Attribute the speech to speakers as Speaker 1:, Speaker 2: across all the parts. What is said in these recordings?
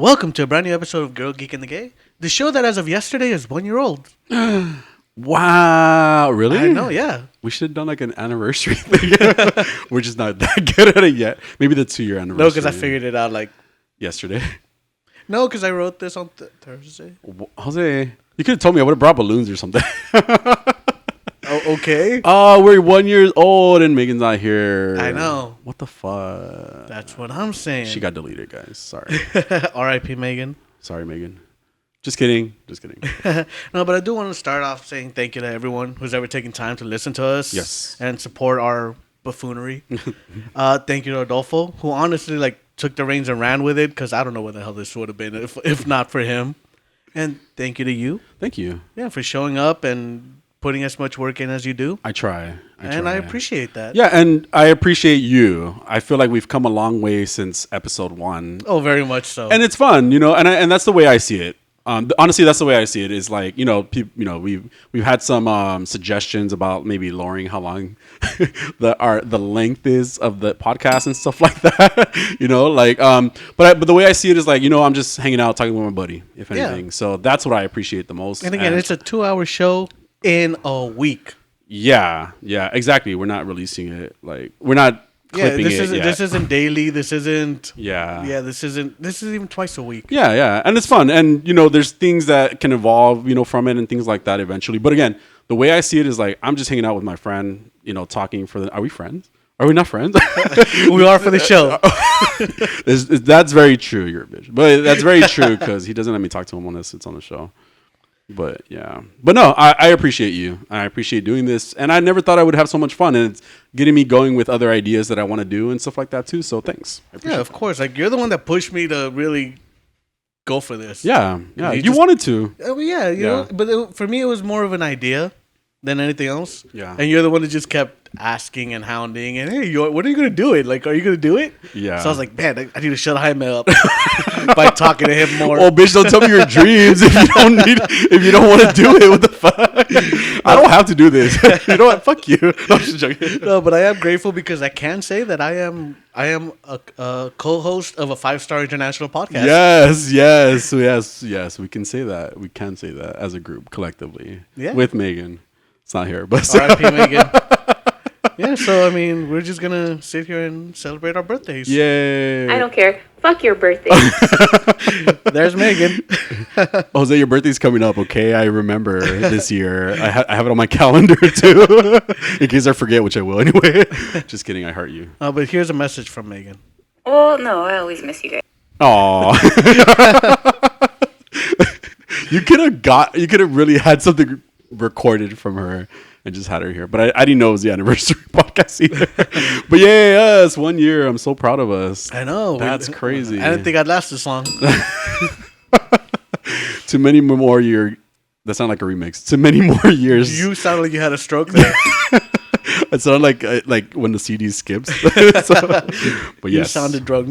Speaker 1: Welcome to a brand new episode of Girl, Geek, and the Gay, the show that as of yesterday is 1 year old.
Speaker 2: Wow, really?
Speaker 1: I know, yeah.
Speaker 2: We should have done like an anniversary thing. We're just not that good at it yet. Maybe the 2-year anniversary.
Speaker 1: No, because I figured it out like
Speaker 2: yesterday.
Speaker 1: No, because I wrote this on Thursday.
Speaker 2: Jose, you could have told me. I would have brought balloons or something.
Speaker 1: Oh, okay.
Speaker 2: Oh, we're 1 year old and Megan's not here.
Speaker 1: I know.
Speaker 2: What the fuck?
Speaker 1: That's what I'm saying.
Speaker 2: She got deleted, guys. Sorry.
Speaker 1: R.I.P. Megan.
Speaker 2: Sorry, Megan. Just kidding. Just kidding.
Speaker 1: No, but I do want to start off saying thank you to everyone who's ever taken time to listen to us.
Speaker 2: Yes.
Speaker 1: And support our buffoonery. Thank you to Adolfo, who honestly took the reins and ran with it, because I don't know what the hell this would have been if not for him. And thank you to you.
Speaker 2: Thank you.
Speaker 1: Yeah, for showing up and putting as much work in as you do.
Speaker 2: I try.
Speaker 1: And I appreciate that.
Speaker 2: Yeah, and I appreciate you. I feel like we've come a long way since episode 1.
Speaker 1: Oh, very much so.
Speaker 2: And it's fun, and that's the way I see it. Honestly, that's the way I see it. Is like, we've had some suggestions about maybe lowering how long the length is of the podcast and stuff like that. But the way I see it is like, I'm just hanging out talking with my buddy, if anything. Yeah. So that's what I appreciate the most.
Speaker 1: And again, it's a 2-hour show in a week.
Speaker 2: Yeah, exactly. We're not releasing it we're not clipping it yet.
Speaker 1: This isn't daily. This isn't.
Speaker 2: Yeah.
Speaker 1: This isn't even twice a week.
Speaker 2: Yeah, and it's fun, and there's things that can evolve, from it and things like that eventually. But again, the way I see it is like I'm just hanging out with my friend, talking for Are we friends? Are we not friends?
Speaker 1: We are for the show.
Speaker 2: That's very true. You're a bitch, but that's very true because he doesn't let me talk to him unless it's on the show. But yeah, but no, I appreciate you. I appreciate doing this, and I never thought I would have so much fun, and it's getting me going with other ideas that I want to do and stuff like that too. So thanks.
Speaker 1: Yeah, of course. You're the one that pushed me to really go for this.
Speaker 2: Yeah. You wanted to.
Speaker 1: Yeah, you know. But for me, it was more of an idea than anything else.
Speaker 2: Yeah.
Speaker 1: And you're the one that just kept asking and hounding, and hey, what are you gonna do it? Are you gonna do it?
Speaker 2: Yeah.
Speaker 1: So I was like, man, I need to shut Jaime up by talking to him more.
Speaker 2: Oh, bitch, don't tell me your dreams if you don't want to do it. What the fuck? I don't have to do this. You know what? Fuck you. No, I'm just joking.
Speaker 1: No, but I am grateful because I can say that I am a co-host of a 5-star international podcast.
Speaker 2: Yes. We can say that. We can say that as a group collectively. Yeah. With Megan. It's not here, but
Speaker 1: R.I.P. Megan. Yeah, so we're just gonna sit here and celebrate our birthdays.
Speaker 2: Yay!
Speaker 3: I don't care. Fuck your birthday.
Speaker 1: There's Megan.
Speaker 2: Jose, your birthday's coming up, okay? I remember this year. I have it on my calendar too, in case I forget, which I will anyway. Just kidding. I heart you.
Speaker 1: But here's a message from Megan.
Speaker 3: Oh no, I always miss you guys.
Speaker 2: Aw. You could have really had something recorded from her and just had her here, but I didn't know it was the anniversary podcast either. But yes, 1 year. I'm so proud of us.
Speaker 1: I know,
Speaker 2: that's crazy.
Speaker 1: I didn't think I'd last this long.
Speaker 2: Too many more years. That sounded like a remix. Too many more years.
Speaker 1: You sounded like you had a stroke there.
Speaker 2: It sounded like when the CD skips. But
Speaker 1: you
Speaker 2: yes,
Speaker 1: sounded drunk.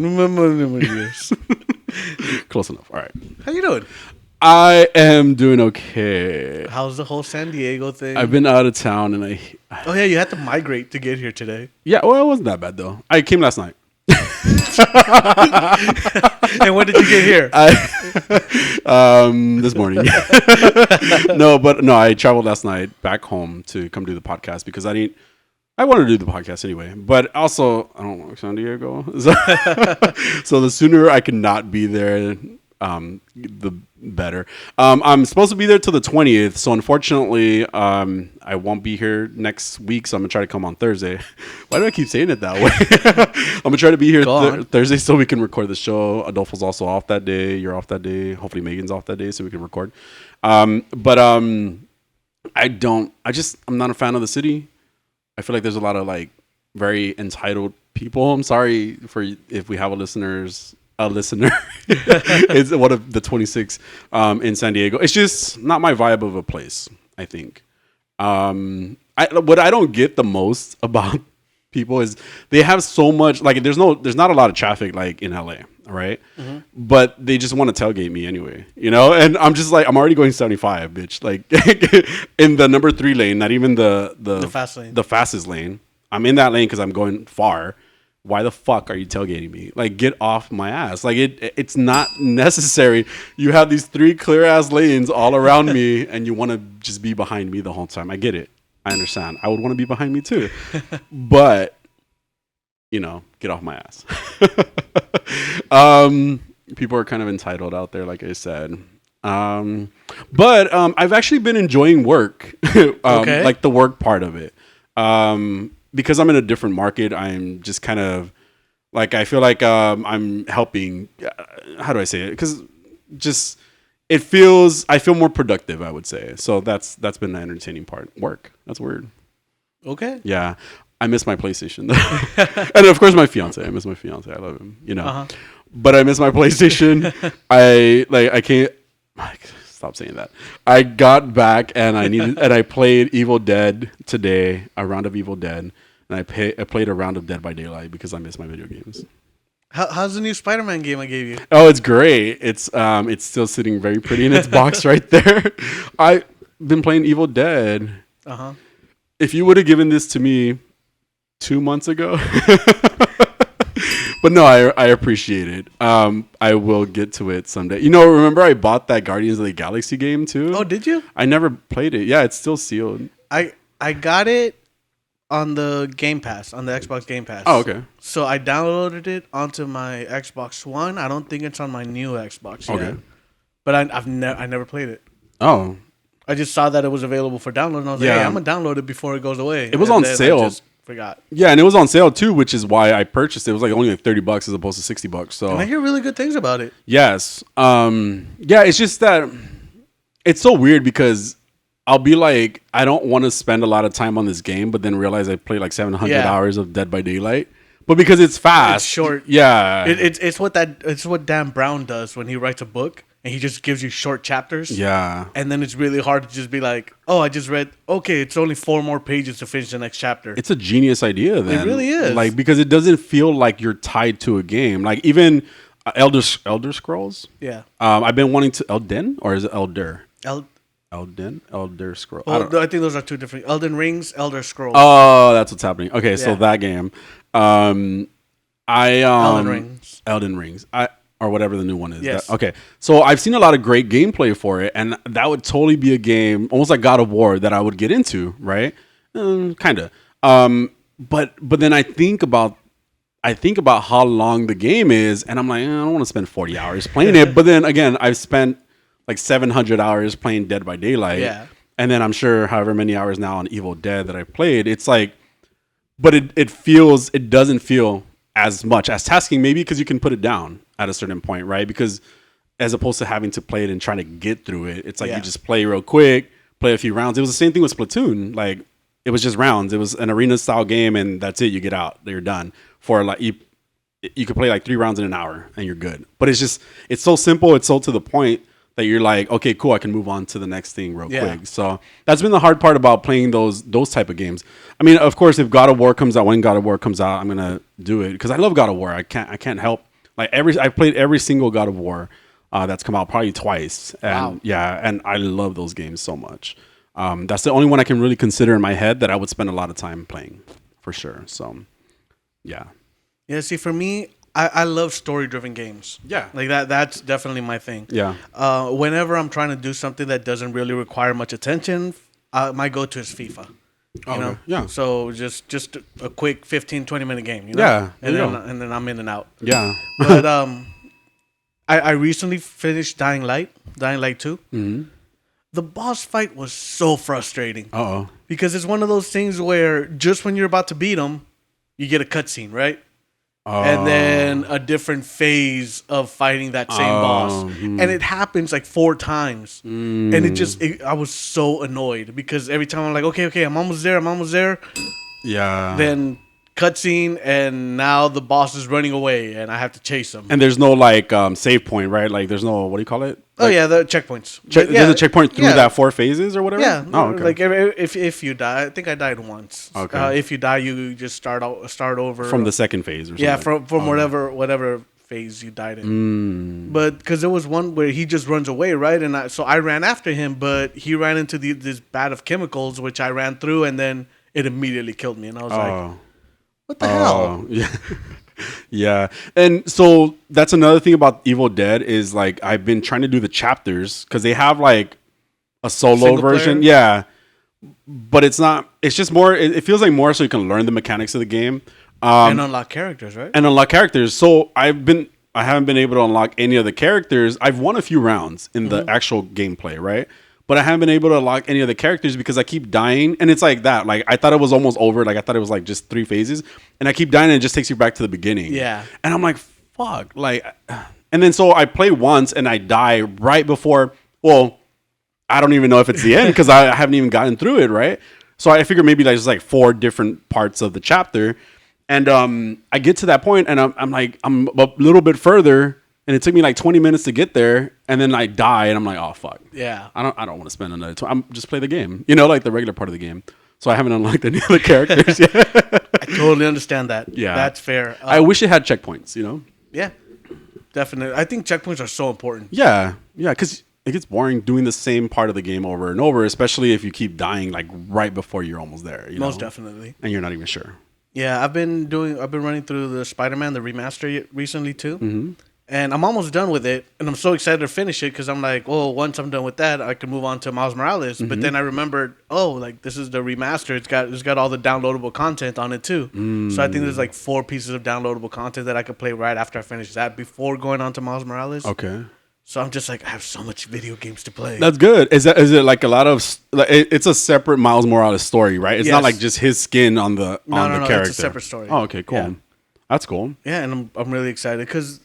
Speaker 2: Close enough. All right.
Speaker 1: How you doing?
Speaker 2: I am doing okay.
Speaker 1: How's the whole San Diego thing?
Speaker 2: I've been out of town and
Speaker 1: Oh yeah, you had to migrate to get here today.
Speaker 2: Yeah, well, it wasn't that bad though. I came last night.
Speaker 1: And when did you get here?
Speaker 2: This morning. No, I traveled last night back home to come do the podcast because I wanted to do the podcast anyway, but also I don't like San Diego. So the sooner I can not be there, the better. I'm supposed to be there till the 20th, so unfortunately, I won't be here next week. So I'm gonna try to come on Thursday. Why do I keep saying it that way? I'm gonna try to be here Thursday so we can record the show. Adolfo's also off that day. You're off that day. Hopefully Megan's off that day so we can record. I'm not a fan of the city. I feel like there's a lot of very entitled people. I'm sorry if we have a listener. It's one of the 26 in San Diego. It's just not my vibe of a place, I think. What I don't get the most about people is they have so much there's not a lot of traffic in LA, right? Mm-hmm. But they just want to tailgate me anyway, and I'm just I'm already going 75, bitch, in the number 3 lane, not even the
Speaker 1: fast lane.
Speaker 2: The fastest lane. I'm in that lane because I'm going far. why the fuck are you tailgating me? Like, get off my ass. Like, it's not necessary. You have these 3 clear ass lanes all around me, and you want to just be behind me the whole time. I get it. I understand. I would want to be behind me too, but get off my ass. People are kind of entitled out there, like I said. But I've actually been enjoying work, like the work part of it. Because I'm in a different market, I'm just kind of like, I feel like I'm helping. How do I say it? Because just I feel more productive, I would say. So that's been the entertaining part. Work. That's weird.
Speaker 1: Okay.
Speaker 2: Yeah. I miss my PlayStation. And of course my fiance. I miss my fiance. I love him, But I miss my PlayStation. I can't stop saying that. I got back and I played Evil Dead today, a round of Evil Dead, and I played a round of Dead by Daylight because I miss my video games.
Speaker 1: How's the new Spider-Man game I gave you?
Speaker 2: Oh, it's great. It's still sitting very pretty in its box right there. I've been playing Evil Dead. If you would have given this to me 2 months ago, but no, I appreciate it. I will get to it someday. Remember I bought that Guardians of the Galaxy game too?
Speaker 1: Oh, did you?
Speaker 2: I never played it. Yeah, it's still sealed.
Speaker 1: I got it on the Game Pass, on the Xbox Game Pass.
Speaker 2: Oh, okay.
Speaker 1: So I downloaded it onto my Xbox One. I don't think it's on my new Xbox yet. Okay. But I never played it.
Speaker 2: Oh.
Speaker 1: I just saw that it was available for download, and I was like, hey, I'm going to download it before it goes away.
Speaker 2: It was on sale. I just
Speaker 1: forgot.
Speaker 2: Yeah, and it was on sale too, which is why I purchased it. It was like only like $30 as opposed to $60. So
Speaker 1: and I hear really good things about it.
Speaker 2: Yes. Yeah, it's just that it's so weird because I'll be like, I don't want to spend a lot of time on this game, but then realize I played like 700 hours of Dead by Daylight. But because it's fast,
Speaker 1: it's short.
Speaker 2: Yeah,
Speaker 1: it's what Dan Brown does when he writes a book and he just gives you short chapters.
Speaker 2: Yeah,
Speaker 1: and then it's really hard to just be like, oh, I just read. Okay, it's only 4 more pages to finish the next chapter.
Speaker 2: It's a genius idea. Then
Speaker 1: it really is.
Speaker 2: Like because it doesn't feel like you're tied to a game. Like even Elder Scrolls.
Speaker 1: Yeah.
Speaker 2: I've been wanting to Elden or is it Elder? Elder Scrolls.
Speaker 1: Oh, I think those are 2 different. Elden Rings, Elder Scrolls.
Speaker 2: Oh, that's what's happening. Okay, so that game. Elden Rings. Or whatever the new one is.
Speaker 1: Yes.
Speaker 2: Okay. So I've seen a lot of great gameplay for it, and that would totally be a game, almost like God of War, that I would get into, right? Kind of. But then I think about how long the game is, and I'm like, I don't want to spend 40 hours playing it. But then again, I've spent like 700 hours playing Dead by Daylight.
Speaker 1: Yeah.
Speaker 2: And then I'm sure however many hours now on Evil Dead that I played, it's like, but it doesn't feel as much as tasking, maybe because you can put it down at a certain point, right? Because as opposed to having to play it and trying to get through it, it's like you just play real quick, play a few rounds. It was the same thing with Splatoon. Like it was just rounds. It was an arena style game, and that's it. You get out, you're done. For like you could play like 3 rounds in an hour, and you're good. But it's so simple. It's so to the point that you're like, okay, cool, I can move on to the next thing real quick. So that's been the hard part about playing those type of games. I mean, of course, if God of War comes out, when God of War comes out, I'm gonna do it because I love God of War. I can't help. Like I've played every single God of War that's come out probably twice, and and I love those games so much. That's the only one I can really consider in my head that I would spend a lot of time playing, for sure. So, yeah.
Speaker 1: Yeah. See, for me, I love story-driven games.
Speaker 2: Yeah.
Speaker 1: Like that's definitely my thing.
Speaker 2: Yeah.
Speaker 1: Whenever I'm trying to do something that doesn't really require much attention, my go-to is FIFA. You know?
Speaker 2: Yeah.
Speaker 1: So just a quick 15-20 minute game, you know?
Speaker 2: Yeah.
Speaker 1: And then I'm in and out.
Speaker 2: Yeah.
Speaker 1: But I recently finished Dying Light 2.
Speaker 2: Mm-hmm.
Speaker 1: The boss fight was so frustrating.
Speaker 2: Uh-oh.
Speaker 1: Because it's one of those things where just when you're about to beat him, you get a cutscene, right? And then a different phase of fighting that same boss. And it happens like 4 times. And I was so annoyed because every time I'm like, okay, I'm almost there.
Speaker 2: Yeah.
Speaker 1: Then cutscene, and now the boss is running away and I have to chase him.
Speaker 2: And there's no like save point, right? Like there's no, what do you call it?
Speaker 1: Oh, yeah, the checkpoints.
Speaker 2: There's a checkpoint through that 4 phases or whatever?
Speaker 1: Yeah.
Speaker 2: Oh, okay.
Speaker 1: Like if you die, I think I died once.
Speaker 2: Okay.
Speaker 1: If you die, you just start over.
Speaker 2: From the second phase or something.
Speaker 1: Yeah, from whatever phase you died in. But because there was one where he just runs away, right? And so I ran after him, but he ran into this vat of chemicals, which I ran through, and then it immediately killed me. And I was like, What the hell?
Speaker 2: Yeah. Yeah. And so that's another thing about Evil Dead is like I've been trying to do the chapters because they have like a solo
Speaker 1: Single
Speaker 2: version.
Speaker 1: player?
Speaker 2: Yeah. But it's not, it's just more, it feels like more so you can learn the mechanics of the game.
Speaker 1: And unlock characters, right?
Speaker 2: And unlock characters. So I haven't been able to unlock any of the characters. I've won a few rounds in the actual gameplay, right? But I haven't been able to unlock any of the characters because I keep dying. And it's like that. Like I thought it was almost over. Like I thought it was like just 3 phases. And I keep dying and it just takes you back to the beginning.
Speaker 1: Yeah.
Speaker 2: And I'm like, fuck. Like, and then so I play once and I die right before, well, I don't even know if it's the end because I haven't even gotten through it, right? So I figure maybe there's like 4 different parts of the chapter. And I get to that point and I'm like, I'm a little bit further. And it took me like 20 minutes to get there, and then I die, and I'm like, oh fuck.
Speaker 1: Yeah.
Speaker 2: I don't want to spend another time. I'm just play the game, you know, like the regular part of the game. So I haven't unlocked any of the characters yet.
Speaker 1: I totally understand that.
Speaker 2: Yeah.
Speaker 1: That's fair.
Speaker 2: I wish it had checkpoints, you know.
Speaker 1: Yeah. Definitely. I think checkpoints are so important.
Speaker 2: Yeah, because it gets boring doing the same part of the game over and over, especially if you keep dying like right before you're almost there. You
Speaker 1: Most
Speaker 2: know?
Speaker 1: definitely.
Speaker 2: And you're not even sure.
Speaker 1: Yeah, I've been running through the SpiderMan, the remaster recently too. And I'm almost done with it, and I'm so excited to finish it because I'm like, oh, once I'm done with that, I can move on to Miles Morales. But then I remembered, oh, like this is the remaster. It's got all the downloadable content on it too. So I think there's like 4 pieces of downloadable content that I could play right after I finish that before going on to Miles Morales.
Speaker 2: Okay.
Speaker 1: So I'm just like, I have so much video games to play.
Speaker 2: That's good. Is it like a lot of like it's a separate Miles Morales story, right? It's not
Speaker 1: Yes.
Speaker 2: like just his skin on the character.
Speaker 1: It's a separate story.
Speaker 2: Oh, okay, cool.
Speaker 1: Yeah.
Speaker 2: That's cool.
Speaker 1: Yeah, and I'm really excited because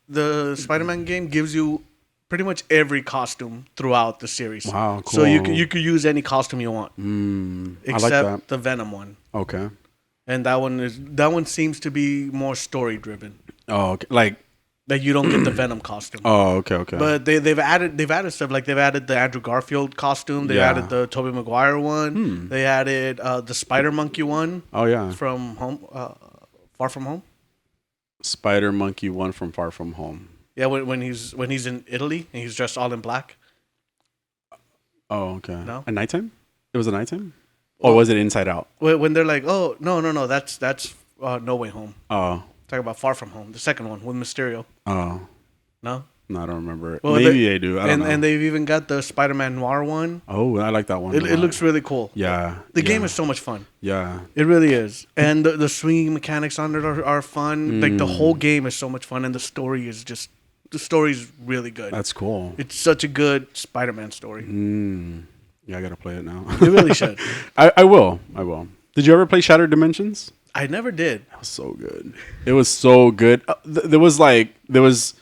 Speaker 1: the Spider-Man game gives you pretty much every costume throughout the series.
Speaker 2: Wow,
Speaker 1: So you
Speaker 2: cool.
Speaker 1: could use any costume you want,
Speaker 2: I
Speaker 1: except
Speaker 2: like that.
Speaker 1: the Venom one,
Speaker 2: Okay.
Speaker 1: and that one seems to be more story driven.
Speaker 2: Oh, okay. Like,
Speaker 1: You don't get the Venom costume.
Speaker 2: oh, okay.
Speaker 1: But they've added stuff like they've added the Andrew Garfield costume. They
Speaker 2: Yeah.
Speaker 1: added the Tobey Maguire one. They added the Spider Monkey one
Speaker 2: Oh yeah.
Speaker 1: from Far From Home.
Speaker 2: Spider Monkey one from Far From Home.
Speaker 1: Yeah, when he's in Italy and he's dressed all in black.
Speaker 2: Oh, okay.
Speaker 1: No?
Speaker 2: At nighttime? It was at nighttime? Or was it Inside Out?
Speaker 1: When they're like, oh no, that's No Way Home.
Speaker 2: Oh.
Speaker 1: Talking about Far From Home, the second one with Mysterio.
Speaker 2: Oh.
Speaker 1: No,
Speaker 2: No, I don't remember it.
Speaker 1: Well,
Speaker 2: Maybe I do. I don't know.
Speaker 1: And they've even got the Spider-Man Noir one.
Speaker 2: Oh, I like that one.
Speaker 1: It looks really cool.
Speaker 2: Yeah.
Speaker 1: The game is so much fun.
Speaker 2: Yeah.
Speaker 1: It really is, and the swinging mechanics on it are fun. Like the whole game is so much fun, and the story is really good.
Speaker 2: That's cool.
Speaker 1: It's such a good Spider-Man story.
Speaker 2: Yeah, I gotta play it now.
Speaker 1: You really should.
Speaker 2: I will. Did you ever play Shattered Dimensions?
Speaker 1: I never did.
Speaker 2: It was so good. It was so good. There was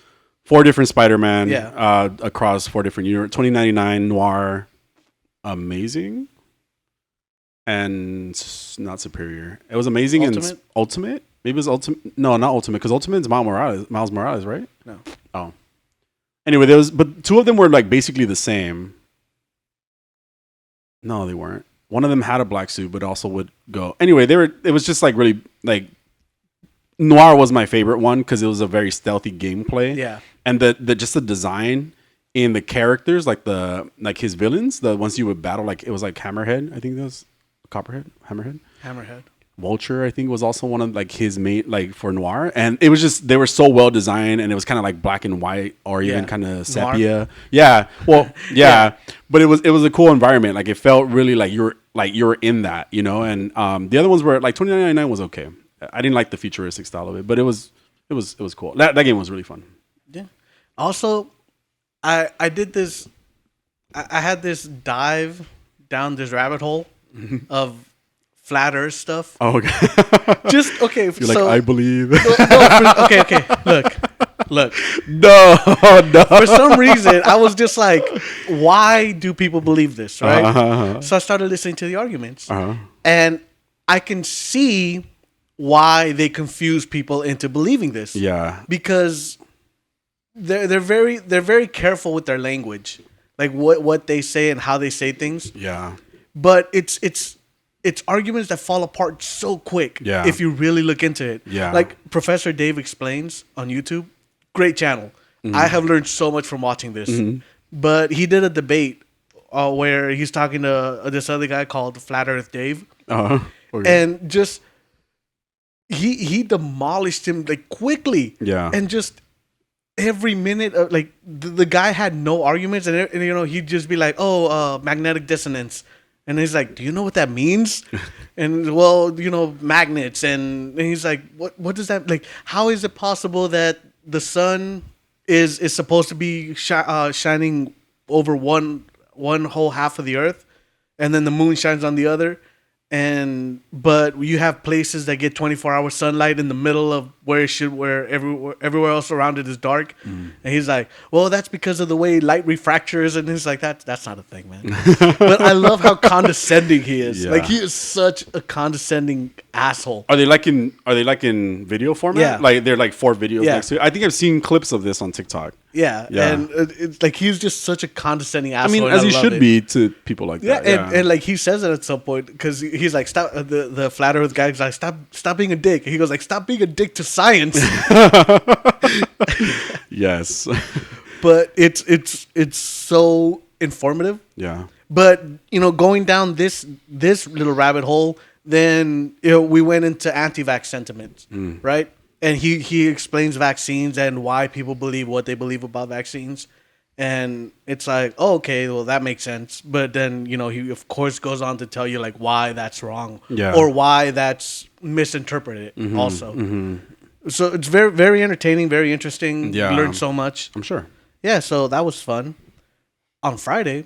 Speaker 2: 4 different Spider-Man across 4 different universes. 2099 Noir, Amazing, and not Superior. It was Amazing
Speaker 1: Ultimate?
Speaker 2: and Ultimate. Maybe it was Ultimate. No, not Ultimate, because Ultimate's Miles Morales, right?
Speaker 1: No.
Speaker 2: Oh. Anyway, but 2 of them were like basically the same. No, they weren't. One of them had a black suit, but also would go. Anyway, it was just like really like Noir was my favorite one because it was a very stealthy gameplay.
Speaker 1: Yeah.
Speaker 2: And the design in the characters, like his villains, the ones you would battle, like it was like Hammerhead, I think that was Hammerhead. Vulture, I think, was also one of like his main, like for Noir, and it was just they were so well designed, and it was kind of like black and white or even kind of sepia.
Speaker 1: Noir.
Speaker 2: Yeah, well, yeah, but it was a cool environment. Like it felt really like you were in that, you know. And the other ones were like 2099 was okay. I didn't like the futuristic style of it, but it was cool. That game was really fun.
Speaker 1: Yeah. Also, I did this. I had this dive down this rabbit hole of flat Earth stuff.
Speaker 2: Oh, okay.
Speaker 1: Just okay.
Speaker 2: You're like, I believe.
Speaker 1: Okay. Look.
Speaker 2: No.
Speaker 1: For some reason, I was just like, why do people believe this, right? So I started listening to the arguments, and I can see why they confuse people into believing this.
Speaker 2: Yeah.
Speaker 1: Because they're very careful with their language, like what they say and how they say things.
Speaker 2: Yeah.
Speaker 1: But it's arguments that fall apart so quick.
Speaker 2: Yeah.
Speaker 1: If you really look into it.
Speaker 2: Yeah.
Speaker 1: Like Professor Dave Explains on YouTube, great channel. I have learned so much from watching this. But he did a debate where he's talking to this other guy called Flat Earth Dave,
Speaker 2: Okay.
Speaker 1: and just he demolished him like quickly.
Speaker 2: Yeah.
Speaker 1: And just every minute of like the guy had no arguments, and you know, he'd just be like, "Oh, magnetic dissonance," and he's like, "Do you know what that means?" And well, you know, magnets, and he's like, "What does that like? How is it possible that the sun is supposed to be shining over one whole half of the Earth, and then the moon shines on the other?" But you have places that get 24-hour sunlight in the middle of where everywhere else around it is dark. And he's like, well, that's because of the way light refractors. And he's like, that's not a thing, man. But I love how condescending he is.
Speaker 2: Yeah.
Speaker 1: Like, he is such a condescending asshole.
Speaker 2: Are they like in video format?
Speaker 1: Yeah.
Speaker 2: Like they're like 4 videos
Speaker 1: Yeah.
Speaker 2: next to it. I think I've seen clips of this on TikTok.
Speaker 1: Yeah.
Speaker 2: Yeah.
Speaker 1: And it's like, he's just such a condescending asshole.
Speaker 2: I mean,
Speaker 1: and
Speaker 2: as he
Speaker 1: love
Speaker 2: should
Speaker 1: it.
Speaker 2: be to people like
Speaker 1: Yeah,
Speaker 2: that.
Speaker 1: and like he says it at some point because he's like, "Stop!" The flat Earth guy's like, "Stop being a dick." And he goes like, "Stop being a dick to science."
Speaker 2: Yes.
Speaker 1: But it's so informative.
Speaker 2: Yeah.
Speaker 1: But you know, going down this little rabbit hole, then you know, we went into anti-vax sentiments, right? And he explains vaccines and why people believe what they believe about vaccines. And it's like, oh, okay, well, that makes sense. But then, you know, he, of course, goes on to tell you, like, why that's wrong.
Speaker 2: Yeah.
Speaker 1: Or why that's misinterpreted also. So it's very, very entertaining, very interesting.
Speaker 2: Yeah.
Speaker 1: You learn so much.
Speaker 2: I'm sure.
Speaker 1: Yeah, so that was fun. On Friday?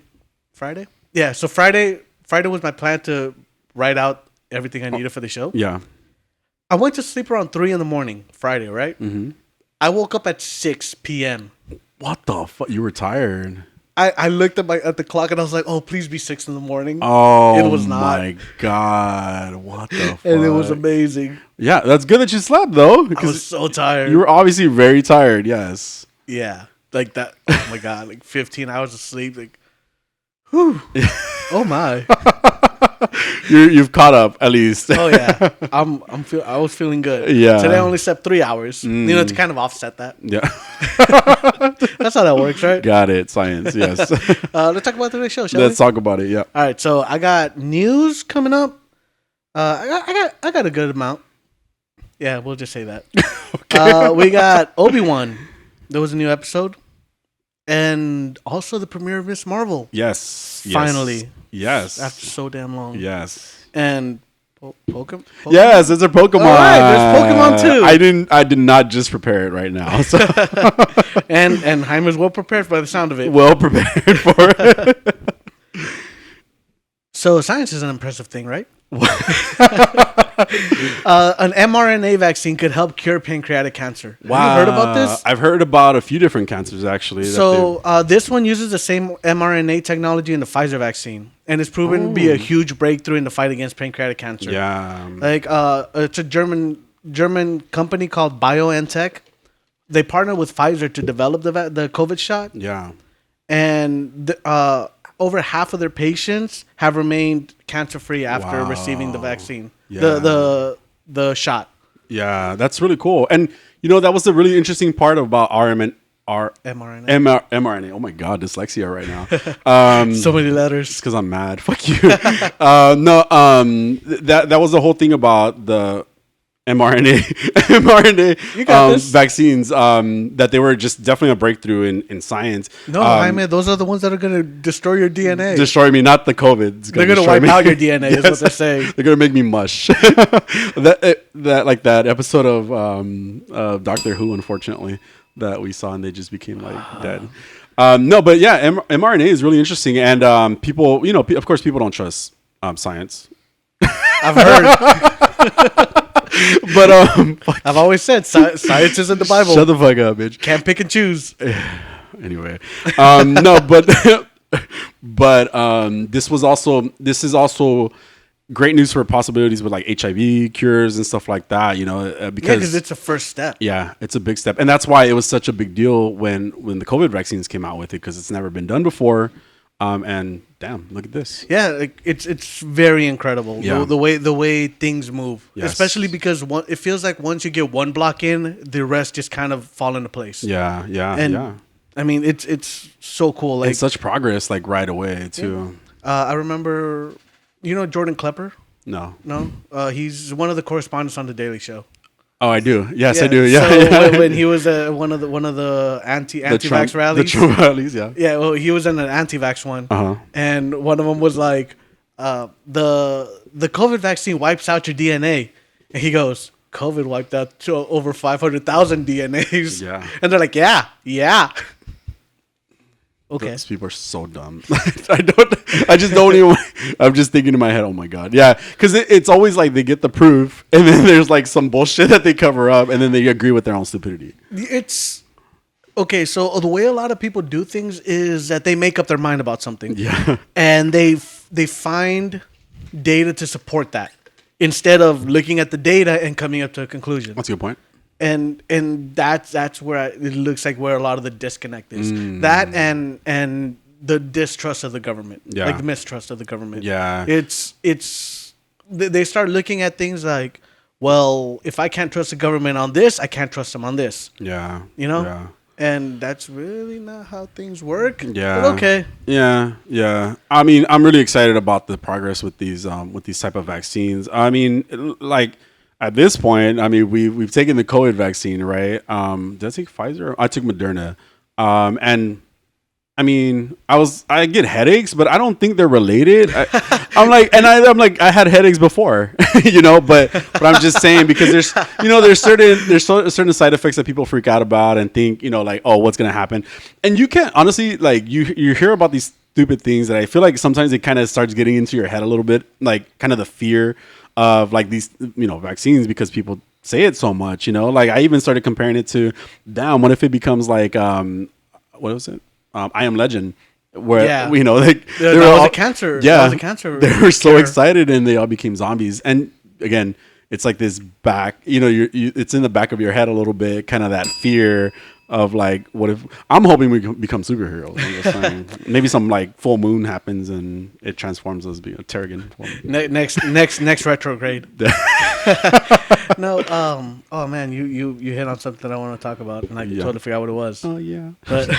Speaker 1: Yeah, so Friday was my plan to write out everything I needed for the show.
Speaker 2: Yeah.
Speaker 1: I went to sleep around 3 a.m. Friday, right?
Speaker 2: Mm-hmm.
Speaker 1: I woke up at 6 p.m.
Speaker 2: What the fuck? You were tired.
Speaker 1: I looked at the clock and I was like, "Oh, please be 6 a.m."
Speaker 2: Oh,
Speaker 1: It was not.
Speaker 2: my God. What the fuck?
Speaker 1: And it was amazing.
Speaker 2: Yeah, that's good that you slept, though.
Speaker 1: I was
Speaker 2: Because
Speaker 1: so tired.
Speaker 2: you were obviously very tired, yes.
Speaker 1: Yeah, like that. Oh my God, like 15 hours of sleep. Like, whew. Oh my.
Speaker 2: You've caught up, at least.
Speaker 1: Oh yeah, I was feeling good.
Speaker 2: Yeah.
Speaker 1: Today I only slept 3 hours. You know, to kind of offset that.
Speaker 2: Yeah.
Speaker 1: That's how that works, right?
Speaker 2: Got it. Science, yes.
Speaker 1: Let's talk about today's show, shall we?
Speaker 2: Let's talk about it, yeah.
Speaker 1: All right, so I got news coming up. I got a good amount. Yeah, we'll just say that. Okay. We got Obi-Wan. There was a new episode, and also the premiere of Miss Marvel.
Speaker 2: Yes.
Speaker 1: Finally.
Speaker 2: Yes.
Speaker 1: After so damn long.
Speaker 2: Yes.
Speaker 1: And Pokemon.
Speaker 2: Yes, it's a Pokemon.
Speaker 1: All right, there's Pokemon too.
Speaker 2: I did not just prepare it right now. So
Speaker 1: and Jaime's well prepared by the sound of it.
Speaker 2: well prepared for it.
Speaker 1: So science is an impressive thing, right? An mRNA vaccine could help cure pancreatic cancer.
Speaker 2: Wow.
Speaker 1: Have you heard about this?
Speaker 2: I've heard about a few different cancers, actually.
Speaker 1: So this one uses the same mRNA technology in the Pfizer vaccine, and it's proven to be a huge breakthrough in the fight against pancreatic cancer.
Speaker 2: Yeah.
Speaker 1: Like it's a German company called BioNTech. They partnered with Pfizer to develop the COVID shot.
Speaker 2: Yeah.
Speaker 1: And over half of their patients have remained cancer-free after receiving the vaccine,
Speaker 2: Yeah.
Speaker 1: the shot.
Speaker 2: Yeah, that's really cool. And, you know, that was the really interesting part about mRNA.
Speaker 1: mRNA.
Speaker 2: Oh, my God, dyslexia right now.
Speaker 1: So many letters.
Speaker 2: It's because I'm mad. Fuck you. That was the whole thing about the mRNA vaccines, that they were just definitely a breakthrough in science.
Speaker 1: No, Jaime, those are the ones that are going to destroy your DNA.
Speaker 2: Destroy me, not the COVID.
Speaker 1: They're going to wipe out your DNA, is what they're saying.
Speaker 2: They're going to make me mush. that episode of Doctor Who, unfortunately, that we saw, and they just became like dead. No, but yeah, mRNA is really interesting, and people, you know, of course, people don't trust science.
Speaker 1: I've heard.
Speaker 2: But
Speaker 1: I've always said science is in the Bible.
Speaker 2: Shut the fuck up, bitch.
Speaker 1: Can't pick and choose.
Speaker 2: Anyway, no, but this is also great news for possibilities with like HIV cures and stuff like that. You know, because
Speaker 1: it's a first step.
Speaker 2: Yeah, it's a big step, and that's why it was such a big deal when the COVID vaccines came out with it, because it's never been done before. And damn, look at this.
Speaker 1: Yeah, like it's very incredible.
Speaker 2: Yeah.
Speaker 1: The way things move,
Speaker 2: Yes.
Speaker 1: especially because it feels like once you get one block in, the rest just kind of fall into place.
Speaker 2: Yeah,
Speaker 1: And I mean, it's so cool. Like
Speaker 2: it's such progress, like right away too.
Speaker 1: I remember, you know, Jordan Klepper.
Speaker 2: No.
Speaker 1: No, he's one of the correspondents on the Daily Show.
Speaker 2: Oh, I do. Yes, I do. Yeah.
Speaker 1: So
Speaker 2: yeah.
Speaker 1: when he was one of the anti-vax rallies,
Speaker 2: The Trump rallies, yeah.
Speaker 1: yeah. Well, he was in an anti-vax one, and one of them was like, the COVID vaccine wipes out your DNA, and he goes, COVID wiped out over 500,000 DNAs.
Speaker 2: Yeah.
Speaker 1: And they're like, yeah. Okay.
Speaker 2: Those people are so dumb. I just don't even, I'm just thinking in my head, oh my God. Yeah. Because it's always like they get the proof and then there's like some bullshit that they cover up and then they agree with their own stupidity.
Speaker 1: It's okay. So the way a lot of people do things is that they make up their mind about something.
Speaker 2: Yeah.
Speaker 1: And they find data to support that instead of looking at the data and coming up to a conclusion.
Speaker 2: That's a good point.
Speaker 1: And that's where it looks like where a lot of the disconnect is. That and the distrust of the government, like the mistrust of the government.
Speaker 2: Yeah,
Speaker 1: it's they start looking at things like, well, if I can't trust the government on this, I can't trust them on this.
Speaker 2: Yeah,
Speaker 1: Yeah. And that's really not how things work.
Speaker 2: Yeah.
Speaker 1: But okay.
Speaker 2: Yeah. I mean, I'm really excited about the progress with these type of vaccines. I mean, like. At this point, I mean, we've taken the COVID vaccine, right? Did I take Pfizer? I took Moderna. And I mean, I get headaches, but I don't think they're related. I'm like, I had headaches before, but I'm just saying because there's certain side effects that people freak out about and think, like, oh, what's going to happen? And you can't honestly, like you hear about these stupid things that I feel like sometimes it kind of starts getting into your head a little bit, like kind of the fear of like these, vaccines because people say it so much, like I even started comparing it to, damn, what if it becomes like, what was it? I Am Legend, where, like
Speaker 1: they were all a cancer.
Speaker 2: Yeah.
Speaker 1: That was a cancer.
Speaker 2: They were so excited and they all became zombies. And again, it's like this back, it's in the back of your head a little bit, kind of that fear of like, what if I'm hoping we become superheroes. I'm just saying. Maybe some like full moon happens and it transforms us be a Terrigan.
Speaker 1: Next retrograde. No, oh man, you hit on something I want to talk about and I totally forgot what it was.
Speaker 2: Oh yeah.
Speaker 1: But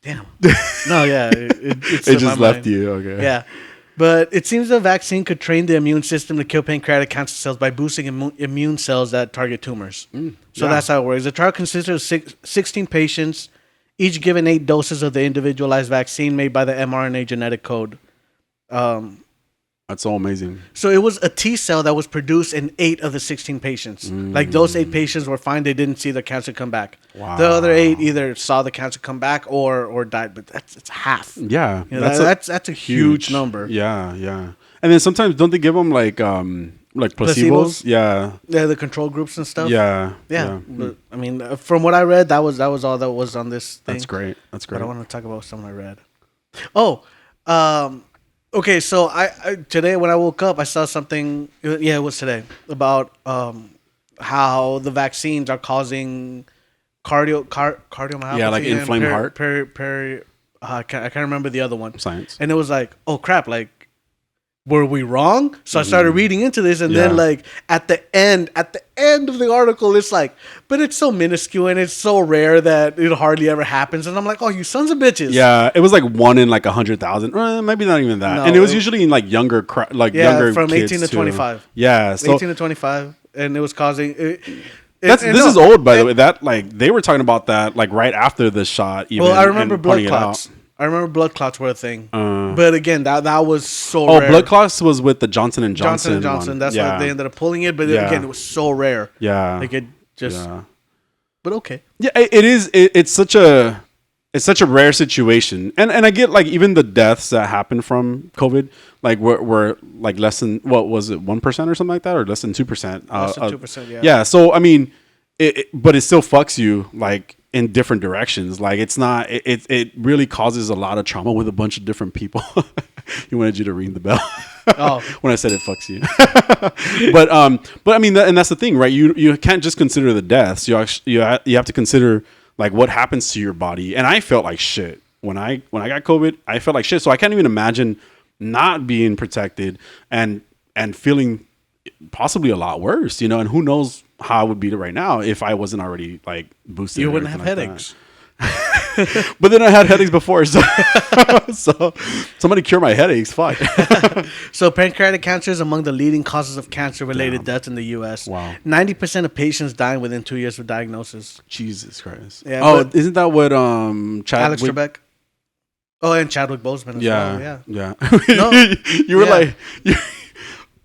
Speaker 1: damn. No, yeah, it
Speaker 2: just left you. Okay.
Speaker 1: Yeah. But it seems the vaccine could train the immune system to kill pancreatic cancer cells by boosting immune cells that target tumors. So that's how it works. The trial consisted of 16 patients, each given 8 doses of the individualized vaccine made by the mRNA genetic code.
Speaker 2: That's so amazing.
Speaker 1: So it was a T cell that was produced in 8 of the 16 patients. Like those 8 patients were fine. They didn't see the cancer come back.
Speaker 2: Wow.
Speaker 1: The other 8 either saw the cancer come back or died. But it's half.
Speaker 2: Yeah.
Speaker 1: That's a huge number.
Speaker 2: Yeah. And then sometimes don't they give them like placebos? Yeah.
Speaker 1: Yeah, the control groups and stuff.
Speaker 2: Yeah.
Speaker 1: But, I mean, from what I read, that was all that was on this thing.
Speaker 2: That's great.
Speaker 1: But I want to talk about something I read. Okay, so I today when I woke up, I saw something. Yeah, it was today about how the vaccines are causing cardiomyopathy.
Speaker 2: Yeah, like inflamed heart.
Speaker 1: I can't remember the other one.
Speaker 2: Science.
Speaker 1: And it was like, oh crap, like were we wrong? So I started reading into this, and then like at the end of the article, it's like, but it's so minuscule and it's so rare that it hardly ever happens. And I'm like, oh, you sons of bitches.
Speaker 2: Yeah, it was like 1 in like 100,000, maybe not even that. No, and it was usually in like younger, younger
Speaker 1: from
Speaker 2: kids
Speaker 1: 18 to 25.
Speaker 2: Yeah, so
Speaker 1: 18 to 25, and it was causing.
Speaker 2: This is old, by the way. That like they were talking about that like right after the shot. Even,
Speaker 1: well, I remember blood clots. I remember blood clots were a thing, but again, that was so rare.
Speaker 2: Blood clots was with the Johnson and Johnson.
Speaker 1: That's why they ended up pulling it. But again, it was so rare.
Speaker 2: Yeah,
Speaker 1: like it just. Yeah. But okay.
Speaker 2: Yeah, it is. It's such a rare situation, and I get like even the deaths that happen from COVID, like were like less than what was it 1% or something like that, or less than 2%.
Speaker 1: Less than 2%. Yeah.
Speaker 2: Yeah. So I mean, but it still fucks you like in different directions. Like it's not. It really causes a lot of trauma with a bunch of different people. He wanted you to ring the bell. Oh. When I said it fucks you. but I mean, and that's the thing, right? You can't just consider the deaths. You have to consider like what happens to your body. And I felt like shit when I got COVID. I felt like shit. So I can't even imagine not being protected and feeling possibly a lot worse, and who knows how I would be right now if I wasn't already like boosted.
Speaker 1: You wouldn't have headaches.
Speaker 2: But then I had headaches before, so so somebody cure my headaches. Fuck.
Speaker 1: So pancreatic cancer is among the leading causes of cancer-related deaths in the U.S.
Speaker 2: Wow.
Speaker 1: 90% of patients dying within 2 years of diagnosis.
Speaker 2: Jesus Christ.
Speaker 1: Yeah,
Speaker 2: oh,
Speaker 1: but-
Speaker 2: isn't that what Chad
Speaker 1: Alex Trebek. Oh, and Chadwick Boseman as well.
Speaker 2: Yeah.
Speaker 1: No,
Speaker 2: you were
Speaker 1: yeah.
Speaker 2: like,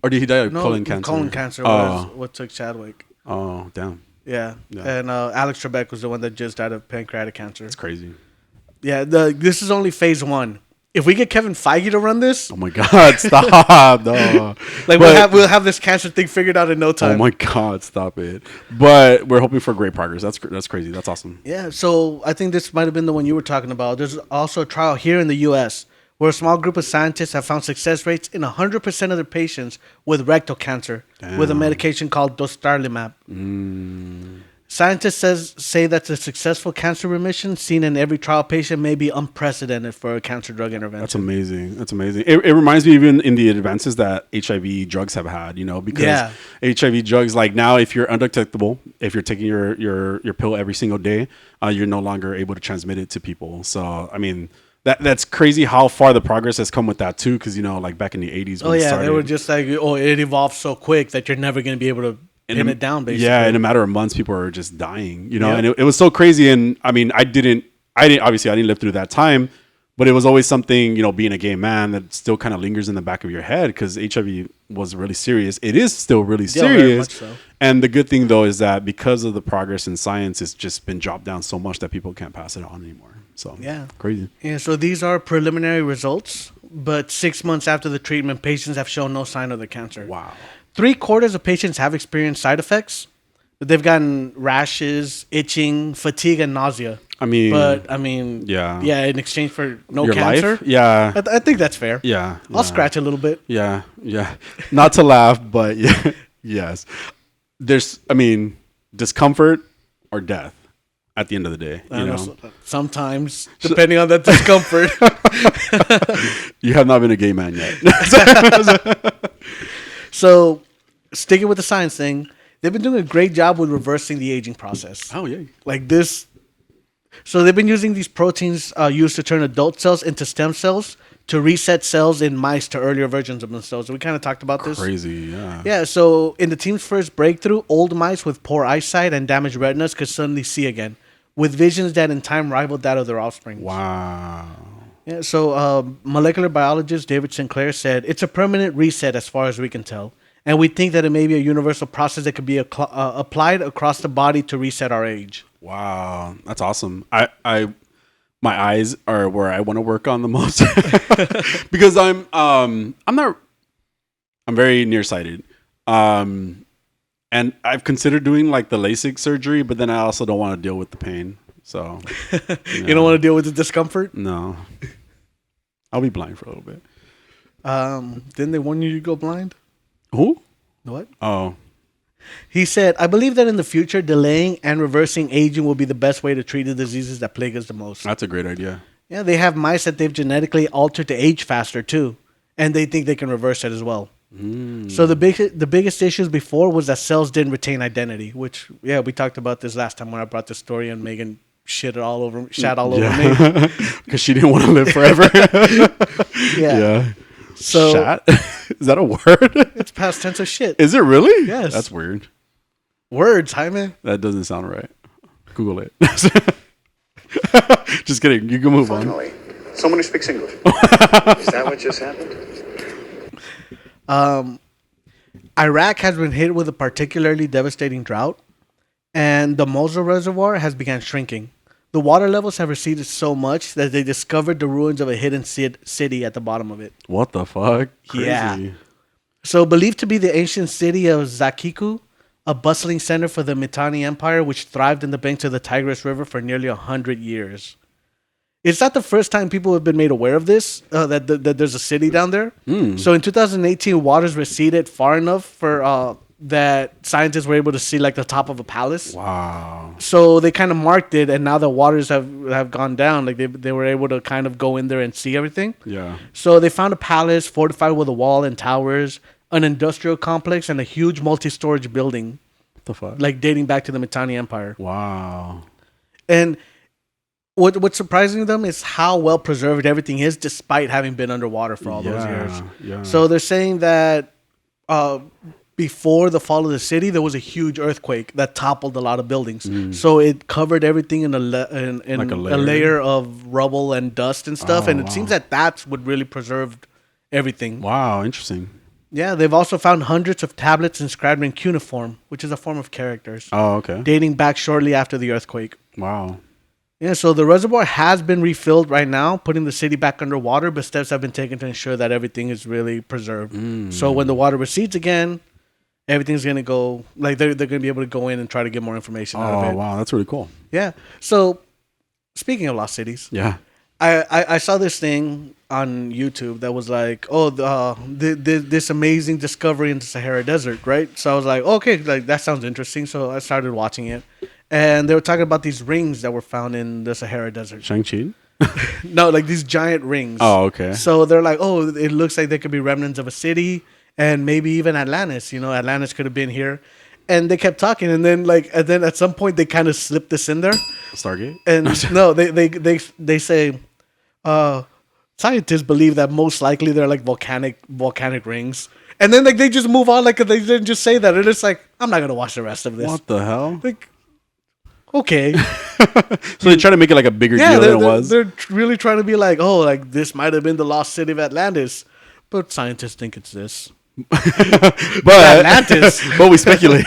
Speaker 2: or did he die of
Speaker 1: No,
Speaker 2: colon cancer?
Speaker 1: colon cancer was what took Chadwick.
Speaker 2: Oh, damn.
Speaker 1: Yeah.
Speaker 2: Yeah.
Speaker 1: And Alex Trebek was the one that just died of pancreatic cancer.
Speaker 2: That's crazy.
Speaker 1: Yeah, this is only phase 1. If we get Kevin Feige to run this,
Speaker 2: Oh my God, stop. No.
Speaker 1: like we'll have this cancer thing figured out in no time.
Speaker 2: Oh my God, stop it. But we're hoping for great progress. That's crazy. That's awesome.
Speaker 1: Yeah, so I think this might have been the one you were talking about. There's also a trial here in the U.S. where a small group of scientists have found success rates in 100% of their patients with rectal cancer with a
Speaker 2: Damn.
Speaker 1: medication called dostarlimab. Scientists say that the successful cancer remission seen in every trial patient may be unprecedented for a cancer drug intervention.
Speaker 2: That's amazing. That's amazing. It reminds me even in the advances that HIV drugs have had, because HIV drugs, like now, if you're undetectable, if you're taking your pill every single day, you're no longer able to transmit it to people. So, I mean, that's crazy how far the progress has come with that too. Because, like back in the 80s. When
Speaker 1: they were just like, it evolved so quick that you're never going to be able to pin it down, basically.
Speaker 2: Yeah, in a matter of months, people are just dying,
Speaker 1: Yep.
Speaker 2: and it was so crazy. And I mean, I didn't live through that time, but it was always something, being a gay man that still kind of lingers in the back of your head because HIV was really serious. It is still really serious.
Speaker 1: Very much so.
Speaker 2: And the good thing though is that because of the progress in science, it's just been dropped down so much that people can't pass it on anymore. So
Speaker 1: Yeah.
Speaker 2: crazy.
Speaker 1: Yeah, so these are preliminary results, but 6 months after the treatment, patients have shown no sign of the cancer.
Speaker 2: Wow.
Speaker 1: 3/4 of patients have experienced side effects. But they've gotten rashes, itching, fatigue, and nausea.
Speaker 2: Yeah.
Speaker 1: Yeah, in exchange for no
Speaker 2: Your
Speaker 1: cancer.
Speaker 2: life? Yeah.
Speaker 1: I think that's fair.
Speaker 2: Yeah.
Speaker 1: I'll scratch a little bit.
Speaker 2: Yeah. Not to laugh, but yeah. Yes. There's, discomfort or death at the end of the day.
Speaker 1: I know, sometimes, depending on that discomfort.
Speaker 2: You have not been a gay man yet.
Speaker 1: So, sticking with the science thing, they've been doing a great job with reversing the aging process.
Speaker 2: Oh, yeah.
Speaker 1: Like this. So they've been using these proteins used to turn adult cells into stem cells to reset cells in mice to earlier versions of themselves. We kind of talked about this.
Speaker 2: Crazy, yeah.
Speaker 1: Yeah, so in the team's first breakthrough, old mice with poor eyesight and damaged retinas could suddenly see again, with visions that in time rivaled that of their offspring.
Speaker 2: Wow.
Speaker 1: Yeah, so molecular biologist David Sinclair said, it's a permanent reset as far as we can tell. And we think that it may be a universal process that could be applied across the body to reset our age.
Speaker 2: Wow. That's awesome. My eyes are where I want to work on the most because I'm very nearsighted. And I've considered doing like the LASIK surgery, but then I also don't want to deal with the pain. So
Speaker 1: you don't want to deal with the discomfort?
Speaker 2: No. I'll be blind for a little bit.
Speaker 1: Didn't they warn you go blind?
Speaker 2: Who?
Speaker 1: What?
Speaker 2: Oh.
Speaker 1: He said, I believe that in the future, delaying and reversing aging will be the best way to treat the diseases that plague us the most.
Speaker 2: That's a great idea.
Speaker 1: Yeah, they have mice that they've genetically altered to age faster too. And they think they can reverse it as well. So the biggest issues before was that cells didn't retain identity, which, yeah, we talked about this last time when I brought the story and Megan shat all over me.
Speaker 2: Because she didn't want to live forever. Yeah.
Speaker 1: So
Speaker 2: Shat? Is that a word?
Speaker 1: It's past tense of shit.
Speaker 2: Is it really?
Speaker 1: Yes.
Speaker 2: That's weird.
Speaker 1: Words, Jaime.
Speaker 2: That doesn't sound right. Google it. Just kidding. You can move
Speaker 4: Finally, someone who speaks English. Is that what just happened?
Speaker 1: Iraq has been hit with a particularly devastating drought, and the Mosul Reservoir has begun shrinking. The water levels have receded so much that they discovered the ruins of a hidden city at the bottom of it.
Speaker 2: on. What the fuck? Crazy.
Speaker 1: Yeah. So believed to be the ancient city of Zakiku, a bustling center for the Mitanni Empire, which thrived in the banks of the Tigris River for nearly 100 years. It's not the first time people have been made aware of this, that there's a city down there. So in 2018, waters receded far enough for that scientists were able to see like the top of a palace.
Speaker 2: Wow.
Speaker 1: So they kind of marked it, and now the waters have gone down. Like they were able to kind of go in there and see everything.
Speaker 2: Yeah.
Speaker 1: So they found a palace fortified with a wall and towers, an industrial complex, and a huge multi-storage building,
Speaker 2: What the fuck?
Speaker 1: like dating back to the Mitanni Empire.
Speaker 2: Wow.
Speaker 1: And what's surprising them is how well preserved everything is, despite having been underwater for all those years.
Speaker 2: Yeah.
Speaker 1: So they're saying that before the fall of the city, there was a huge earthquake that toppled a lot of buildings. So it covered everything in
Speaker 2: Like
Speaker 1: a layer of rubble and dust and stuff. And it seems that that's what really preserved everything.
Speaker 2: Wow, interesting.
Speaker 1: Yeah, they've also found hundreds of tablets inscribed in cuneiform, which is a form of characters,
Speaker 2: Oh, okay.
Speaker 1: dating back shortly after the earthquake.
Speaker 2: Wow.
Speaker 1: Yeah, so the reservoir has been refilled right now, putting the city back underwater, but steps have been taken to ensure that everything is really preserved. So when the water recedes again, everything's going to go, like they're going to be able to go in and try to get more information out of
Speaker 2: Oh,
Speaker 1: it.
Speaker 2: wow. That's really cool.
Speaker 1: Yeah. So speaking of lost cities,
Speaker 2: Yeah.
Speaker 1: I saw this thing on YouTube that was like, oh, this amazing discovery in the Sahara Desert, right? So I was like, okay, like that sounds interesting. So I started watching it. And they were talking about these rings that were found in the Sahara Desert.
Speaker 2: Shang-Chi?
Speaker 1: No, like these giant rings.
Speaker 2: Oh, okay.
Speaker 1: So they're like, oh, it looks like they could be remnants of a city and maybe even Atlantis. You know, Atlantis could have been here. And they kept talking, and then at some point they kind of slipped this in there.
Speaker 2: Stargate?
Speaker 1: And no, they say scientists believe that most likely they're like volcanic rings. And then like they just move on, like they didn't just say that. And it's like, I'm not gonna watch the rest of this.
Speaker 2: What the hell?
Speaker 1: Like, okay.
Speaker 2: So they try to make it like a bigger deal than it was?
Speaker 1: They're really trying to be like, oh, like this might have been the lost city of Atlantis, but scientists think it's this.
Speaker 2: But
Speaker 1: Atlantis.
Speaker 2: but we speculate.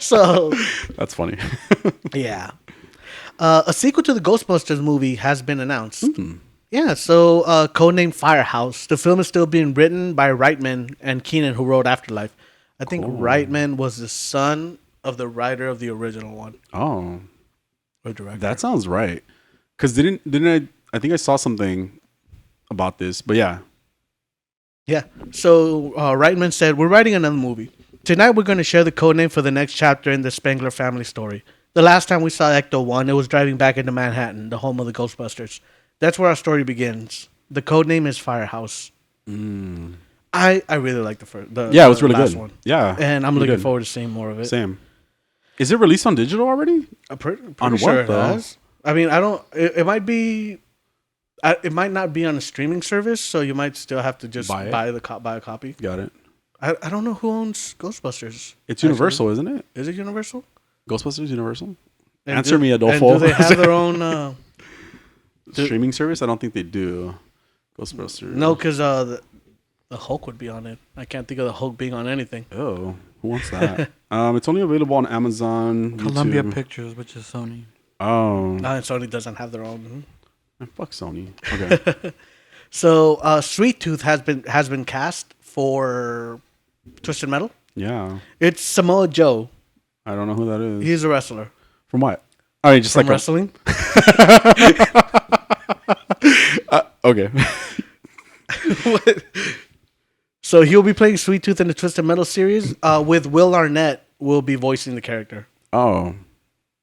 Speaker 1: So
Speaker 2: That's funny.
Speaker 1: yeah, a sequel to the Ghostbusters movie has been announced. Yeah, so codenamed Firehouse. The film is still being written by Reitman and Keenan, who wrote Afterlife. I think Reitman was the son of the writer of the original one.
Speaker 2: Oh,
Speaker 1: Or director.
Speaker 2: that sounds right. Because didn't I think I saw something about this, but yeah.
Speaker 1: Yeah. So Reitman said, we're writing another movie. Tonight we're going to share the codename for the next chapter in the Spengler family story. The last time we saw Ecto-1, it was driving back into Manhattan, the home of the Ghostbusters. That's where our story begins. The codename is Firehouse. I really like the
Speaker 2: Yeah, it was really
Speaker 1: last
Speaker 2: good.
Speaker 1: one.
Speaker 2: Yeah.
Speaker 1: And I'm
Speaker 2: really
Speaker 1: looking
Speaker 2: good.
Speaker 1: forward to seeing more of it.
Speaker 2: Same. Is it released on digital already?
Speaker 1: I'm pretty
Speaker 2: On
Speaker 1: sure
Speaker 2: what,
Speaker 1: it
Speaker 2: though?
Speaker 1: has. I mean, I don't. It might be. It might not be on a streaming service, so you might still have to just
Speaker 2: Buy it?
Speaker 1: buy a copy.
Speaker 2: Got it.
Speaker 1: I don't know who owns Ghostbusters.
Speaker 2: It's Universal, isn't it?
Speaker 1: Is it Universal?
Speaker 2: Ghostbusters Universal?
Speaker 1: And
Speaker 2: Answer me,
Speaker 1: and
Speaker 2: Adolfo.
Speaker 1: do they have their own?
Speaker 2: Streaming service? I don't think they do. Ghostbusters.
Speaker 1: No, because the Hulk would be on it. I can't think of the Hulk being on anything.
Speaker 2: Oh, who wants that? It's only available on Amazon,
Speaker 5: Columbia
Speaker 2: YouTube.
Speaker 5: Pictures, which is Sony.
Speaker 2: Oh,
Speaker 1: And Sony doesn't have their own.
Speaker 2: fuck Sony. Okay.
Speaker 1: So Sweet Tooth has been cast for Twisted Metal.
Speaker 2: Yeah.
Speaker 1: It's Samoa Joe.
Speaker 2: I don't know who that is.
Speaker 1: He's a wrestler.
Speaker 2: From what? All right, just
Speaker 1: From
Speaker 2: like
Speaker 1: wrestling.
Speaker 2: Okay.
Speaker 1: So he'll be playing Sweet Tooth in the Twisted Metal series. With Will Arnett will be voicing the character.
Speaker 2: Oh,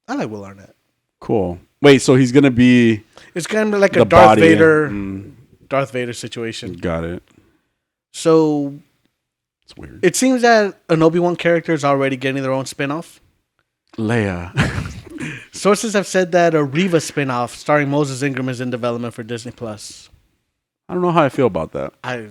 Speaker 1: I like Will Arnett.
Speaker 2: cool. Wait, so he's gonna be
Speaker 1: It's kind of like
Speaker 2: the
Speaker 1: a Darth
Speaker 2: body?
Speaker 1: Vader,
Speaker 2: Mm,
Speaker 1: Darth Vader situation.
Speaker 2: got it.
Speaker 1: So
Speaker 2: It's weird.
Speaker 1: it seems that an Obi-Wan character is already getting their own spin-off.
Speaker 2: Leia.
Speaker 1: Sources have said that a Reva spin-off starring Moses Ingram is in development for Disney Plus.
Speaker 2: I don't know how I feel about that.
Speaker 1: I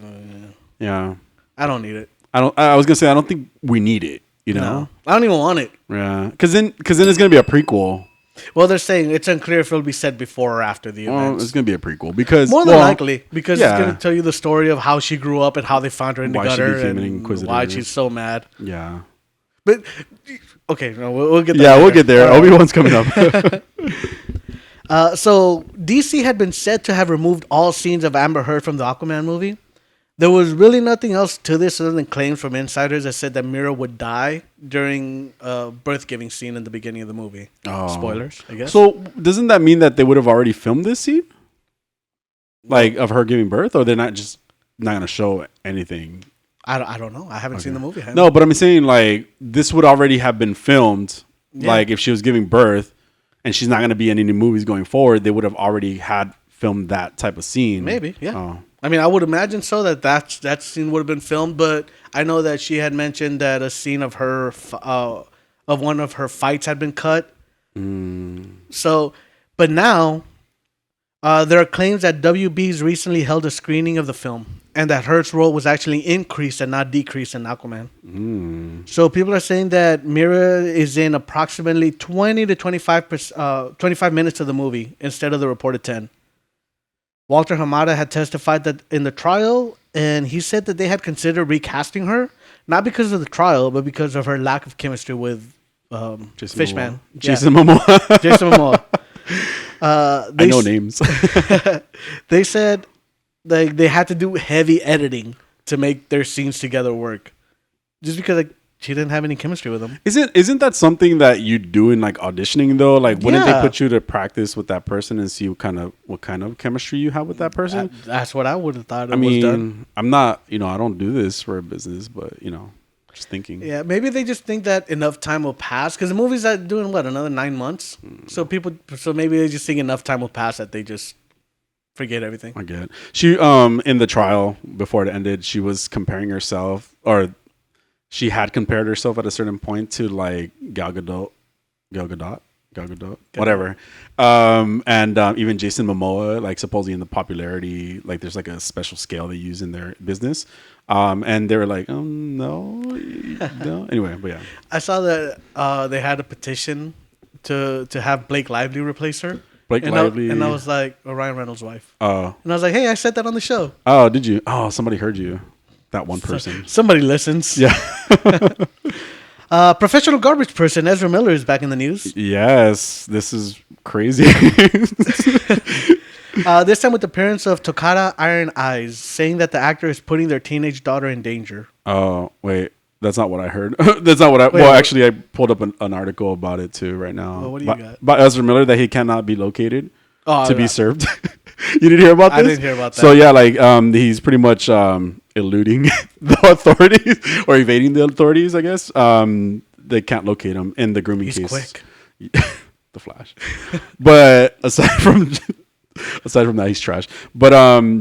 Speaker 2: Yeah.
Speaker 1: don't need it.
Speaker 2: I was gonna say I don't think we need it. You know.
Speaker 1: No, I don't even want it.
Speaker 2: Yeah. Because then it's gonna be a prequel.
Speaker 1: Well, they're saying it's unclear if it'll be set before or after the
Speaker 2: Well,
Speaker 1: events.
Speaker 2: it's gonna be a prequel because
Speaker 1: More than likely, because
Speaker 2: yeah.
Speaker 1: it's going to tell you the story of how she grew up and how they found her in the
Speaker 2: Why she
Speaker 1: gutter
Speaker 2: became an
Speaker 1: and
Speaker 2: inquisitor.
Speaker 1: why she's so mad.
Speaker 2: Yeah.
Speaker 1: But okay, no, we'll get there.
Speaker 2: Yeah, we'll
Speaker 1: later.
Speaker 2: get there. Obi-Wan's coming up.
Speaker 1: So DC had been said to have removed all scenes of Amber Heard from the Aquaman movie. There was really nothing else to this other than claims from insiders that said that Mira would die during a birth-giving scene in the beginning of the movie.
Speaker 2: Oh.
Speaker 1: Spoilers, I guess.
Speaker 2: So doesn't that mean that they would have already filmed this scene? Like of her giving birth, or they're not gonna show anything?
Speaker 1: I don't know. I haven't seen the movie.
Speaker 2: No, but I'm saying like this would already have been filmed.
Speaker 1: Yeah.
Speaker 2: Like if she was giving birth, and she's not gonna be in any movies going forward, they would have already had filmed that type of scene.
Speaker 1: Maybe, yeah.
Speaker 2: Oh.
Speaker 1: I mean, I would imagine so that scene would have been filmed, but I know that she had mentioned that a scene of her of one of her fights had been cut. So, But now, there are claims that WB's recently held a screening of the film, and that Hurt's role was actually increased and not decreased in Aquaman. So people are saying that Mira is in approximately 20 to 25 minutes of the movie instead of the reported 10. Walter Hamada had testified that in the trial, and he said that they had considered recasting her, not because of the trial, but because of her lack of chemistry with Fishman.
Speaker 2: Jason Momoa.
Speaker 1: Jason Momoa.
Speaker 2: I know names.
Speaker 1: They said they had to do heavy editing to make their scenes together work, just because she didn't have any chemistry with him.
Speaker 2: Isn't that something that you do in like auditioning though? Like, wouldn't they put you to practice with that person and see what kind of chemistry you have with that person?
Speaker 1: That's what I would have thought. Was done.
Speaker 2: I'm not. I don't do this for a business, but just thinking.
Speaker 1: Yeah, maybe they just think that enough time will pass because the movie's doing another 9 months. So maybe they just think enough time will pass that they just forget everything.
Speaker 2: I get it. She in the trial before it ended, she was comparing herself, or she had compared herself at a certain point to like Gal Gadot, whatever. And even Jason Momoa, like supposedly in the popularity, like there's like a special scale they use in their business. And they were like, no. Anyway, but yeah.
Speaker 1: I saw that they had a petition to have Blake Lively replace her.
Speaker 2: Blake Lively.
Speaker 1: And I was like, Ryan Reynolds' wife.
Speaker 2: Oh.
Speaker 1: And I was like, hey, I said that on the show.
Speaker 2: Oh, did you? Oh, somebody heard you. That one person.
Speaker 1: Somebody listens.
Speaker 2: Yeah.
Speaker 1: Professional garbage person Ezra Miller is back in the news.
Speaker 2: Yes. This is crazy.
Speaker 1: This time with the parents of Tokata Iron Eyes, saying that the actor is putting their teenage daughter in danger.
Speaker 2: Oh, wait. That's not what I heard. That's not what I... Well, actually, I pulled up an article about it, too, right now.
Speaker 1: Well, what do you got?
Speaker 2: By Ezra Miller, that he cannot be located to be served. You didn't hear about this?
Speaker 1: I didn't hear about that.
Speaker 2: So, yeah, like, he's pretty much eluding the authorities, or evading the authorities, I guess. They can't locate him in the grooming case.
Speaker 1: He's quick.
Speaker 2: The Flash. But aside from that, he's trash. But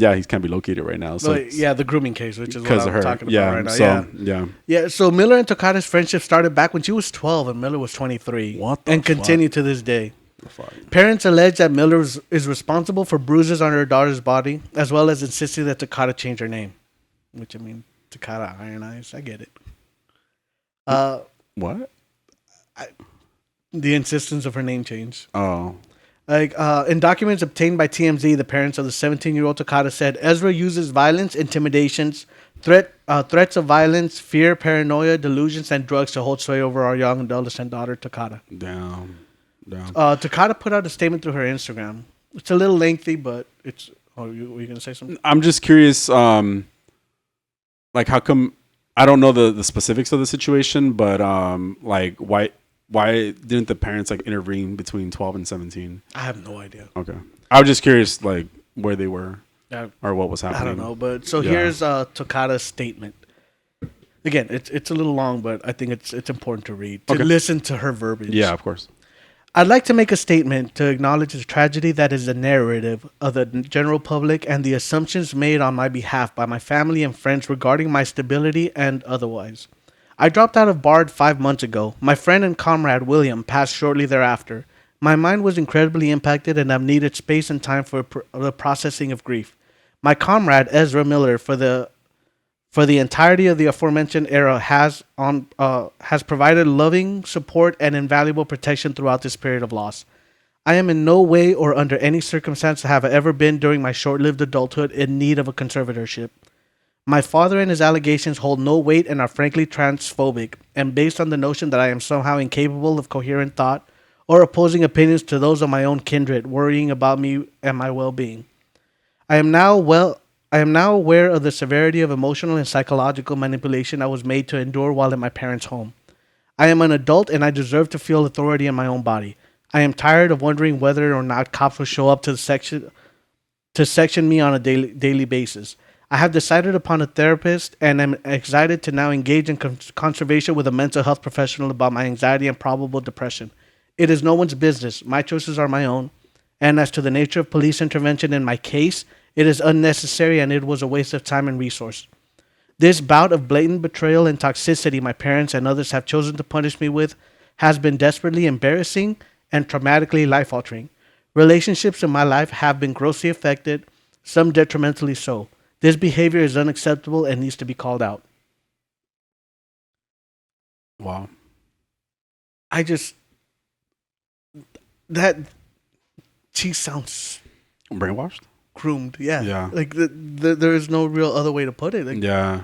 Speaker 2: yeah, he can't be located right now. So
Speaker 1: the grooming case, which is what I'm talking about right now.
Speaker 2: So,
Speaker 1: yeah. So Miller and Tokata's friendship started back when she was 12 and Miller was 23, and continued to this day. Parents allege that Miller is responsible for bruises on her daughter's body, as well as insisting that Tokata change her name. Which, I mean, Tokata Iron Eyes, I get it.
Speaker 2: What?
Speaker 1: The insistence of her name change.
Speaker 2: Oh.
Speaker 1: Like, in documents obtained by TMZ, the parents of the 17-year-old Tokata said Ezra uses violence, intimidations, threats of violence, fear, paranoia, delusions, and drugs to hold sway over our young adolescent daughter, Tokata.
Speaker 2: Damn.
Speaker 1: Tokata put out a statement through her Instagram. It's a little lengthy, but it's... Oh, were you going to say something?
Speaker 2: I'm just curious, like, how come... I don't know the specifics of the situation, but, like, why didn't the parents like intervene between 12 and 17?
Speaker 1: I have no idea.
Speaker 2: Okay. I was just curious, like, where they were or what was happening.
Speaker 1: I don't know. But so here's Tokata's statement. Again, it's a little long, but I think it's important to read, to listen to her verbiage.
Speaker 2: Yeah, of course.
Speaker 1: I'd like to make a statement to acknowledge the tragedy that is the narrative of the general public and the assumptions made on my behalf by my family and friends regarding my stability and otherwise. I dropped out of Bard 5 months ago. My friend and comrade William passed shortly thereafter. My mind was incredibly impacted and I've needed space and time for the processing of grief. My comrade Ezra Miller, for the entirety of the aforementioned era, has provided loving support and invaluable protection throughout this period of loss. I am in no way or under any circumstance have I ever been during my short-lived adulthood in need of a conservatorship. My father and his allegations hold no weight and are frankly transphobic, and based on the notion that I am somehow incapable of coherent thought or opposing opinions to those of my own kindred, worrying about me and my well-being. I am now aware of the severity of emotional and psychological manipulation I was made to endure while in my parents' home. I am an adult and I deserve to feel authority in my own body. I am tired of wondering whether or not cops will show up to section me on a daily basis. I have decided upon a therapist and am excited to now engage in conversation with a mental health professional about my anxiety and probable depression. It is no one's business. My choices are my own. And as to the nature of police intervention in my case, it is unnecessary and it was a waste of time and resource. This bout of blatant betrayal and toxicity my parents and others have chosen to punish me with has been desperately embarrassing and traumatically life-altering. Relationships in my life have been grossly affected, some detrimentally so. This behavior is unacceptable and needs to be called out.
Speaker 2: Wow.
Speaker 1: I just that she sounds
Speaker 2: Brainwashed?
Speaker 1: groomed. Yeah,
Speaker 2: Yeah.
Speaker 1: Like there is no real other way to put it. Like,
Speaker 2: Yeah.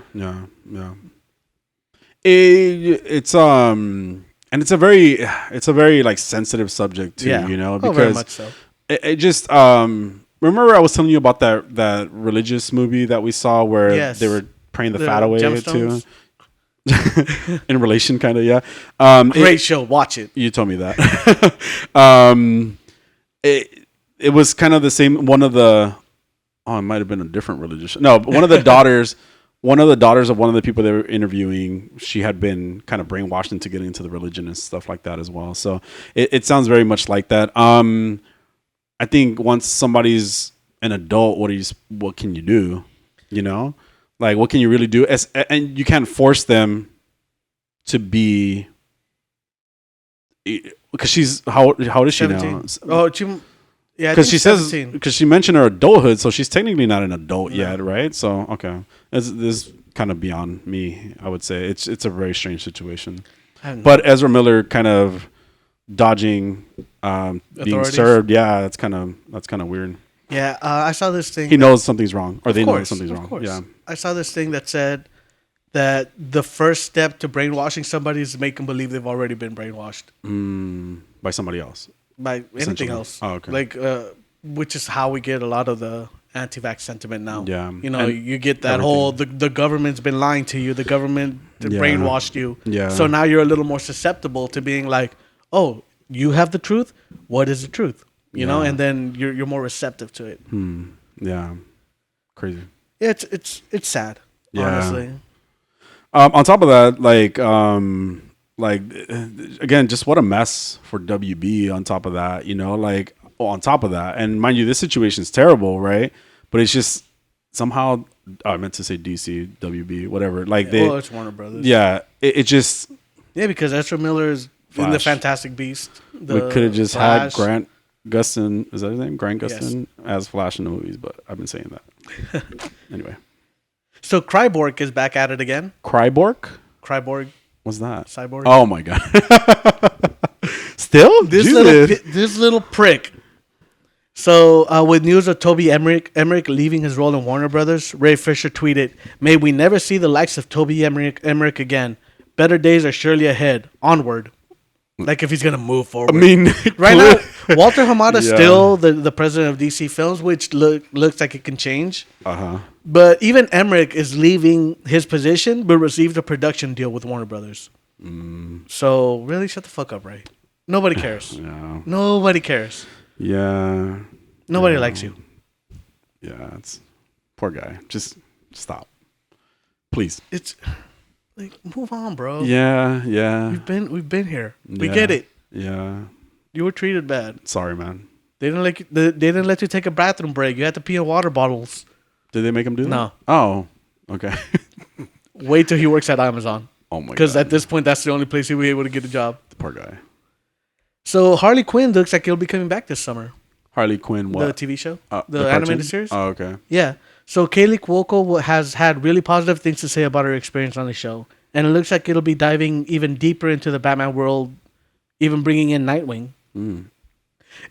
Speaker 2: And it's a very like sensitive subject too,
Speaker 1: yeah,
Speaker 2: you know,
Speaker 1: oh, very
Speaker 2: because
Speaker 1: much so.
Speaker 2: it just remember I was telling you about that religious movie that we saw where
Speaker 1: Yes.
Speaker 2: they were praying the
Speaker 1: The
Speaker 2: fat away too.
Speaker 1: gemstones?
Speaker 2: In relation, kind of, yeah.
Speaker 1: Great show. Watch it.
Speaker 2: You told me that. It was kind of the same. One of the it might have been a different religious show. No, but one of the daughters of one of the people they were interviewing, she had been kind of brainwashed into getting into the religion and stuff like that as well. So it sounds very much like that. I think once somebody's an adult, what can you do? You know, like what can you really do? And you can't force them to be, because she's how old is she
Speaker 1: 17.
Speaker 2: now?
Speaker 1: Oh, yeah.
Speaker 2: Because she
Speaker 1: 17.
Speaker 2: says, because she mentioned her adulthood, so she's technically not an adult yet, right? So okay, this is kind of beyond me. I would say it's a very strange situation. But Ezra Miller kind of dodging being
Speaker 1: Authorities?
Speaker 2: served. Yeah, that's kind of weird.
Speaker 1: Yeah, I saw this thing.
Speaker 2: He knows something's wrong, or they know something's
Speaker 1: of
Speaker 2: wrong.
Speaker 1: course.
Speaker 2: Yeah.
Speaker 1: I saw this thing that said that the first step to brainwashing somebody is to make them believe they've already been brainwashed
Speaker 2: By somebody else.
Speaker 1: by anything
Speaker 2: Essentially.
Speaker 1: else.
Speaker 2: Oh, okay.
Speaker 1: Like, which is how we get a lot of the anti-vax sentiment now.
Speaker 2: Yeah.
Speaker 1: You know,
Speaker 2: And
Speaker 1: you get that whole the government's been lying to you. The government brainwashed you.
Speaker 2: Yeah.
Speaker 1: So now you're a little more susceptible to being like, oh, you have the truth. What is the truth? You know, and then you're more receptive to it.
Speaker 2: Yeah. Crazy.
Speaker 1: Yeah, it's sad.
Speaker 2: Yeah.
Speaker 1: Honestly.
Speaker 2: On top of that, like again, just what a mess for WB. On top of that, you know, like on top of that, and mind you, this situation is terrible, right? But it's just somehow I meant to say DC, WB, whatever. Like
Speaker 1: well, it's Warner Brothers.
Speaker 2: Yeah, it just
Speaker 1: because Ezra Miller is in the
Speaker 2: Flash.
Speaker 1: Fantastic Beast.
Speaker 2: we could have just
Speaker 1: Flash.
Speaker 2: had Grant Gustin. Is that his name? Grant
Speaker 1: Yes.
Speaker 2: Gustin as Flash in the movies, but I've been saying that anyway.
Speaker 1: So Cyborg is back at it again.
Speaker 2: Cyborg?
Speaker 1: Cyborg,
Speaker 2: What's that?
Speaker 1: Cyborg.
Speaker 2: Oh my god! Still,
Speaker 1: This little prick. So with news of Toby Emmerich leaving his role in Warner Brothers, Ray Fisher tweeted, "May we never see the likes of Toby Emmerich again. Better days are surely ahead. Onward." Like if he's gonna move forward.
Speaker 2: I mean,
Speaker 1: right now, Walter Hamada's
Speaker 2: Yeah.
Speaker 1: still the president of DC Films, which looks like it can change.
Speaker 2: Uh-huh.
Speaker 1: But even Emmerich is leaving his position, but received a production deal with Warner Brothers. So really, shut the fuck up, Ray. Nobody cares.
Speaker 2: Yeah.
Speaker 1: Nobody cares.
Speaker 2: Yeah.
Speaker 1: Nobody likes you.
Speaker 2: Yeah, it's poor guy. Just stop. Please.
Speaker 1: It's like move on, bro.
Speaker 2: Yeah, yeah.
Speaker 1: We've been here. We
Speaker 2: Yeah.
Speaker 1: get it.
Speaker 2: Yeah.
Speaker 1: You were treated bad.
Speaker 2: Sorry, man.
Speaker 1: They didn't let you take a bathroom break. You had to pee in water bottles.
Speaker 2: Did they make him do that?
Speaker 1: No.
Speaker 2: Oh, okay.
Speaker 1: Wait till he works at Amazon.
Speaker 2: Oh my god.
Speaker 1: Because at this point, that's the only place he'll be able to get a job.
Speaker 2: The poor guy.
Speaker 1: So Harley Quinn looks like he'll be coming back this summer.
Speaker 2: Harley Quinn, what?
Speaker 1: The TV show,
Speaker 2: the
Speaker 1: the animated
Speaker 2: cartoon?
Speaker 1: series.
Speaker 2: Oh, okay.
Speaker 1: Yeah. So Kaylee Cuoco has had really positive things to say about her experience on the show, and it looks like it'll be diving even deeper into the Batman world, even bringing in Nightwing.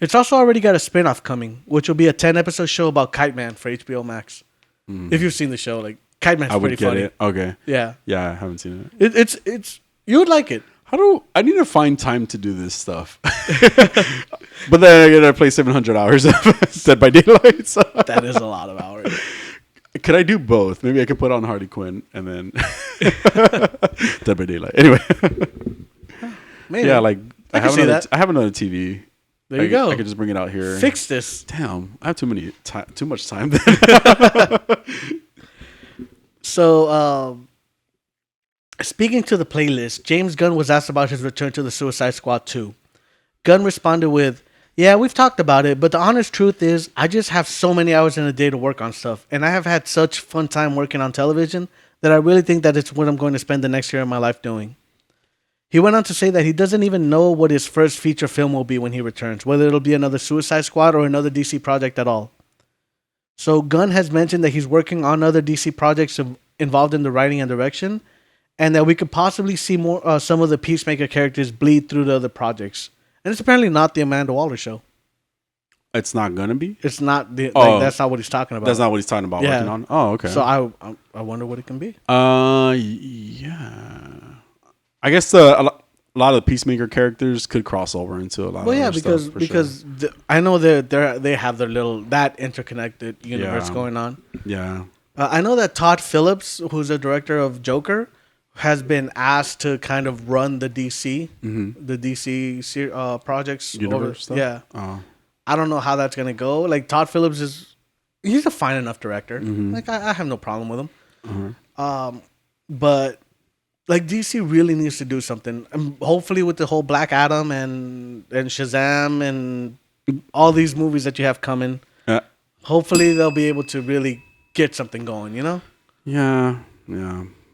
Speaker 1: It's also already got a spin-off coming, which will be a 10-episode show about Kite Man for HBO Max. If you've seen the show, like Kite Man's
Speaker 2: I would
Speaker 1: pretty
Speaker 2: get
Speaker 1: funny.
Speaker 2: it. Okay.
Speaker 1: Yeah.
Speaker 2: Yeah, I haven't seen it.
Speaker 1: It's you would like it.
Speaker 2: I need to find time to do this stuff. But then I gotta play 700 hours of Dead by Daylight. So.
Speaker 1: That is a lot of hours.
Speaker 2: Could I do both? Maybe I could put on Harley Quinn and then Dead by Daylight. Anyway.
Speaker 1: Maybe.
Speaker 2: Yeah, like
Speaker 1: I can see that.
Speaker 2: I have another TV.
Speaker 1: There you go.
Speaker 2: I could just bring it out here.
Speaker 1: Fix this.
Speaker 2: Damn, I have too much time.
Speaker 1: So, speaking to the playlist, James Gunn was asked about his return to the Suicide Squad 2. Gunn responded with, "Yeah, we've talked about it, but the honest truth is I just have so many hours in a day to work on stuff, and I have had such fun time working on television that I really think that it's what I'm going to spend the next year of my life doing." He went on to say that he doesn't even know what his first feature film will be when he returns, whether it'll be another Suicide Squad or another DC project at all. So Gunn has mentioned that he's working on other DC projects involved in the writing and direction, and that we could possibly see more some of the Peacemaker characters bleed through the other projects. And it's apparently not the Amanda Waller show.
Speaker 2: It's not gonna be.
Speaker 1: It's not the.
Speaker 2: Oh.
Speaker 1: That's not what he's talking about.
Speaker 2: That's not what he's talking about.
Speaker 1: Yeah.
Speaker 2: Working on. Oh, okay.
Speaker 1: So I wonder what it can be.
Speaker 2: Yeah. I guess a lot of the Peacemaker characters could cross over into a lot.
Speaker 1: Well,
Speaker 2: of
Speaker 1: yeah,
Speaker 2: other
Speaker 1: because
Speaker 2: stuff,
Speaker 1: because I know they have their little that interconnected universe going on.
Speaker 2: Yeah.
Speaker 1: I know that Todd Phillips, who's the director of Joker, has been asked to kind of run the DC, the DC projects
Speaker 2: Universe stuff?
Speaker 1: Yeah.
Speaker 2: Oh.
Speaker 1: I don't know how that's gonna go. Like Todd Phillips he's a fine enough director. Like I have no problem with him. But like DC really needs to do something. Hopefully with the whole Black Adam and Shazam and all these movies that you have coming, hopefully they'll be able to really get something going.
Speaker 2: Yeah.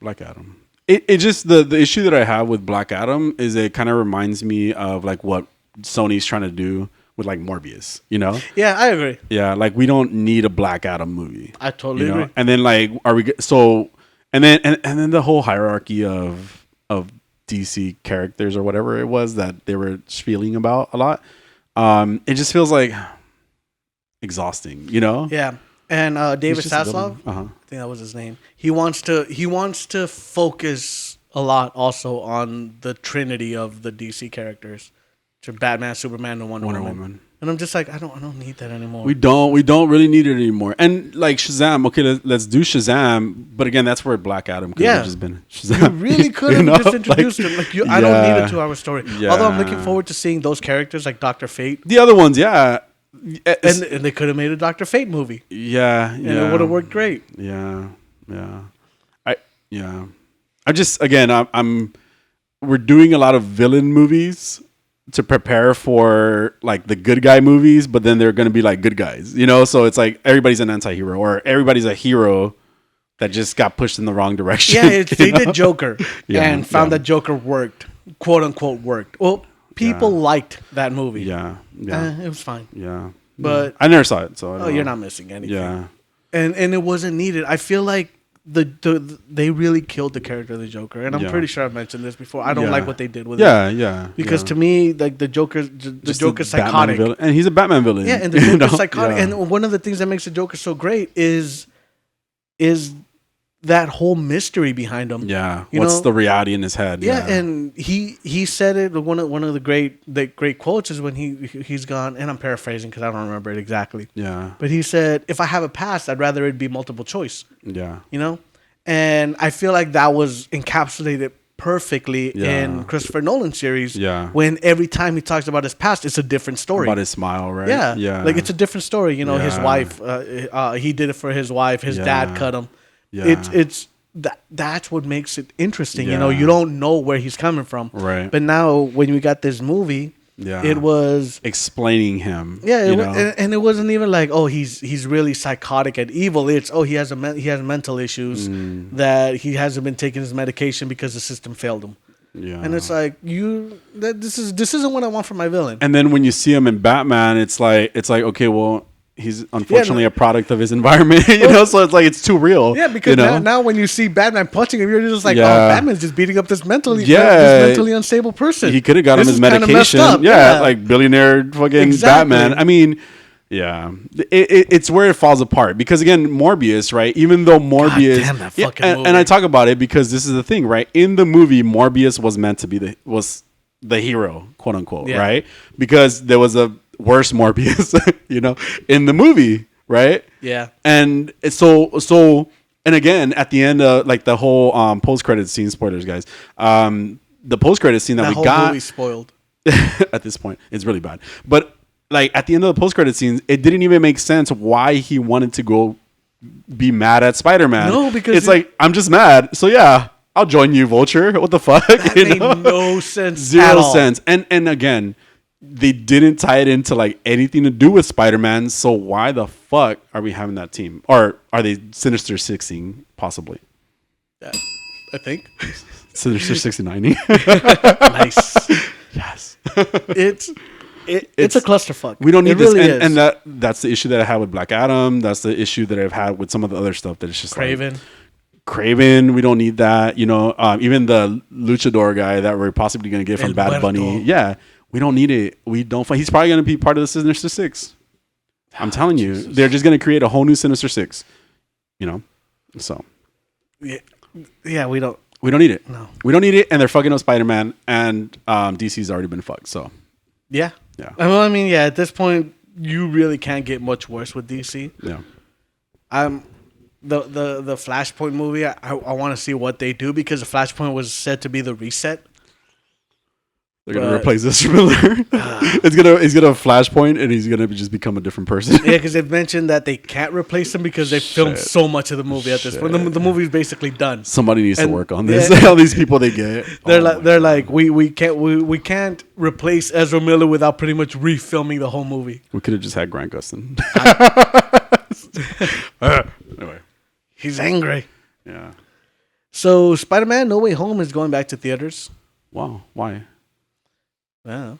Speaker 2: Black Adam. It just the issue that I have with Black Adam is it kind of reminds me of like what Sony's trying to do with like Morbius,
Speaker 1: Yeah, I agree.
Speaker 2: Yeah, like we don't need a Black Adam movie.
Speaker 1: I totally agree.
Speaker 2: And then like and then the whole hierarchy of DC characters or whatever it was that they were spieling about a lot. It just feels like exhausting,
Speaker 1: Yeah. And David
Speaker 2: It's just a
Speaker 1: Zaslav,
Speaker 2: villain.
Speaker 1: I think that was his name. He wants to focus a lot also on the trinity of the DC characters, to Batman, Superman, and Wonder Woman. And I'm just like, I don't need that anymore.
Speaker 2: We don't really need it anymore. And like Shazam, okay, let's do Shazam. But again, that's where Black Adam could have just been Shazam.
Speaker 1: You really could have just introduced him. Like I don't need a 2-hour story.
Speaker 2: Yeah.
Speaker 1: Although I'm looking forward to seeing those characters like Dr. Fate.
Speaker 2: The other ones, yeah.
Speaker 1: And they could have made a Dr. Fate movie.
Speaker 2: Yeah.
Speaker 1: And it would have worked great.
Speaker 2: Yeah. I just, again, we're doing a lot of villain movies to prepare for like the good guy movies, but then they're going to be like good guys, so it's like everybody's an anti-hero or everybody's a hero that just got pushed in the wrong direction.
Speaker 1: Yeah, they did Joker and found that Joker worked, quote unquote worked. Well, people liked that movie.
Speaker 2: Yeah.
Speaker 1: It was fine.
Speaker 2: Yeah.
Speaker 1: But
Speaker 2: I never saw it, so I don't know.
Speaker 1: you're not missing anything.
Speaker 2: Yeah.
Speaker 1: And it wasn't needed. I feel like they really killed the character of the Joker, and I'm pretty sure I've mentioned this before. I don't like what they did with it.
Speaker 2: Yeah.
Speaker 1: Because to me, like the Joker's psychotic,
Speaker 2: villain. And he's a Batman villain.
Speaker 1: Yeah, and the Joker's psychotic. Yeah. And one of the things that makes the Joker so great is that whole mystery behind him.
Speaker 2: Yeah, what's the reality in his head?
Speaker 1: Yeah, and he said it. One of the great quotes is when he's gone, and I'm paraphrasing because I don't remember it exactly.
Speaker 2: Yeah,
Speaker 1: but he said, "If I have a past, I'd rather it be multiple choice."
Speaker 2: Yeah,
Speaker 1: and I feel like that was encapsulated perfectly in Christopher Nolan's series.
Speaker 2: Yeah,
Speaker 1: when every time he talks about his past, it's a different story.
Speaker 2: About his smile, right?
Speaker 1: Yeah, like it's a different story. His wife, he did it for his wife. His dad cut him. Yeah. That's what makes it interesting. You don't know where he's coming from.
Speaker 2: Right.
Speaker 1: But now when we got this movie, it was
Speaker 2: explaining him.
Speaker 1: Yeah, and it wasn't even like, oh, he's really psychotic and evil. It's he has mental issues that he hasn't been taking his medication because the system failed him. Yeah. And it's like this isn't what I want for my villain.
Speaker 2: And then when you see him in Batman, it's like okay, well, he's unfortunately a product of his environment, so it's like it's too real.
Speaker 1: Yeah, because now when you see Batman punching him, you're just like, oh, Batman's just beating up this mentally unstable person.
Speaker 2: He could have got him his medication. Like billionaire fucking Batman. I mean, it's where it falls apart because again, Morbius, right? Even though Morbius,
Speaker 1: God damn that fucking movie.
Speaker 2: And I talk about it because this is the thing, right? In the movie, Morbius was meant to be the hero, quote unquote, right? Because there was a worse Morbius, in the movie, right?
Speaker 1: Yeah.
Speaker 2: And so, and again, at the end of like the whole post-credit scene, spoilers, guys. The post-credit scene that we
Speaker 1: whole
Speaker 2: got
Speaker 1: movie spoiled
Speaker 2: at this point, it's really bad. But like at the end of the post-credit scenes, it didn't even make sense why he wanted to go be mad at Spider-Man.
Speaker 1: No, because
Speaker 2: it's like I'm just mad. So yeah, I'll join you, Vulture. What the fuck?
Speaker 1: That made no sense.
Speaker 2: Zero sense. And again, they didn't tie it into like anything to do with Spider-Man. So why the fuck are we having that team? Or are they Sinister Sixing possibly?
Speaker 1: I think.
Speaker 2: Sinister 6090.
Speaker 1: Nice.
Speaker 2: Yes.
Speaker 1: It's a clusterfuck.
Speaker 2: We don't need
Speaker 1: it
Speaker 2: this.
Speaker 1: really
Speaker 2: And
Speaker 1: is.
Speaker 2: that's the issue that I had with Black Adam. That's the issue that I've had with some of the other stuff that it's just Craven, we don't need that. You know, even the luchador guy that we're possibly going to get from Bad Bunny. Yeah, we don't need it. We don't. He's probably going to be part of the Sinister Six. I'm telling you, they're just going to create a whole new Sinister Six. You know, so
Speaker 1: yeah, we don't
Speaker 2: need it.
Speaker 1: No,
Speaker 2: we don't need it, and they're fucking up Spider-Man, and DC's already been fucked. So
Speaker 1: yeah.
Speaker 2: Well,
Speaker 1: I mean, yeah. At this point, you really can't get much worse with DC.
Speaker 2: Yeah.
Speaker 1: The Flashpoint movie, I want to see what they do because the Flashpoint was said to be the reset.
Speaker 2: They're gonna replace this Miller. It's gonna Flashpoint, and he's gonna just become a different person.
Speaker 1: Yeah, because they've mentioned that they can't replace him because they filmed so much of the movie at this point. The movie's basically done.
Speaker 2: Somebody needs to work on this. All these people they get.
Speaker 1: They're like we can't replace Ezra Miller without pretty much refilming the whole movie.
Speaker 2: We could have just had Grant Gustin. Anyway.
Speaker 1: He's angry.
Speaker 2: Yeah.
Speaker 1: So Spider-Man No Way Home is going back to theaters.
Speaker 2: Wow. Why?
Speaker 1: Wow.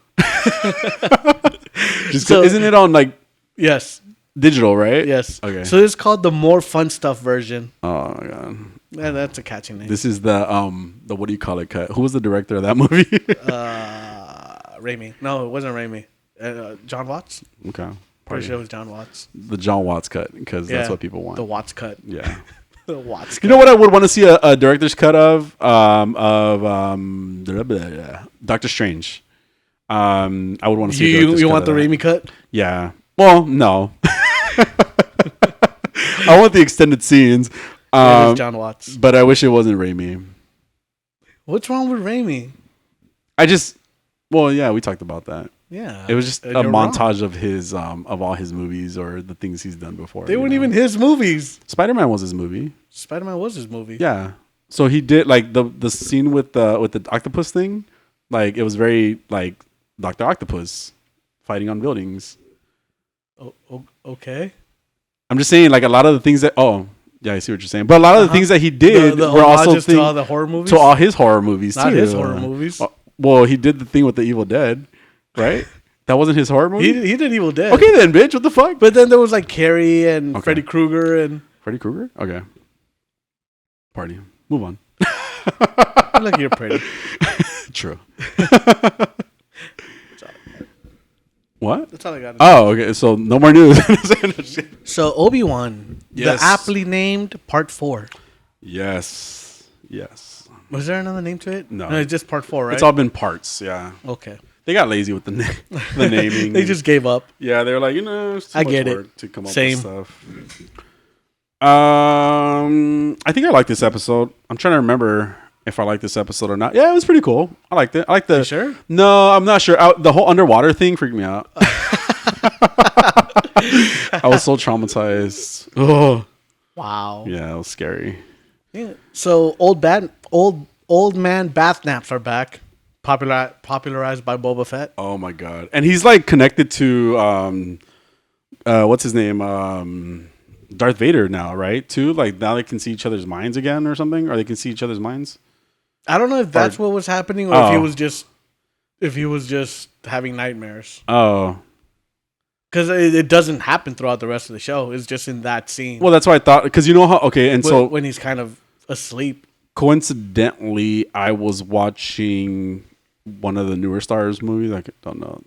Speaker 2: Isn't it on like
Speaker 1: yes,
Speaker 2: digital, right?
Speaker 1: yes.
Speaker 2: Okay.
Speaker 1: So it's called the More Fun Stuff version.
Speaker 2: Oh my god.
Speaker 1: Yeah, that's a catchy name.
Speaker 2: This is the what do you call it cut? Who was the director of that movie?
Speaker 1: Raimi. No, it wasn't Raimi. John Watts.
Speaker 2: Okay.
Speaker 1: Pretty sure it was John Watts.
Speaker 2: The John Watts cut because that's what people want.
Speaker 1: The Watts cut.
Speaker 2: Yeah.
Speaker 1: The Watts cut.
Speaker 2: You know what I would want to see a director's cut of Doctor Strange. I would want to see.
Speaker 1: You want the Raimi cut?
Speaker 2: Yeah. Well, no. I want the extended scenes.
Speaker 1: It was John Watts.
Speaker 2: But I wish it wasn't Raimi.
Speaker 1: What's wrong with Raimi?
Speaker 2: Well, yeah, we talked about that.
Speaker 1: Yeah.
Speaker 2: It was just a montage of his of all his movies or the things he's done before.
Speaker 1: They weren't even his movies.
Speaker 2: Spider-Man was his movie.
Speaker 1: Spider-Man was his movie.
Speaker 2: Yeah. So he did like the scene with the octopus thing, like it was very like Dr. Octopus fighting on buildings.
Speaker 1: Oh, okay.
Speaker 2: I'm just saying like a lot of the things that yeah, I see what you're saying. But a lot of the things that he did
Speaker 1: were also to all the horror movies.
Speaker 2: To all his horror movies
Speaker 1: Not
Speaker 2: too.
Speaker 1: his horror movies.
Speaker 2: Well, he did the thing with the Evil Dead, right? That wasn't his horror movie?
Speaker 1: He did Evil Dead.
Speaker 2: Okay then, bitch. What the fuck?
Speaker 1: But then there was like Carrie and Freddy Krueger and...
Speaker 2: Freddy Krueger? Okay. Party. Move on.
Speaker 1: Look, you're pretty.
Speaker 2: True. What?
Speaker 1: That's all I got.
Speaker 2: Oh, okay. So no more news.
Speaker 1: So Obi-Wan,
Speaker 2: Yes.
Speaker 1: the aptly named Part 4.
Speaker 2: Yes.
Speaker 1: Was there another name to it?
Speaker 2: No.
Speaker 1: It's just Part 4, right?
Speaker 2: It's all been parts, yeah.
Speaker 1: Okay.
Speaker 2: They got lazy with the naming.
Speaker 1: They just gave up.
Speaker 2: Yeah, they were like, it's too
Speaker 1: I
Speaker 2: much
Speaker 1: get it.
Speaker 2: work to come up
Speaker 1: Same.
Speaker 2: with stuff. I think I like this episode. I'm trying to remember if I like this episode or not. Yeah, it was pretty cool. I liked it. I like the.
Speaker 1: You sure?
Speaker 2: No, I'm not sure. The whole underwater thing freaked me out. I was so traumatized. Oh,
Speaker 1: Wow.
Speaker 2: yeah, it was scary.
Speaker 1: Yeah. So old man bath naps are back. Popularized by Boba Fett.
Speaker 2: Oh my god! And he's like connected to what's his name? Darth Vader now, right? Too like now they can see each other's minds again or something, or they can see each other's minds.
Speaker 1: I don't know if that's what was happening or if he was just having nightmares.
Speaker 2: Oh,
Speaker 1: because it doesn't happen throughout the rest of the show. It's just in that scene.
Speaker 2: well, that's what I thought. Because you know how so
Speaker 1: when he's kind of asleep.
Speaker 2: Coincidentally, I was watching one of the newer Star Wars movies. I don't know,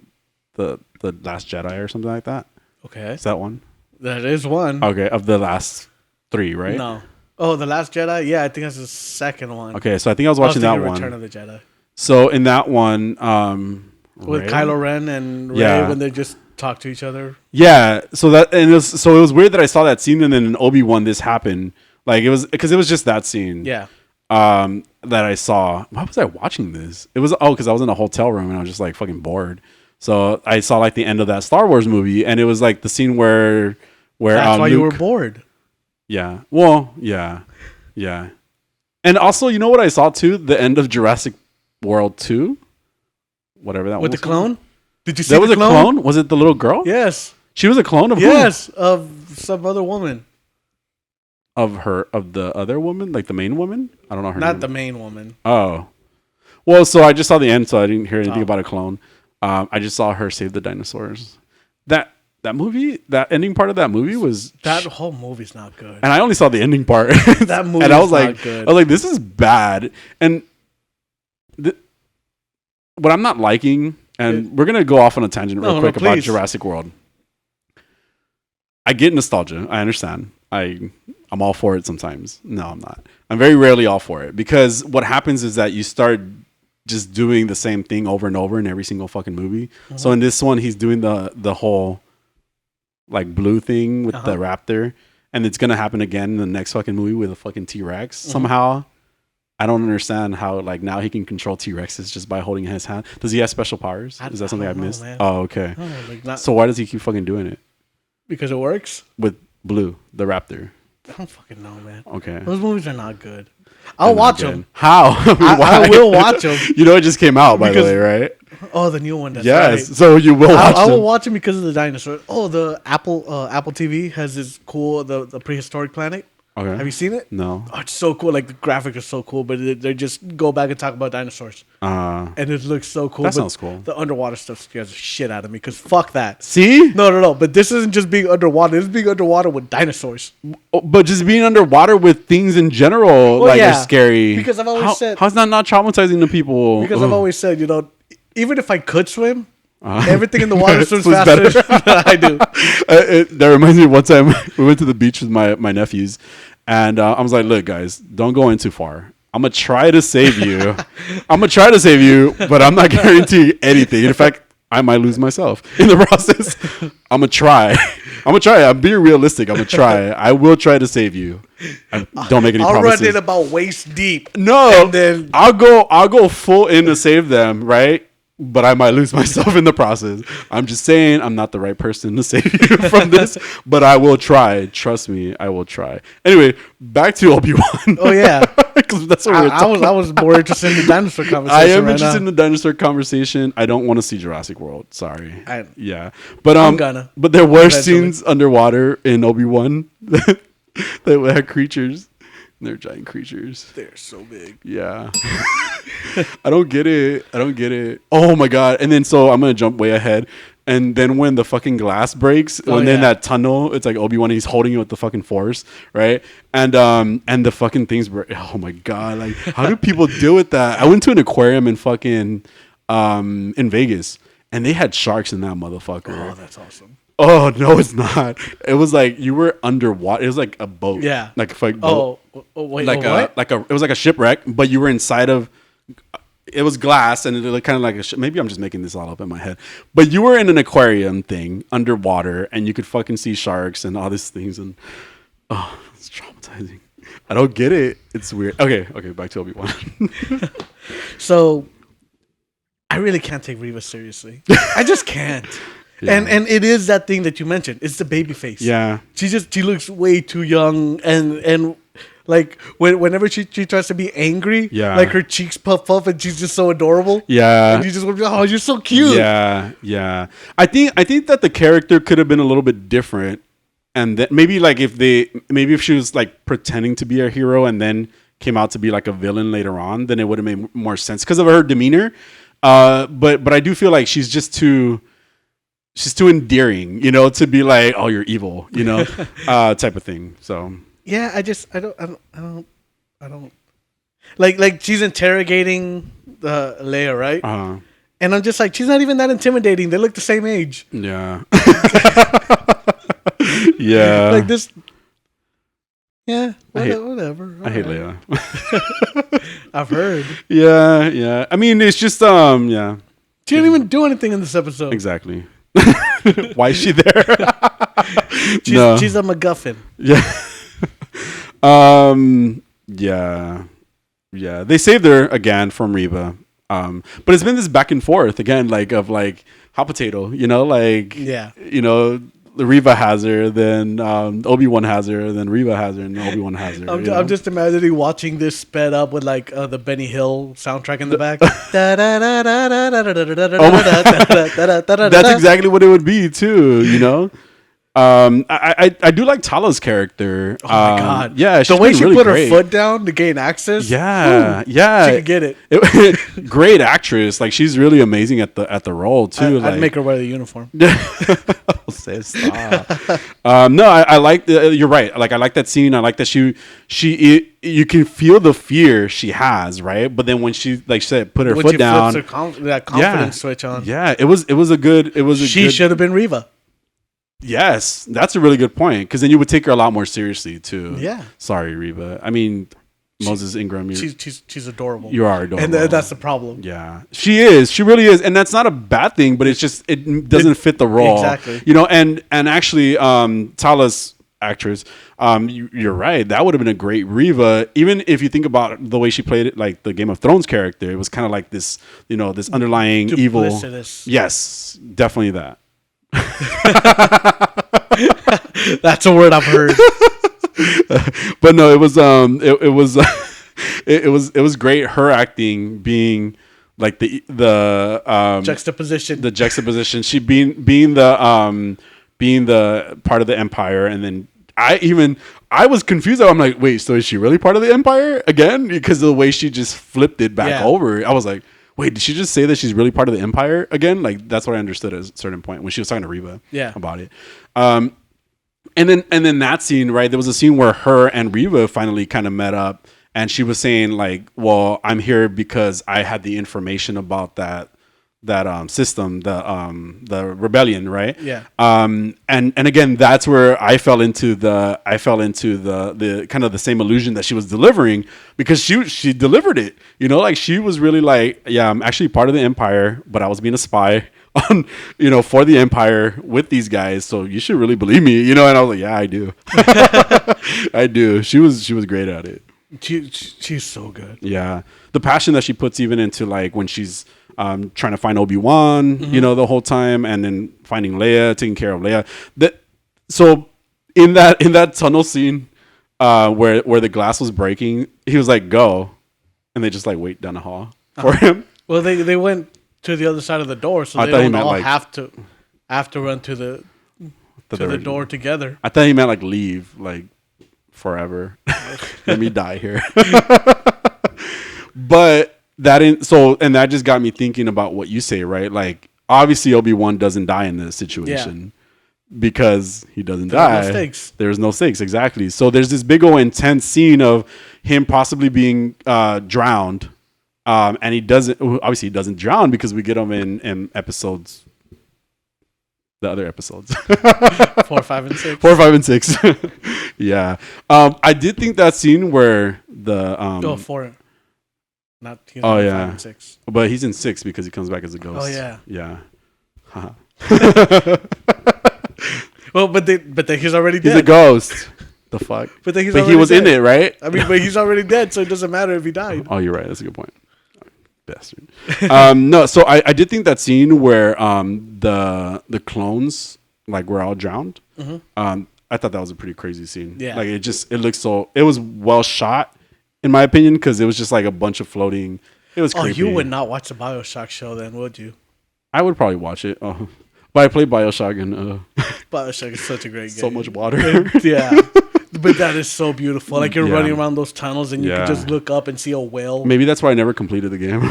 Speaker 2: the Last Jedi or something like that.
Speaker 1: Okay,
Speaker 2: is that one?
Speaker 1: That is one.
Speaker 2: Okay, of the last three, right?
Speaker 1: No. Oh, The Last Jedi? Yeah, I think that's the second one.
Speaker 2: Okay, so I think I was watching that one.
Speaker 1: Return of the Jedi.
Speaker 2: So in that one,
Speaker 1: with Kylo Ren and Rey when they just talk to each other.
Speaker 2: Yeah. So it was weird that I saw that scene and then in Obi-Wan this happened. Like it was because it was just that scene.
Speaker 1: Yeah.
Speaker 2: That I saw. Why was I watching this? It was because I was in a hotel room and I was just like fucking bored. So I saw like the end of that Star Wars movie and it was like the scene where
Speaker 1: that's why
Speaker 2: Luke,
Speaker 1: you were bored.
Speaker 2: Yeah. Well, yeah. Yeah. And also, you know what I saw too? The end of Jurassic World 2? Whatever that was.
Speaker 1: With the clone? Did you see
Speaker 2: that was
Speaker 1: the
Speaker 2: a clone? Was it the little girl?
Speaker 1: Yes.
Speaker 2: She was a clone of who?
Speaker 1: Yes, of some other woman.
Speaker 2: of the other woman, like the main woman. I don't know her
Speaker 1: Not
Speaker 2: name.
Speaker 1: the main woman.
Speaker 2: Oh, well, so I just saw the end, so I didn't hear anything about a clone. I just saw her save the dinosaurs. That movie, that ending part of that movie was
Speaker 1: That whole movie's not good.
Speaker 2: and I only saw the ending part.
Speaker 1: That movie,
Speaker 2: and I was
Speaker 1: not
Speaker 2: like,
Speaker 1: good.
Speaker 2: this is bad. And what I'm not liking, and we're gonna go off on a tangent real quick about Jurassic World. I get nostalgia. I understand. I'm all for it sometimes. No, I'm not. I'm very rarely all for it because what happens is that you start just doing the same thing over and over in every single fucking movie. Mm-hmm. So in this one, he's doing the whole like blue thing with the raptor, and it's gonna happen again in the next fucking movie with a fucking T-Rex. Mm-hmm. Somehow, I don't understand how like now he can control T-Rexes just by holding his hand. Does he have special powers? Is that something I've missed? Man. Oh, okay. So why does he keep fucking doing it?
Speaker 1: Because it works?
Speaker 2: With Blue, the raptor.
Speaker 1: I don't fucking know, man.
Speaker 2: Okay.
Speaker 1: Those movies are not good. I'll watch them.
Speaker 2: How?
Speaker 1: I will watch them.
Speaker 2: You know, it just came out, by the way, right?
Speaker 1: Oh, the new one. That's
Speaker 2: yes.
Speaker 1: Right.
Speaker 2: So you will watch
Speaker 1: I will watch them because of the dinosaurs. Oh, the Apple TV has this cool, the prehistoric planet.
Speaker 2: Okay.
Speaker 1: Have you seen it?
Speaker 2: No.
Speaker 1: Oh, it's so cool. Like the graphics are so cool, but they just go back and talk about dinosaurs. And it looks so cool.
Speaker 2: That sounds cool.
Speaker 1: The underwater stuff scares the shit out of me because fuck that.
Speaker 2: See?
Speaker 1: No. But this isn't just being underwater. This is being underwater with dinosaurs.
Speaker 2: But just being underwater with things in general are scary.
Speaker 1: Because I've always said.
Speaker 2: How's that not traumatizing to people?
Speaker 1: Because I've always said, even if I could swim, everything in the water swims faster than I do.
Speaker 2: That reminds me of one time we went to the beach with my nephews, and I was like, look, guys, don't go in too far. I'm going to try to save you. But I'm not guaranteeing anything. In fact, I might lose myself in the process. I'm going to try. I'm being realistic. I'm going to try. I will try to save you. Don't make any promises.
Speaker 1: I'll run in about waist deep.
Speaker 2: No, and then I'll go full in to save them, right? But I might lose myself in the process. I'm just saying I'm not the right person to save you from this, but I will try. Trust me, I will try. Anyway, back to Obi-Wan.
Speaker 1: Oh yeah,
Speaker 2: because that's what
Speaker 1: I was more interested in the dinosaur conversation.
Speaker 2: I am interested in the dinosaur conversation. I don't want to see Jurassic World. Sorry. But
Speaker 1: I'm gonna.
Speaker 2: But there were scenes underwater in Obi-Wan that had creatures. They're giant creatures.
Speaker 1: They're so big.
Speaker 2: Yeah. I don't get it. Oh my god. And then so I'm gonna jump way ahead. And then when the fucking glass breaks, then that tunnel, it's like Obi-Wan, he's holding it with the fucking force, right? And the fucking things break. Oh my god. Like, how do people deal with that? I went to an aquarium in fucking in Vegas, and they had sharks in that motherfucker.
Speaker 1: Oh, that's awesome.
Speaker 2: Oh no, it's not. It was like you were underwater. It was like a boat.
Speaker 1: Yeah.
Speaker 2: Like a fake boat.
Speaker 1: Oh wait.
Speaker 2: What? It was like a shipwreck, but you were inside of. It was glass, and it looked kind of like a. Maybe I'm just making this all up in my head, but you were in an aquarium thing underwater, and you could fucking see sharks and all these things, and it's traumatizing. I don't get it. It's weird. Okay. Back to Obi-Wan.
Speaker 1: So, I really can't take Reva seriously. I just can't. Yeah. And it is that thing that you mentioned. It's the baby face.
Speaker 2: Yeah.
Speaker 1: She looks way too young, and like whenever she tries to be angry, like her cheeks puff up and she's just so adorable.
Speaker 2: Yeah.
Speaker 1: And you just you're so cute.
Speaker 2: Yeah. I think that the character could have been a little bit different, and that maybe like if she was like pretending to be a hero and then came out to be like a villain later on, then it would have made more sense because of her demeanor. But I do feel like she's too endearing, to be like, oh, you're evil, type of thing. So
Speaker 1: yeah, I don't like she's interrogating Leia, right?
Speaker 2: Uh-huh.
Speaker 1: And I'm just like, she's not even that intimidating. They look the same age.
Speaker 2: Yeah. Yeah.
Speaker 1: Like this. Yeah, whatever.
Speaker 2: I hate Leia.
Speaker 1: I've heard.
Speaker 2: Yeah. I mean, it's just yeah.
Speaker 1: She didn't even do anything in this episode.
Speaker 2: Exactly. Why is she there?
Speaker 1: She's a MacGuffin.
Speaker 2: Yeah. Yeah. They saved her again from Reva. But it's been this back and forth again, like of like hot potato, the Reva has her, then Obi-Wan has her, then Reva has her, and Obi-Wan has her.
Speaker 1: I'm just imagining watching this sped up with like the Benny Hill soundtrack in the back.
Speaker 2: That's exactly what it would be too, I do like Tala's character.
Speaker 1: Oh my god!
Speaker 2: Yeah,
Speaker 1: the
Speaker 2: she's
Speaker 1: way
Speaker 2: been
Speaker 1: she
Speaker 2: really
Speaker 1: put
Speaker 2: great.
Speaker 1: her foot down to gain access.
Speaker 2: Yeah, yeah,
Speaker 1: she could get it.
Speaker 2: Great actress. Like she's really amazing at the role too.
Speaker 1: I'd make her wear the uniform.
Speaker 2: Stop. No, I like. You're right. Like I like that scene. I like that you can feel the fear she has, right? But then when she like said put her foot down,
Speaker 1: that confidence switch on.
Speaker 2: Yeah, it was a good.
Speaker 1: She should have been Reva.
Speaker 2: Yes, that's a really good point because then you would take her a lot more seriously too.
Speaker 1: Yeah.
Speaker 2: Sorry, Reba. I mean, Moses Ingram.
Speaker 1: She's adorable.
Speaker 2: You are adorable,
Speaker 1: and that's the problem.
Speaker 2: Yeah, she is. She really is, and that's not a bad thing. But it's just it doesn't fit the role
Speaker 1: exactly.
Speaker 2: You know, and actually, Tala's actress. You're right. That would have been a great Reva. Even if you think about the way she played it, like the Game of Thrones character, it was kind of like this. You know, this underlying evil. Yes, definitely that.
Speaker 1: That's a word I've heard.
Speaker 2: But no, it was great. Her acting being like the juxtaposition. She being the part of the empire, and then I was confused. I'm like, wait, so is she really part of the empire again? Because of the way she just flipped it back over. I was like, wait, did she just say that she's really part of the empire again? Like that's what I understood at a certain point when she was talking to Reba about it. And then that scene, right? There was a scene where her and Reva finally kind of met up, and she was saying like, "Well, I'm here because I had the information about that system, the rebellion, right?"
Speaker 1: Yeah.
Speaker 2: And again, that's where I fell into the kind of the same illusion that she was delivering, because she delivered it. You know, like she was really like, yeah, I'm actually part of the empire, but I was being a spy on, you know, for the empire with these guys. So you should really believe me, you know. And I was like, yeah, I do. I do. She was great at it.
Speaker 1: She's so good.
Speaker 2: Yeah, the passion that she puts even into like when she's trying to find Obi-Wan, you know, the whole time, and then finding Leia, taking care of Leia. So in that tunnel scene where the glass was breaking, he was like, "Go," and they just like wait down the hall for him.
Speaker 1: Well, they went to the other side of the door, so they don't all have to run to the door together. I
Speaker 2: thought he meant like leave, like forever. Let me die here. But that just got me thinking about what you say, right? Like obviously Obi-Wan doesn't die in this situation because he doesn't die.
Speaker 1: No stakes.
Speaker 2: There's no stakes, exactly. So there's this big old intense scene of him possibly being drowned. And he doesn't drown because we get him in episodes, the other episodes
Speaker 1: 4, 5, and 6.
Speaker 2: 4, 5, and 6. Yeah. I did think that scene where the
Speaker 1: 4. Not he's
Speaker 2: 5
Speaker 1: and 6.
Speaker 2: But he's in 6 because he comes back as a ghost.
Speaker 1: Oh yeah.
Speaker 2: Yeah.
Speaker 1: Well, but he's already dead.
Speaker 2: He's a ghost. The fuck.
Speaker 1: But he
Speaker 2: was
Speaker 1: dead.
Speaker 2: in it, right?
Speaker 1: I mean, but he's already dead, so it doesn't matter if he died.
Speaker 2: Oh, you're right. That's a good point. Bastard. No, so I did think that scene where the clones like were all drowned. Mm-hmm. I thought that was a pretty crazy scene.
Speaker 1: Yeah,
Speaker 2: like it was well shot in my opinion, because it was just like a bunch of floating. It was creepy.
Speaker 1: You would not watch the BioShock show then, would you?
Speaker 2: I would probably watch it. But I played BioShock and
Speaker 1: BioShock is such a great game.
Speaker 2: So much water.
Speaker 1: Yeah. But that is so beautiful. Like you're running around those tunnels and you can just look up and see a whale.
Speaker 2: Maybe that's why I never completed the game.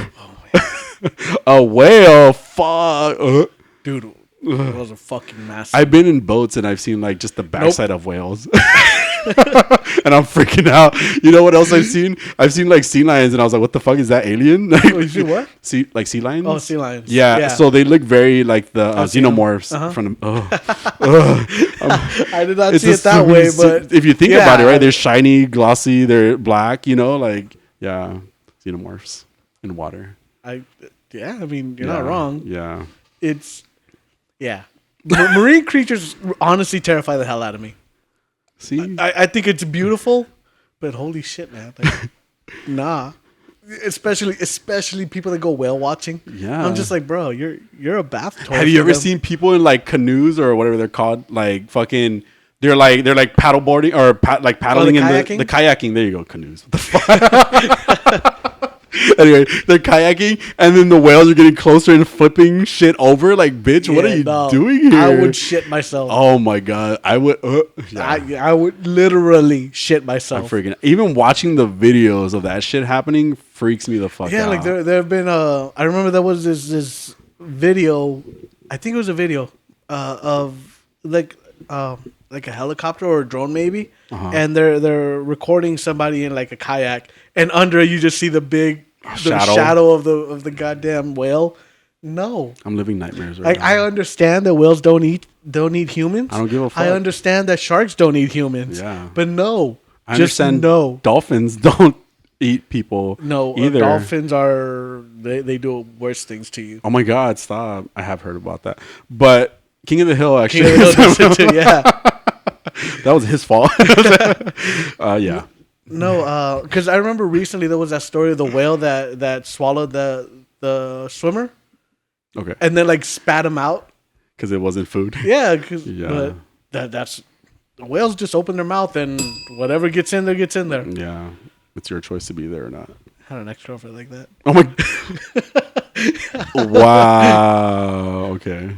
Speaker 2: A whale? Fuck.
Speaker 1: Dude, it was a fucking massive.
Speaker 2: I've been in boats and I've seen like just the backside of whales. And I'm freaking out. You know what else I've seen? I've seen like sea lions and I was like, what the fuck is that, alien?
Speaker 1: You see what?
Speaker 2: Sea lions?
Speaker 1: Oh, sea lions.
Speaker 2: Yeah. So they look very like the xenomorphs from
Speaker 1: I did not see it that way, but
Speaker 2: if you think about it, right? They're shiny, glossy, they're black, you know, like xenomorphs in water.
Speaker 1: I mean, you're not wrong.
Speaker 2: Yeah.
Speaker 1: Marine creatures honestly terrify the hell out of me.
Speaker 2: See?
Speaker 1: I think it's beautiful, but holy shit, man. Like, nah. Especially people that go whale watching.
Speaker 2: Yeah.
Speaker 1: I'm just like, bro, you're a bath toy.
Speaker 2: Have you ever seen people in like canoes or whatever they're called? Like fucking they're like paddleboarding or paddling in
Speaker 1: kayaking?
Speaker 2: the kayaking. There you go, canoes. What the fuck? Anyway, they're kayaking, and then the whales are getting closer and flipping shit over. Like, bitch, what are you doing here?
Speaker 1: I would shit myself.
Speaker 2: Oh my god, I would.
Speaker 1: I would literally shit myself.
Speaker 2: I'm freaking. Even watching the videos of that shit happening freaks me the fuck out.
Speaker 1: Yeah, like there have been. I remember there was this video. I think it was a video of like a helicopter or a drone maybe, and they're recording somebody in like a kayak, and under it you just see the big shadow of the goddamn whale. No,
Speaker 2: I'm living nightmares right now.
Speaker 1: I understand that whales don't eat humans.
Speaker 2: I don't give a fuck.
Speaker 1: I understand that sharks don't eat humans.
Speaker 2: Yeah,
Speaker 1: but no,
Speaker 2: I understand. No, dolphins don't eat people.
Speaker 1: No,
Speaker 2: either.
Speaker 1: Dolphins are they do worse things to you.
Speaker 2: Oh my god, stop! I have heard about that, but King of the Hill actually.
Speaker 1: King of the Hill too, yeah.
Speaker 2: That was his fault. Yeah.
Speaker 1: No, because I remember recently there was that story of the whale that swallowed the swimmer.
Speaker 2: Okay.
Speaker 1: And then like spat him out
Speaker 2: because it wasn't food.
Speaker 1: Yeah, but that's the whales just open their mouth and whatever gets in there gets in there.
Speaker 2: Yeah, it's your choice to be there or not.
Speaker 1: I had an ex-girlfriend like that.
Speaker 2: Oh my! Wow. Okay.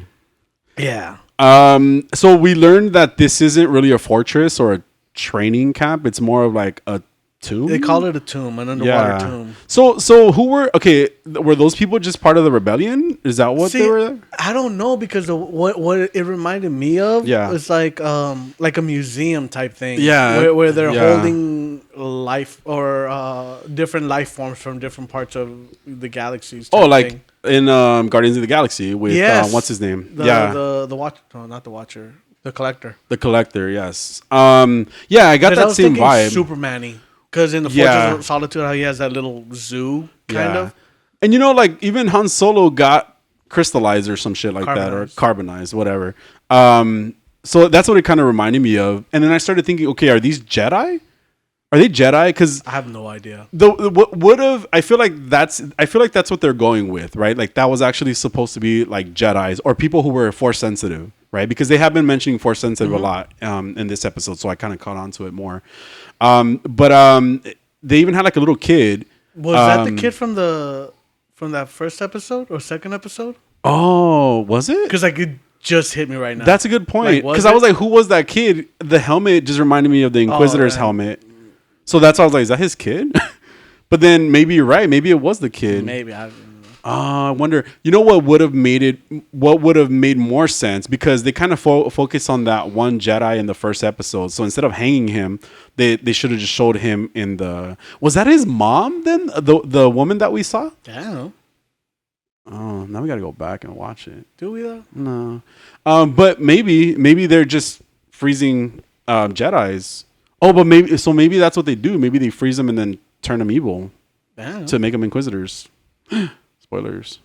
Speaker 1: Yeah.
Speaker 2: So we learned that this isn't really a fortress or a training camp. It's more of like a tomb.
Speaker 1: They call it a tomb, an underwater tomb.
Speaker 2: So who were were those people just part of the rebellion? Is that what they were?
Speaker 1: I don't know because what it reminded me of was like a museum type thing.
Speaker 2: Yeah.
Speaker 1: Where they're holding life or different life forms from different parts of the galaxies.
Speaker 2: Oh, like thing. In Guardians of the Galaxy with what's his name?
Speaker 1: The Watcher. No, not the Watcher. The Collector.
Speaker 2: The Collector. Yes. Yeah, I got that same vibe.
Speaker 1: Superman-y. Because in the Fortress of Solitude, how he has that little zoo, kind of.
Speaker 2: And like even Han Solo got crystallized or some shit like that, or carbonized, whatever. So that's what it kind of reminded me of. And then I started thinking, okay, are these Jedi? Are they Jedi? Because
Speaker 1: I have no idea.
Speaker 2: What would have? I feel like that's what they're going with, right? Like that was actually supposed to be like Jedis or people who were Force sensitive, right? Because they have been mentioning Force sensitive a lot in this episode, so I kind of caught on to it more. But they even had like a little kid.
Speaker 1: Was that the kid from that first episode or second episode?
Speaker 2: Oh, was it?
Speaker 1: Because like it just hit me right now.
Speaker 2: That's a good point. Because I was like, who was that kid? The helmet just reminded me of the Inquisitor's helmet. So that's why I was like, is that his kid? But then maybe you're right. Maybe it was the kid.
Speaker 1: Maybe
Speaker 2: I wonder. You know what would have made it? What would have made more sense? Because they kind of focus on that one Jedi in the first episode. So instead of hanging him, they should have just showed him in the. Was that his mom then? The woman that we saw?
Speaker 1: I don't know.
Speaker 2: Oh, now we got to go back and watch it.
Speaker 1: Do we though?
Speaker 2: No. But maybe they're just freezing Jedis. Oh, but maybe that's what they do. Maybe they freeze them and then turn them evil to make them Inquisitors. Spoilers.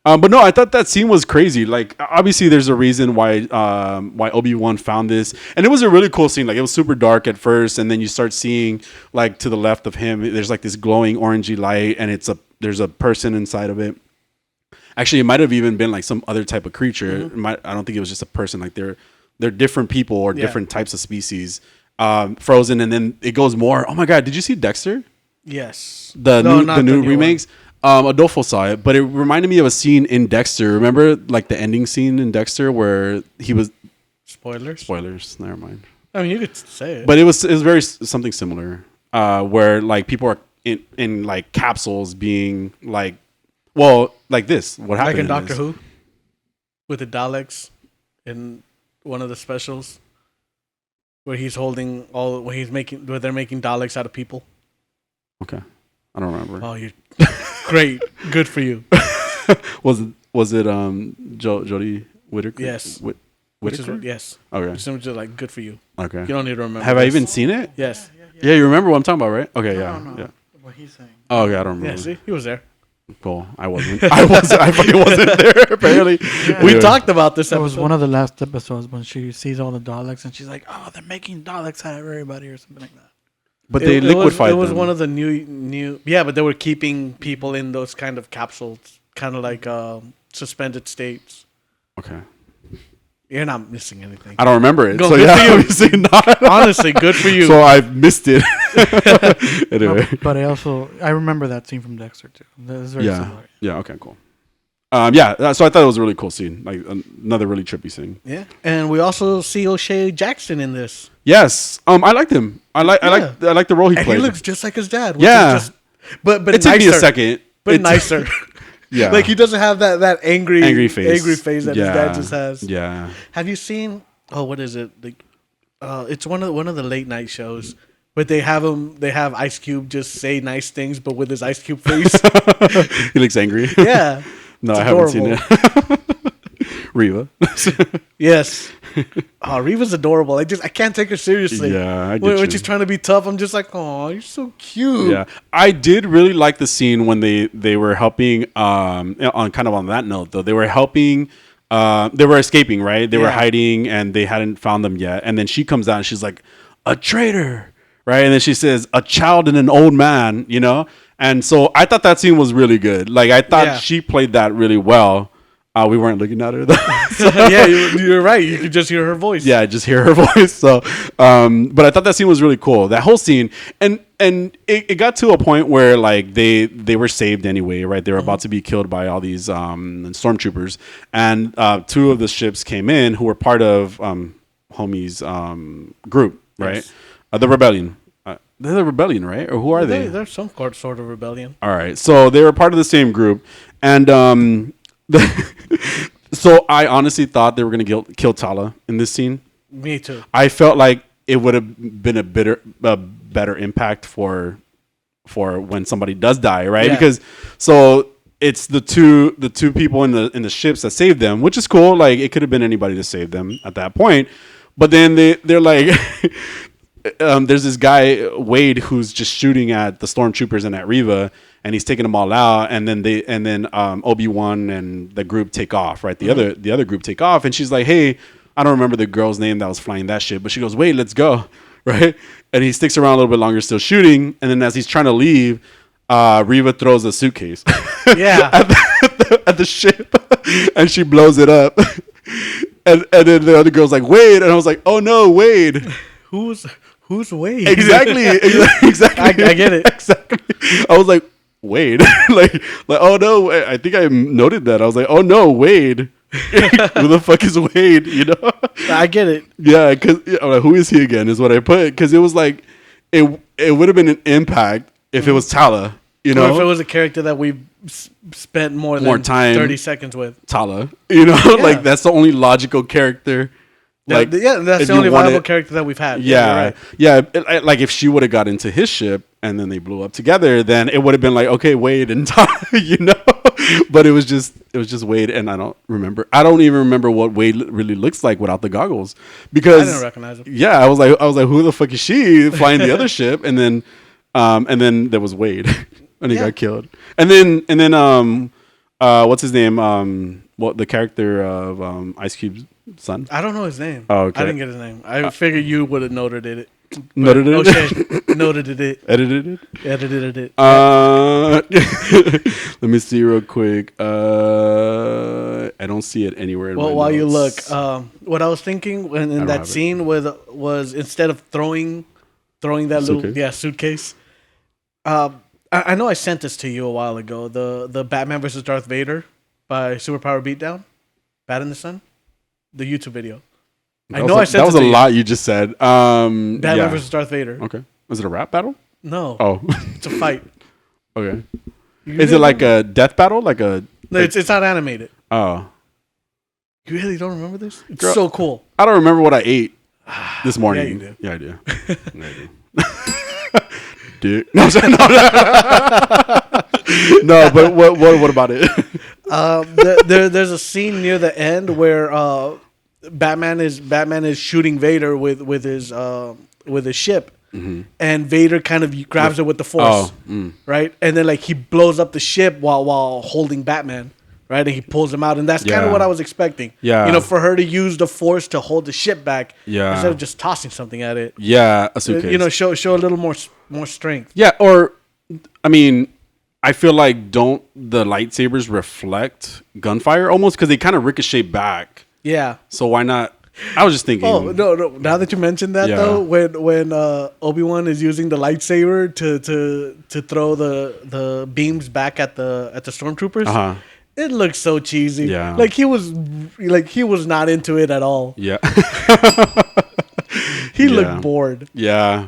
Speaker 2: But no, I thought that scene was crazy. Like, obviously, there's a reason why Obi-Wan found this, and it was a really cool scene. Like, it was super dark at first, and then you start seeing, like, to the left of him, there's like this glowing orangey light, and there's a person inside of it. Actually, it might have even been like some other type of creature. I don't think it was just a person. Like, they're different people or different types of species, frozen, and then it goes more. Oh my god, did you see Dexter?
Speaker 1: Yes.
Speaker 2: The new remakes. Adolfo saw it, but it reminded me of a scene in Dexter. Remember, like the ending scene in Dexter where he was. Spoilers. Never mind.
Speaker 1: I mean, you could say it,
Speaker 2: but it was very something similar, where like people are in like capsules being like, well, like this. What happened?
Speaker 1: Like in Doctor Who, with the Daleks, in one of the specials, where he's holding where they're making Daleks out of people.
Speaker 2: Okay, I don't remember.
Speaker 1: Oh, you're great. Good for you.
Speaker 2: Was it Jodie Whittaker?
Speaker 1: Yes.
Speaker 2: Whittaker?
Speaker 1: Yes.
Speaker 2: Okay.
Speaker 1: Just like good for you.
Speaker 2: Okay.
Speaker 1: You don't need to remember.
Speaker 2: Have I even seen it?
Speaker 1: Yes.
Speaker 2: Yeah, you remember what I'm talking about, right? Okay,
Speaker 5: No.
Speaker 2: yeah.
Speaker 5: What he's saying.
Speaker 2: Oh, okay, I don't remember.
Speaker 1: Yeah, see, he was there.
Speaker 2: Cool. I wasn't. I fucking wasn't there. Apparently,
Speaker 1: we talked about this.
Speaker 5: It was one of the last episodes when she sees all the Daleks and she's like, "Oh, they're making Daleks out of everybody" or something like that.
Speaker 2: But they liquefied them.
Speaker 1: It was one of the new. Yeah, but they were keeping people in those kind of capsules, kind of like suspended states.
Speaker 2: Okay.
Speaker 1: You're not missing anything.
Speaker 2: I don't remember it.
Speaker 1: Go,
Speaker 2: So
Speaker 1: good
Speaker 2: yeah,
Speaker 1: for you.
Speaker 2: obviously not.
Speaker 1: Honestly, good for you.
Speaker 2: So I've missed it. Anyway.
Speaker 5: But I remember that scene from Dexter too. That is very similar.
Speaker 2: Yeah. Okay. Cool. Yeah. So I thought it was a really cool scene. Like another really trippy scene.
Speaker 1: Yeah. And we also see O'Shea Jackson in this.
Speaker 2: Yes. I liked him. I like the role he
Speaker 1: And
Speaker 2: played.
Speaker 1: he looks just like his dad. Which
Speaker 2: Yeah.
Speaker 1: is just, but
Speaker 2: it took
Speaker 1: nicer.
Speaker 2: me a second.
Speaker 1: But nicer.
Speaker 2: Yeah.
Speaker 1: Like he doesn't have that angry
Speaker 2: face.
Speaker 1: that his dad just has.
Speaker 2: Yeah.
Speaker 1: Have you seen? Oh, what is it? Like, it's one of the late night shows. But they have Ice Cube just say nice things, but with his Ice Cube face.
Speaker 2: He looks angry.
Speaker 1: Yeah.
Speaker 2: No,
Speaker 1: It's
Speaker 2: I haven't seen it. Reva.
Speaker 1: Yes. Oh, Reva's adorable. I can't take her seriously.
Speaker 2: Yeah, I get
Speaker 1: when
Speaker 2: you.
Speaker 1: she's trying to be tough, I'm just like, oh, you're so cute.
Speaker 2: Yeah, I did really like the scene when they were helping. On that note, though, they were helping. They were escaping, right? They were hiding, and they hadn't found them yet. And then she comes out, and she's like, "A traitor," right? And then she says, "A child and an old man," you know. And so I thought that scene was really good. Like I thought she played that really well. We weren't looking at her though.
Speaker 1: Yeah, you're right. You could just hear her voice.
Speaker 2: Yeah, just hear her voice. So, but I thought that scene was really cool. That whole scene, and it got to a point where like they were saved anyway, right? They were about to be killed by all these stormtroopers, and two of the ships came in who were part of Homie's group, right?
Speaker 1: Yes.
Speaker 2: The rebellion. They're the rebellion, right? Or who are they?
Speaker 1: They're some sort of rebellion.
Speaker 2: All right, so they were part of the same group, and so I honestly thought they were going to kill Tala in this scene.
Speaker 1: Me too.
Speaker 2: I felt like it would have been a better impact for when somebody does die, right?
Speaker 1: Yeah.
Speaker 2: Because so it's the two people in the ships that saved them, which is cool. Like it could have been anybody to save them at that point, but then they're like. There's this guy Wade who's just shooting at the stormtroopers and at Reva, and he's taking them all out. And then Obi-Wan and the group take off. Right, the other group take off, and she's like, "Hey, I don't remember the girl's name that was flying that shit," but she goes, "Wait, let's go." Right, and he sticks around a little bit longer, still shooting. And then as he's trying to leave, Reva throws a suitcase.
Speaker 1: Yeah,
Speaker 2: at the ship, and she blows it up. And then the other girl's like, "Wade," and I was like, "Oh no, Wade."
Speaker 1: Who's Wade?
Speaker 2: Exactly.
Speaker 1: I get it.
Speaker 2: Exactly. I was like, Wade. like, oh no, I think I noted that. I was like, oh no, Wade. Who the fuck is Wade? You know?
Speaker 1: I get it.
Speaker 2: Yeah, because like, who is he again? Is what I put. Because it was like, it would have been an impact if it was Tala. You know,
Speaker 1: or if it was a character that we spent more time 30 seconds with.
Speaker 2: Tala. You know, like that's the only logical character.
Speaker 1: Like, that's the only viable character that we've had.
Speaker 2: Yeah, right. Like if she would have got into his ship and then they blew up together, then it would have been like, okay, Wade and Tom, you know. But it was just Wade, and I don't even remember what Wade really looks like without the goggles, because
Speaker 1: I didn't recognize him.
Speaker 2: Yeah, I was like, who the fuck is she flying the other ship? And then there was Wade, and he got killed. And then what's his name? What the character of Ice Cube's son?
Speaker 1: I don't know his name.
Speaker 2: Oh, okay.
Speaker 1: I didn't get his name. I figured you would have noted it.
Speaker 2: Noted it?
Speaker 1: Okay. Noted it.
Speaker 2: Edited it?
Speaker 1: Edited it.
Speaker 2: Let me see real quick. I don't see it anywhere in my
Speaker 1: while you look,
Speaker 2: notes.
Speaker 1: what I was thinking in that scene was instead of throwing that little suitcase. I know I sent this to you a while ago. The Batman vs. Darth Vader by Superpower Beatdown, Bat in the Sun, the YouTube video. I sent
Speaker 2: that was a lot you just said.
Speaker 1: Batman vs. Darth Vader.
Speaker 2: Okay, was it a rap battle?
Speaker 1: No.
Speaker 2: Oh,
Speaker 1: it's a fight.
Speaker 2: Okay. Is it like a death battle? No,
Speaker 1: it's not animated.
Speaker 2: Oh.
Speaker 1: You really don't remember this? It's
Speaker 2: Girl,
Speaker 1: so cool.
Speaker 2: I don't remember what I ate this morning.
Speaker 1: Yeah, you do.
Speaker 2: Yeah, I do. Dude. No, no, but what about it?
Speaker 1: There's a scene near the end where Batman is shooting Vader with his ship, and Vader kind of grabs it with the Force, right? And then like he blows up the ship while holding Batman, right? And he pulls him out, and that's kind of what I was expecting. Yeah, for her to use the Force to hold the ship back, instead of just tossing something at it.
Speaker 2: Yeah, a suitcase.
Speaker 1: Show a little more strength.
Speaker 2: Yeah, or I mean, I feel like don't the lightsabers reflect gunfire almost because they kind of ricochet back.
Speaker 1: Yeah.
Speaker 2: So why not? I was just thinking.
Speaker 1: Oh no! Now that you mentioned that, though, when Obi-Wan is using the lightsaber to throw the beams back at the stormtroopers, it looks so cheesy.
Speaker 2: Yeah.
Speaker 1: Like he was not into it at all.
Speaker 2: Yeah.
Speaker 1: He looked bored.
Speaker 2: Yeah.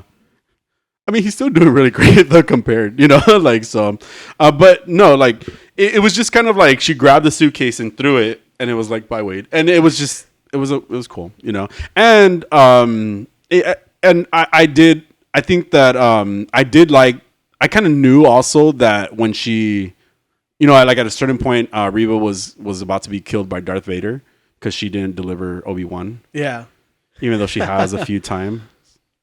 Speaker 2: I mean, he's still doing really great though, compared, like so. But no, like it was just kind of like she grabbed the suitcase and threw it, and it was like by weight, and it was just. It was cool, and I think that I kind of knew also that when she, like at a certain point, Reva was about to be killed by Darth Vader because she didn't deliver Obi-Wan.
Speaker 1: Yeah,
Speaker 2: even though she has a few times,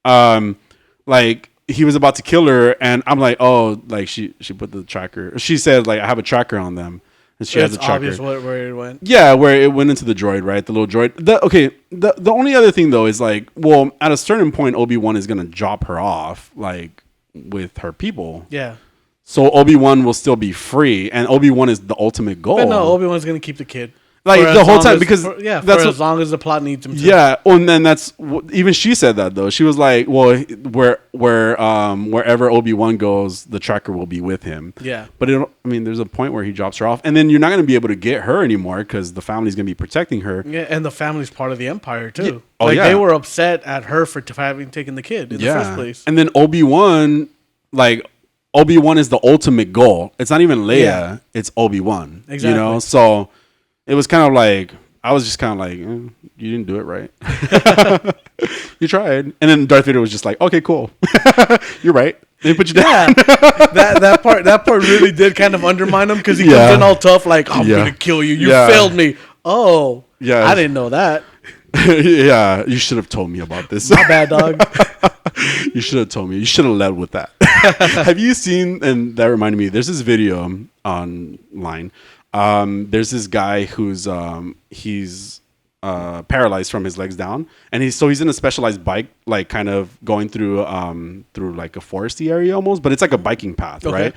Speaker 2: like he was about to kill her, and I'm like, oh, like she put the tracker. She said like I have a tracker on them. And she has a tracker.
Speaker 1: Obvious where it went.
Speaker 2: Yeah, where it went into the droid, right? The little droid. The only other thing though is like, well, at a certain point, Obi-Wan is gonna drop her off, like with her people.
Speaker 1: Yeah.
Speaker 2: So Obi-Wan will still be free, and Obi-Wan is the ultimate goal.
Speaker 1: But no, Obi-Wan's gonna keep the kid.
Speaker 2: Like the whole time, because
Speaker 1: that's as long as the plot needs him to.
Speaker 2: Yeah, and then even she said that though. She was like, "Well, wherever Obi-Wan goes, the tracker will be with him."
Speaker 1: Yeah,
Speaker 2: but there's a point where he drops her off, and then you're not going to be able to get her anymore because the family's going to be protecting her.
Speaker 1: Yeah, and the family's part of the Empire too.
Speaker 2: Yeah. Oh,
Speaker 1: they were upset at her for having taken the kid in the first place.
Speaker 2: And then Obi-Wan, Obi-Wan is the ultimate goal. It's not even Leia; it's Obi-Wan.
Speaker 1: Exactly.
Speaker 2: So. It was kind of like, I was just kind of like, you didn't do it right. You tried. And then Darth Vader was just like, okay, cool. You're right. They put you down.
Speaker 1: Yeah. that part really did kind of undermine him because he comes in all tough like, I'm going to kill you. You failed me. Oh, yeah. I didn't know that.
Speaker 2: Yeah. You should have told me about this.
Speaker 1: My bad, dog.
Speaker 2: You should have told me. You should have led with that. Have you seen, and that reminded me, there's this video online. There's this guy who's he's paralyzed from his legs down, and he's in a specialized bike, like kind of going through like a foresty area almost, but it's like a biking path, right?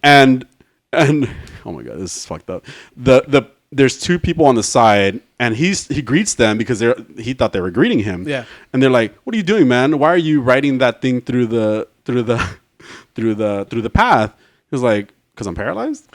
Speaker 2: And oh my god, this is fucked up. There's two people on the side, and he greets them because he thought they were greeting him. Yeah, and they're like, "What are you doing, man? Why are you riding that thing through the path?" He was like, "'Cause I'm paralyzed,"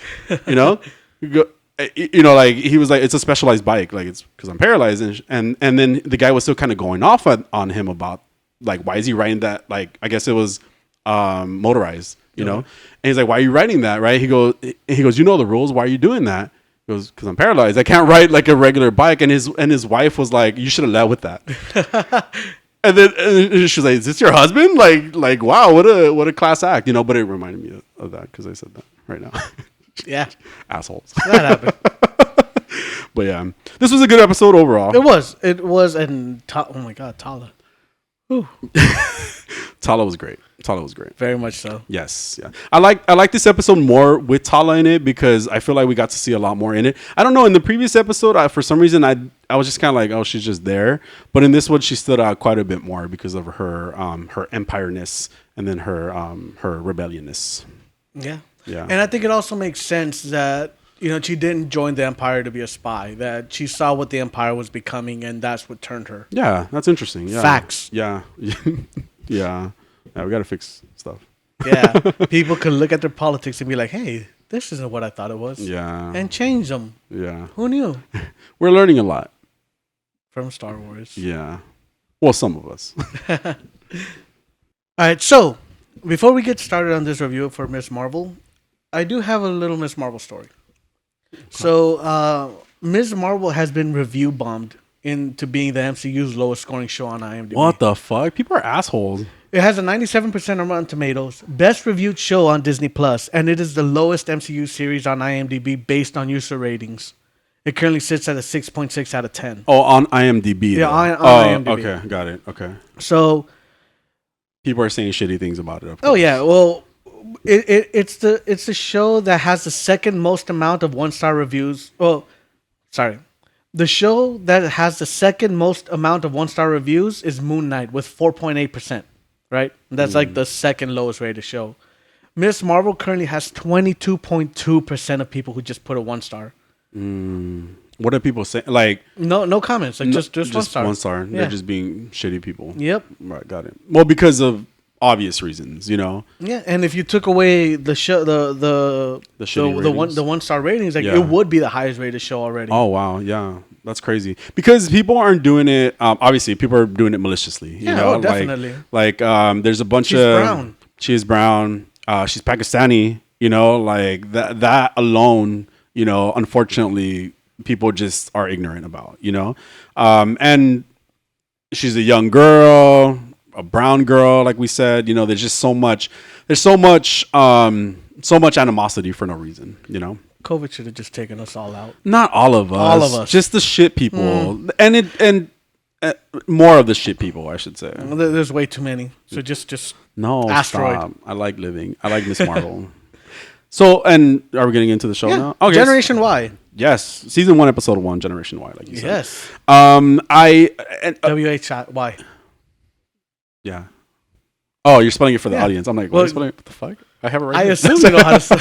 Speaker 2: like he was like, it's a specialized bike, like it's because I'm paralyzed, and then the guy was still kind of going off on him about like, why is he riding that? Like, I guess it was motorized, and he's like, why are you riding that? Right? He goes, you know the rules. Why are you doing that? He goes, because I'm paralyzed. I can't ride like a regular bike. And his wife was like, you should have led with that. And then she was like, is this your husband? Like wow, what a class act, But it reminded me of that because I said that right now.
Speaker 1: Yeah.
Speaker 2: Assholes.
Speaker 1: That happened.
Speaker 2: But yeah, this was a good episode overall.
Speaker 1: It was, and oh my god, Tala.
Speaker 2: Tala was great.
Speaker 1: Very much so.
Speaker 2: Yes. Yeah. I like this episode more with Tala in it because I feel like we got to see a lot more in it. I don't know. In the previous episode, for some reason, I was just kind of like, oh, she's just there. But in this one, she stood out quite a bit more because of her empire-ness and then her rebelliousness.
Speaker 1: Yeah.
Speaker 2: Yeah.
Speaker 1: And I think it also makes sense that, she didn't join the Empire to be a spy, that she saw what the Empire was becoming, and that's what turned her.
Speaker 2: Yeah, that's interesting. Yeah.
Speaker 1: Facts.
Speaker 2: Yeah. Yeah, we got to fix stuff.
Speaker 1: Yeah. People could look at their politics and be like, hey, this isn't what I thought it was.
Speaker 2: Yeah.
Speaker 1: And change them.
Speaker 2: Yeah.
Speaker 1: Who knew?
Speaker 2: We're learning a lot.
Speaker 1: From Star Wars.
Speaker 2: Yeah. Well, some of us.
Speaker 1: All right, so before we get started on this review for Ms. Marvel, I do have a little Ms. Marvel story. So, Ms. Marvel has been review bombed into being the MCU's lowest scoring show on IMDb.
Speaker 2: What the fuck? People are assholes.
Speaker 1: It has a 97% on Rotten Tomatoes, best reviewed show on Disney Plus, and it is the lowest MCU series on IMDb based on user ratings. It currently sits at a 6.6 out of 10.
Speaker 2: Oh, on IMDb.
Speaker 1: Yeah, on IMDb.
Speaker 2: Okay, got it. Okay.
Speaker 1: So
Speaker 2: people are saying shitty things about it.
Speaker 1: Oh yeah, well, it's the show that has the second most amount of 1-star reviews. Well, sorry. The show that has the second most amount of 1-star reviews is Moon Knight with 4.8%, right? That's like the second lowest rated show. Ms. Marvel currently has 22.2% of people who just put a 1-star.
Speaker 2: What are people saying? Like
Speaker 1: no comments. Like just 1 star.
Speaker 2: 1 star.
Speaker 1: Yeah.
Speaker 2: They're just being shitty people.
Speaker 1: Yep.
Speaker 2: Right. Got it. Well, because of obvious reasons, you know.
Speaker 1: Yeah, and if you took away the show, the
Speaker 2: shitty
Speaker 1: the 1 star ratings, like
Speaker 2: Yeah.
Speaker 1: it would be the highest rated show already.
Speaker 2: Oh wow, yeah, that's crazy. Because people aren't doing it. Obviously, people are doing it maliciously. You
Speaker 1: Yeah,
Speaker 2: know?
Speaker 1: oh, definitely.
Speaker 2: Like there's a bunch
Speaker 1: She's
Speaker 2: of
Speaker 1: brown.
Speaker 2: She is brown. She's Pakistani. You know, like that alone. You know, unfortunately, people just are ignorant about. You know, and she's a young girl, a brown girl, like we said. You know, there's just so much. There's so much animosity for no reason. You know.
Speaker 1: COVID should have just taken us all out.
Speaker 2: Not all of us.
Speaker 1: All of us.
Speaker 2: Just the shit people. And more of the shit people, I should say.
Speaker 1: Well, there's way too many. So just
Speaker 2: No,
Speaker 1: Asteroid.
Speaker 2: stop. I like living. I like Miss Marvel. So, and are we getting into the show now? Okay.
Speaker 1: Generation Y.
Speaker 2: Yes. Season 1, episode 1, Generation Y, like you said.
Speaker 1: Yes. WHY.
Speaker 2: Yeah. Oh, you're spelling it for the
Speaker 1: Yeah.
Speaker 2: audience. I'm like,
Speaker 1: Well,
Speaker 2: what spelling it? What the fuck? I have it right
Speaker 1: I
Speaker 2: here.
Speaker 1: assume you know how to say.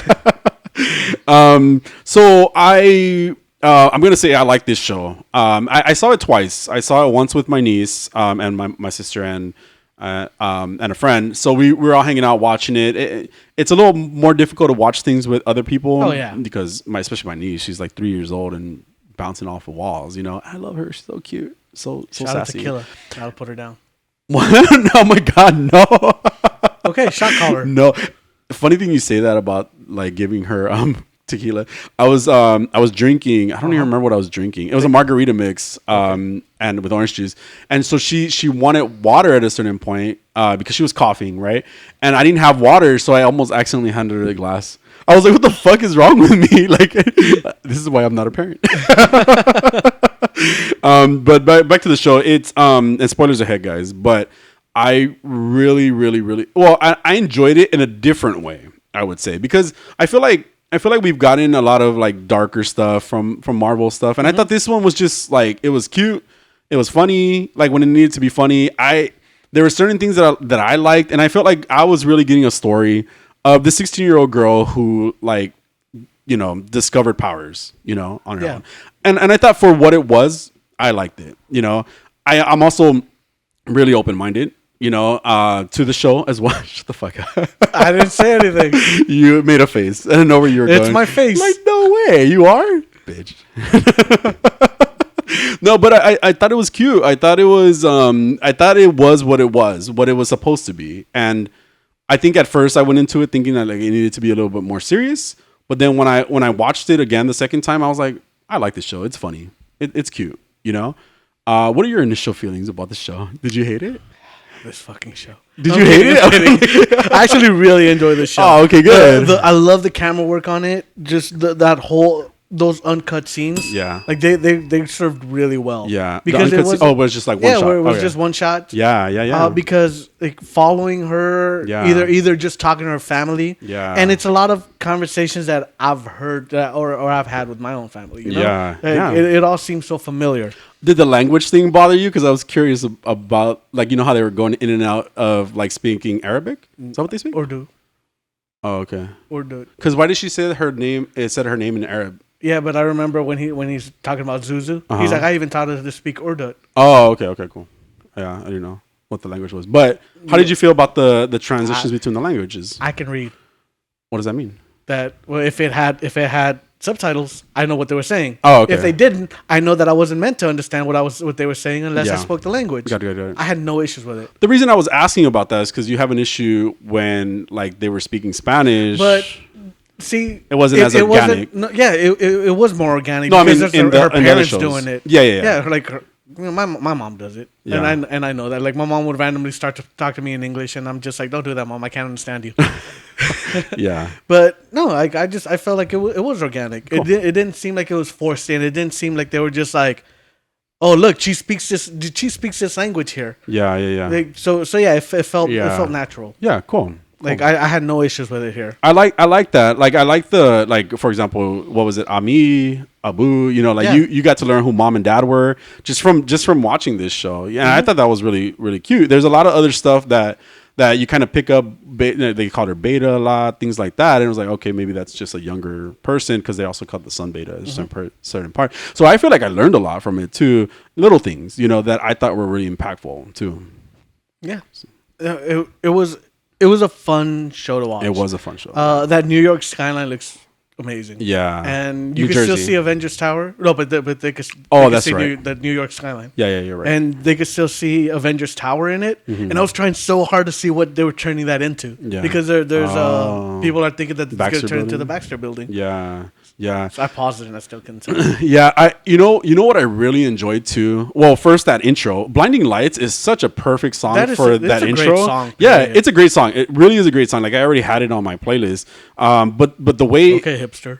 Speaker 2: So I'm gonna say I like this show. I saw it twice. I saw it once with my niece, and my sister and a friend. So we were all hanging out watching it. It's a little more difficult to watch things with other people.
Speaker 1: Oh, yeah.
Speaker 2: Because especially my niece, she's like 3 years old and bouncing off of walls. You know, I love her. She's so cute. So
Speaker 1: Shout out to
Speaker 2: sassy.
Speaker 1: Killa. I'll put her down.
Speaker 2: Oh my god, no.
Speaker 1: Okay, shot caller.
Speaker 2: No. Funny thing you say that about like giving her tequila. I was drinking. I don't even remember what I was drinking. It was a margarita mix and with orange juice. And so she wanted water at a certain point because she was coughing, right? And I didn't have water, so I almost accidentally handed her the glass. I was like, "What the fuck is wrong with me?" Like, this is why I'm not a parent. But back to the show. It's and spoilers ahead, guys. But I really well, I enjoyed it in a different way, I would say, because I feel like we've gotten a lot of like darker stuff from Marvel stuff, and I thought this one was just like, it was cute, it was funny, like when it needed to be funny. There were certain things that I liked, and I felt like I was really getting a story of the 16-year-old girl who, like, you know, discovered powers, you know, on her own. And I thought for what it was, I liked it. You know, I'm also really open-minded, you know, to the show as well. Shut the fuck up.
Speaker 1: I didn't say anything.
Speaker 2: You made a face. I didn't know where you were going.
Speaker 1: It's my face.
Speaker 2: Like, no way. You are? Bitch. No, but I thought it was cute. I thought it was what it was supposed to be. And I think at first I went into it thinking that like it needed to be a little bit more serious. But then when I watched it again the second time, I was like, I like this show. It's funny. It's cute, you know? What are your initial feelings about the show? Did you hate it?
Speaker 1: This fucking show.
Speaker 2: Did you hate it?
Speaker 1: I actually really enjoy the show.
Speaker 2: Oh, okay, good.
Speaker 1: I love the camera work on it. Just those uncut scenes.
Speaker 2: Yeah.
Speaker 1: Like they served really well.
Speaker 2: Yeah.
Speaker 1: Because it was
Speaker 2: it was just like one shot.
Speaker 1: where it was
Speaker 2: Okay.
Speaker 1: just one shot.
Speaker 2: Yeah.
Speaker 1: Because like following her,
Speaker 2: Yeah.
Speaker 1: either just talking to her family.
Speaker 2: Yeah.
Speaker 1: And it's a lot of conversations that I've heard or I've had with my own family. You know?
Speaker 2: Yeah.
Speaker 1: Like,
Speaker 2: Yeah.
Speaker 1: It all seems so familiar.
Speaker 2: Did the language thing bother you? Because I was curious about, like, you know how they were going in and out of like speaking Arabic? Is that what they speak?
Speaker 1: Urdu.
Speaker 2: Oh, okay.
Speaker 1: Urdu.
Speaker 2: Because why did she say her name? It said her name in Arab.
Speaker 1: Yeah, but I remember when he's talking about Zuzu, he's like, I even taught her to speak Urdu.
Speaker 2: Oh, okay, cool. Yeah, I didn't know what the language was. But how did you feel about the transitions between the languages?
Speaker 1: I can read
Speaker 2: What does that mean?
Speaker 1: that. Well, if it had subtitles, I know what they were saying.
Speaker 2: Oh, okay.
Speaker 1: If they didn't, I know that I wasn't meant to understand what they were saying unless I
Speaker 2: Yeah.
Speaker 1: spoke the language.
Speaker 2: Got it.
Speaker 1: I had no issues with it.
Speaker 2: The reason I was asking about that is because you have an issue when like they were speaking Spanish.
Speaker 1: But see,
Speaker 2: It wasn't as organic.
Speaker 1: It was more organic.
Speaker 2: No, I mean,
Speaker 1: because
Speaker 2: in
Speaker 1: her
Speaker 2: the other
Speaker 1: parents
Speaker 2: shows.
Speaker 1: doing it.
Speaker 2: Yeah.
Speaker 1: Like my mom does it,
Speaker 2: Yeah.
Speaker 1: and I know that. Like my mom would randomly start to talk to me in English, and I'm just like, don't do that, mom. I can't understand you.
Speaker 2: Yeah.
Speaker 1: But no, I felt like it was organic. Cool. It didn't seem like it was forced in. It didn't seem like they were just like, oh look, she speaks this language here.
Speaker 2: Yeah.
Speaker 1: Like, so yeah, it felt natural.
Speaker 2: Yeah, cool.
Speaker 1: Like I had no issues with it here.
Speaker 2: I like that. Like I like the, like, for example, what was it? Abu, you know, like
Speaker 1: Yeah.
Speaker 2: you got to learn who mom and dad were just from watching this show. Yeah, I thought that was really, really cute. There's a lot of other stuff that that you kind of pick up. They called her Beta a lot, things like that. And it was like, okay, maybe that's just a younger person because they also called the son Beta at a certain part. So I feel like I learned a lot from it too. Little things, that I thought were really impactful too.
Speaker 1: Yeah, it was a fun show to watch.
Speaker 2: It was a fun show.
Speaker 1: That New York skyline looks amazing.
Speaker 2: Yeah,
Speaker 1: and you
Speaker 2: New
Speaker 1: can still
Speaker 2: Jersey.
Speaker 1: see Avengers Tower. No, but they could.
Speaker 2: That's
Speaker 1: see
Speaker 2: right.
Speaker 1: the New York skyline.
Speaker 2: Yeah, you're right.
Speaker 1: And they could still see Avengers Tower in it. And I was trying so hard to see what they were turning that into.
Speaker 2: Yeah.
Speaker 1: Because there's people are thinking that it's going to
Speaker 2: Baxter
Speaker 1: turn into
Speaker 2: building?
Speaker 1: the Baxter building.
Speaker 2: Yeah.
Speaker 1: So I paused it and I still couldn't tell.
Speaker 2: Yeah, you know what I really enjoyed too. Well, first that intro, "Blinding Lights" is such a perfect song for that intro.
Speaker 1: Great song,
Speaker 2: yeah, it's a great song. It really is a great song. Like I already had it on my playlist. But the way
Speaker 1: Okay, hipster.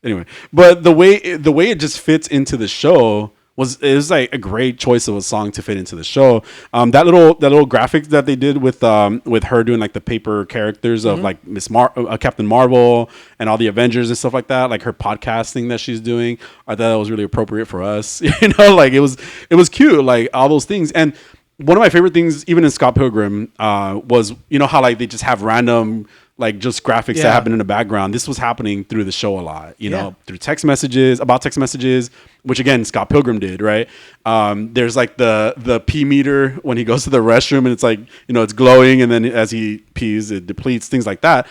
Speaker 2: anyway, but the way it just fits into the show was like a great choice of a song to fit into the show. That little graphic that they did with her doing like the paper characters of like Captain Marvel and all the Avengers and stuff like that, like her podcast thing that she's doing. I thought that was really appropriate for us. Like it was cute, like all those things. And one of my favorite things, even in Scott Pilgrim, was how like they just have random like just graphics that happen in the background. This was happening through the show a lot, through text messages, which again Scott Pilgrim did, right? There's like the pee meter when he goes to the restroom and it's like it's glowing, and then as he pees it depletes, things like that.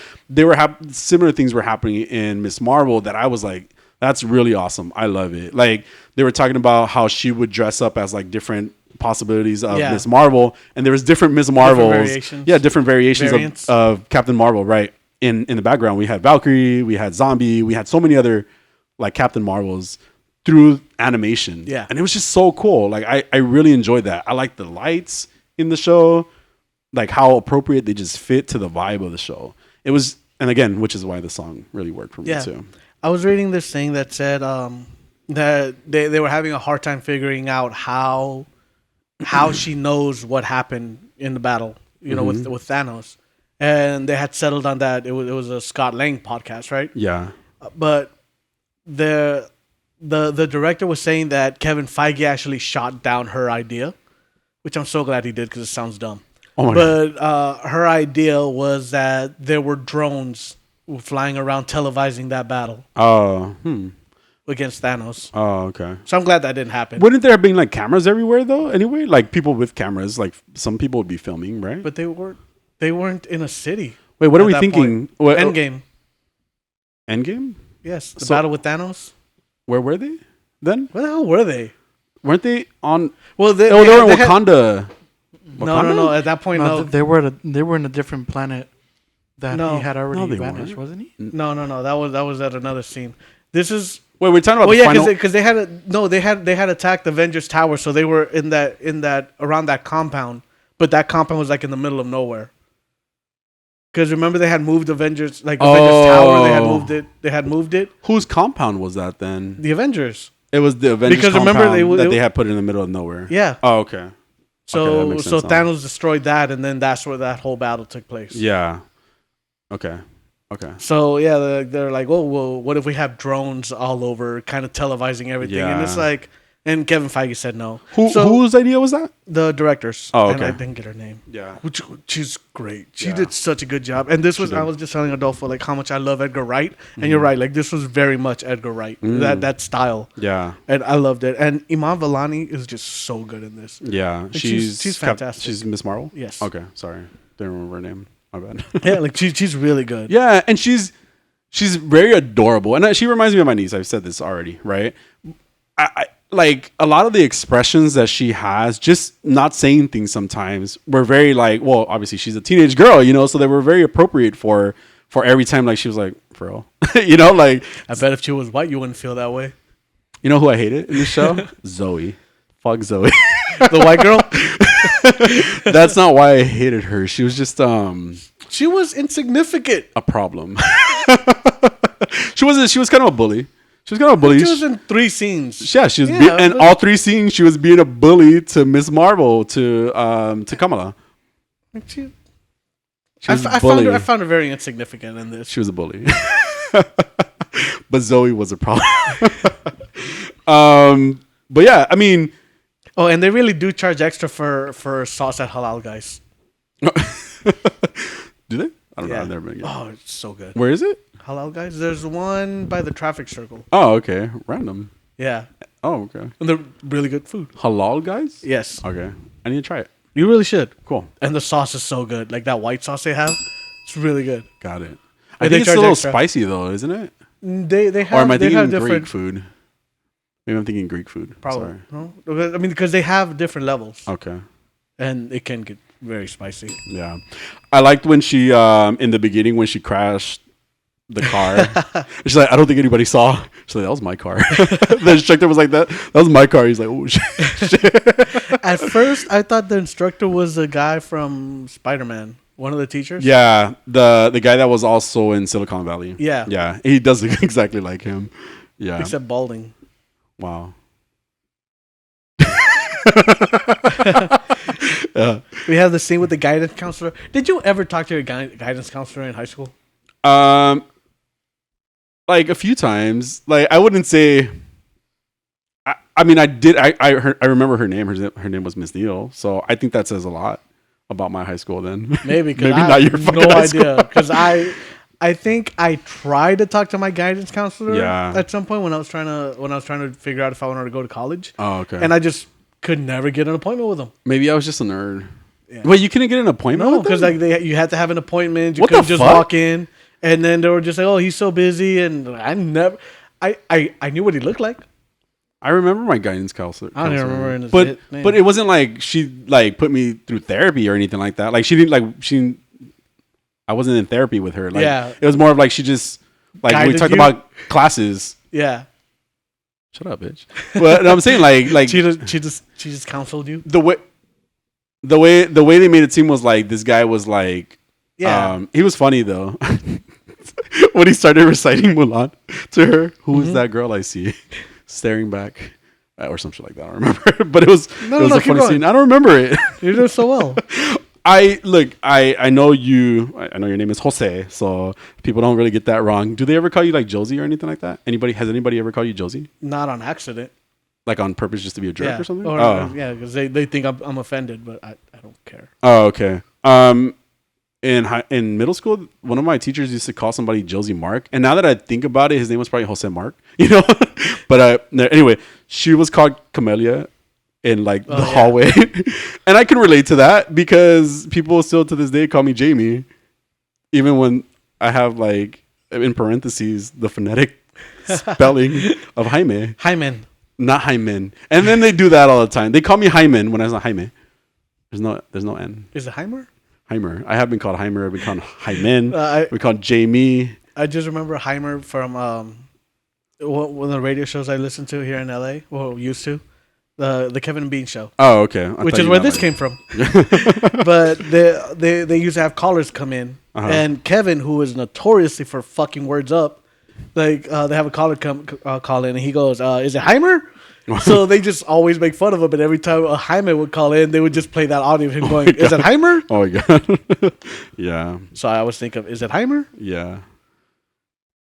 Speaker 2: Similar things were happening in Miss Marvel that I was like, that's really awesome. I love it. Like they were talking about how she would dress up as like different possibilities of Miss Marvel, and there was different Miss Marvels, different variations of Captain Marvel, right? In the background we had Valkyrie, we had Zombie, we had so many other like Captain Marvels through animation, and it was just so cool. Like I really enjoyed that. I like the lights in the show, like how appropriate they just fit to the vibe of the show. It was, and again, which is why the song really worked for me too.
Speaker 1: I was reading this thing that said that they were having a hard time figuring out how she knows what happened in the battle, with Thanos, and they had settled on that. It was a Scott Lang podcast, right?
Speaker 2: Yeah.
Speaker 1: But the director was saying that Kevin Feige actually shot down her idea, which I'm so glad he did because it sounds dumb. But her idea was that there were drones flying around televising that battle. Against Thanos.
Speaker 2: Oh, okay.
Speaker 1: So I'm glad that didn't happen.
Speaker 2: Wouldn't there have been like cameras everywhere though? Anyway, like people with cameras, like some people would be filming, right?
Speaker 1: But they weren't in a city.
Speaker 2: Wait, what are we thinking?
Speaker 1: Endgame.
Speaker 2: Endgame?
Speaker 1: Yes, the battle with Thanos.
Speaker 2: Where were they then?
Speaker 1: Where the hell were they?
Speaker 2: Weren't they on?
Speaker 1: Well, they
Speaker 2: were in Wakanda.
Speaker 1: No. At that point, no.
Speaker 5: They were in a different planet that he had already vanished, wasn't he?
Speaker 1: No. That was at another scene. This is.
Speaker 2: Wait, we're talking about the final...
Speaker 1: because they had attacked the Avengers Tower, so they were in that around that compound, but that compound was like in the middle of nowhere. Because remember they had moved Avengers Tower, they had moved it.
Speaker 2: Whose compound was that then?
Speaker 1: The Avengers.
Speaker 2: It was the Avengers
Speaker 1: because
Speaker 2: compound they had put in the middle of nowhere.
Speaker 1: Yeah.
Speaker 2: Oh, okay.
Speaker 1: So Thanos destroyed that, and then that's where that whole battle took place.
Speaker 2: Yeah. Okay.
Speaker 1: So yeah, they're like, oh well, what if we have drones all over, kind of televising everything?
Speaker 2: Yeah.
Speaker 1: And it's like, and Kevin Feige said no.
Speaker 2: Whose idea was that?
Speaker 1: The directors.
Speaker 2: Oh, okay.
Speaker 1: And I didn't get her name.
Speaker 2: Yeah.
Speaker 1: She's great. She did such a good job. And I was just telling Adolfo like how much I love Edgar Wright. And you're right, like this was very much Edgar Wright. That style.
Speaker 2: Yeah.
Speaker 1: And I loved it. And Iman Vellani is just so good in this.
Speaker 2: Yeah.
Speaker 1: Like, she's fantastic.
Speaker 2: She's Miss Marvel?
Speaker 1: Yes.
Speaker 2: Okay. Sorry. Didn't remember her name. My bad.
Speaker 1: Yeah, like she's really good.
Speaker 2: Yeah, and she's very adorable, and she reminds me of my niece. I've said this already, right? I like a lot of the expressions that she has, just not saying things sometimes, were very like, well, obviously she's a teenage girl, so they were very appropriate for every time. Like she was like, for real, like.
Speaker 1: I bet if she was white, you wouldn't feel that way.
Speaker 2: You know who I hated in this show? Zoe. Fuck Zoe.
Speaker 1: The white girl.
Speaker 2: That's not why I hated her. She was just
Speaker 1: she was insignificant.
Speaker 2: A problem. She was kind of a bully. She
Speaker 1: was in 3 scenes.
Speaker 2: Yeah, she was and all 3 scenes she was being a bully to Miss Marvel, to Kamala.
Speaker 1: I found her very insignificant in this.
Speaker 2: She was a bully. But Zoe was a problem. But yeah, I mean,
Speaker 1: Oh, and they really do charge extra for sauce at Halal Guys.
Speaker 2: Do they? I don't know.
Speaker 1: Yeah.
Speaker 2: I've never been.
Speaker 1: Oh, it's so good.
Speaker 2: Where is it?
Speaker 1: Halal Guys. There's one by the traffic circle.
Speaker 2: Oh, okay. Random.
Speaker 1: Yeah,
Speaker 2: Oh, okay.
Speaker 1: and they're really good food.
Speaker 2: Halal guys?
Speaker 1: Yes,
Speaker 2: Okay. I need to try it.
Speaker 1: you really should.
Speaker 2: Cool.
Speaker 1: And the sauce is so good. Like that white sauce they have, it's really good.
Speaker 2: Got it.
Speaker 1: They
Speaker 2: I think it's a
Speaker 1: charge
Speaker 2: little
Speaker 1: extra.
Speaker 2: spicy though, isn't it?
Speaker 1: They have.
Speaker 2: Or am I
Speaker 1: they have
Speaker 2: thinking
Speaker 1: different.
Speaker 2: Greek food? Maybe I'm thinking Greek food.
Speaker 1: Probably.
Speaker 2: Sorry.
Speaker 1: No? I mean, because they have different levels,
Speaker 2: Okay.
Speaker 1: and it can get very spicy.
Speaker 2: Yeah. I liked when she in the beginning when she crashed the car. She's like, I don't think anybody saw. She's like, that was my car. The instructor was like, that was my car. He's like, oh shit.
Speaker 1: At first, I thought the instructor was a guy from SpiderMan, one of the teachers.
Speaker 2: Yeah, the guy that was also in Silicon Valley.
Speaker 1: Yeah.
Speaker 2: Yeah. He does look exactly like him. Yeah.
Speaker 1: Except balding.
Speaker 2: Wow.
Speaker 1: We have the scene with the guidance counselor. Did you ever talk to your guidance counselor in high school?
Speaker 2: Like a few times. Like I wouldn't say. I mean, I did. I remember her name. Her name was Miss Neal. So I think that says a lot about my high school. Then
Speaker 1: Maybe
Speaker 2: maybe
Speaker 1: I
Speaker 2: not your
Speaker 1: have
Speaker 2: fucking
Speaker 1: no
Speaker 2: high
Speaker 1: idea because I think I tried to talk to my guidance counselor
Speaker 2: Yeah.
Speaker 1: at some point when I was trying to figure out if I wanted to go to college.
Speaker 2: Oh, okay.
Speaker 1: And I just could never get an appointment with him.
Speaker 2: Maybe I was just a nerd.
Speaker 1: Yeah.
Speaker 2: Wait, you couldn't get an appointment?
Speaker 1: No,
Speaker 2: with
Speaker 1: because
Speaker 2: them?
Speaker 1: like you had to have an appointment. You
Speaker 2: What the
Speaker 1: couldn't just
Speaker 2: fuck?
Speaker 1: walk in, and then they were just like, "Oh, he's so busy," and I knew what he looked like.
Speaker 2: I remember my guidance counselor.
Speaker 1: I don't even remember his
Speaker 2: but
Speaker 1: name.
Speaker 2: but it wasn't like she like put me through therapy or anything like that. Like she didn't. I wasn't in therapy with her. Like,
Speaker 1: Yeah.
Speaker 2: It was more of like she just like when we
Speaker 1: Guided
Speaker 2: talked
Speaker 1: you?
Speaker 2: about classes.
Speaker 1: Yeah,
Speaker 2: Shut up, bitch. But I'm saying like
Speaker 1: she just counseled you.
Speaker 2: the way they made it seem was like this guy was like
Speaker 1: Yeah.
Speaker 2: he was funny though. When he started reciting Mulan to her, who is that girl I see staring back or something like that? I don't remember. But it was
Speaker 1: No,
Speaker 2: a
Speaker 1: keep
Speaker 2: funny
Speaker 1: going.
Speaker 2: scene. I don't remember it.
Speaker 1: You're doing so well.
Speaker 2: I know you. I know your name is Jose, so people don't really get that wrong. Do they ever call you like Josie or anything like that? Has anybody ever called you Josie?
Speaker 1: Not on accident.
Speaker 2: Like on purpose, just to be a jerk
Speaker 1: Yeah,
Speaker 2: or something?
Speaker 1: yeah, because they think I'm offended, but I don't care.
Speaker 2: Oh, okay. In middle school, one of my teachers used to call somebody Josie Mark, and now that I think about it, his name was probably Jose Mark, you know. But anyway, she was called Camellia in like the hallway, and I can relate to that because people still to this day call me Jamie, even when I have like in parentheses the phonetic spelling of Jaime,
Speaker 1: Hyman.
Speaker 2: not Hymen, and then they do that all the time. They call me Hymen when I was not Jaime. There's no N.
Speaker 1: Is it Heimer?
Speaker 2: Heimer. I have been called Heimer. I've been called Hymen. We called Jamie.
Speaker 1: I just remember Heimer from one of the radio shows I listened to here in LA. Well, used to the Kevin and Bean show,
Speaker 2: Oh, okay.
Speaker 1: which is where this came from. But they used to have callers come in, and Kevin, who is notoriously for fucking words up, like they have a caller call in, and he goes, "Is it Heimer?" So they just always make fun of him, and every time a Jaime would call in, they would just play that audio of him going, "Is it Heimer?"
Speaker 2: Oh my god. Yeah.
Speaker 1: So I always think of, "Is it Heimer?"
Speaker 2: Yeah.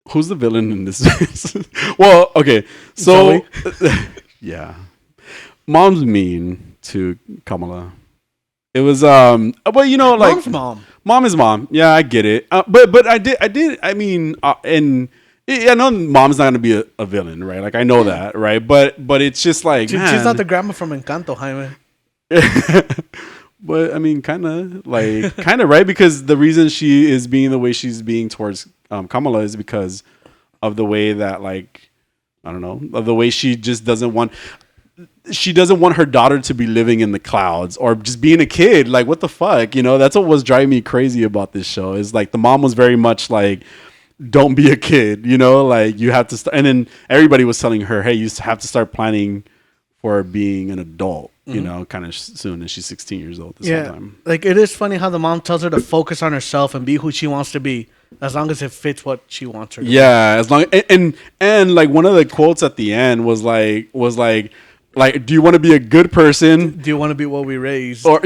Speaker 2: Who's the villain in this? Well, okay. So yeah. Mom's mean to Kamala. It was but you know, like
Speaker 1: Mom's mom.
Speaker 2: Mom is mom. Yeah, I get it. But I did I mean and I know mom's not gonna be a villain, right? Like I know that, right? But it's just like
Speaker 1: She's not the grandma from Encanto, Jaime.
Speaker 2: But I mean, kind of right, because the reason she is being the way she's being towards Kamala is because of the way that, like, I don't know, of the way she just doesn't want her daughter to be living in the clouds or just being a kid. Like, what the fuck, you know? That's what was driving me crazy about this show. Is like the mom was very much like, don't be a kid, you know, like you have to start. And then everybody was telling her, hey, you have to start planning for being an adult, you know, kind of soon. And she's 16 years old this whole time.
Speaker 1: Like it is funny how the mom tells her to focus on herself and be who she wants to be, as long as it fits what she wants her to be.
Speaker 2: As long and like one of the quotes at the end was like, do you want to be a good person?
Speaker 1: Do you want to be what we raised?
Speaker 2: Or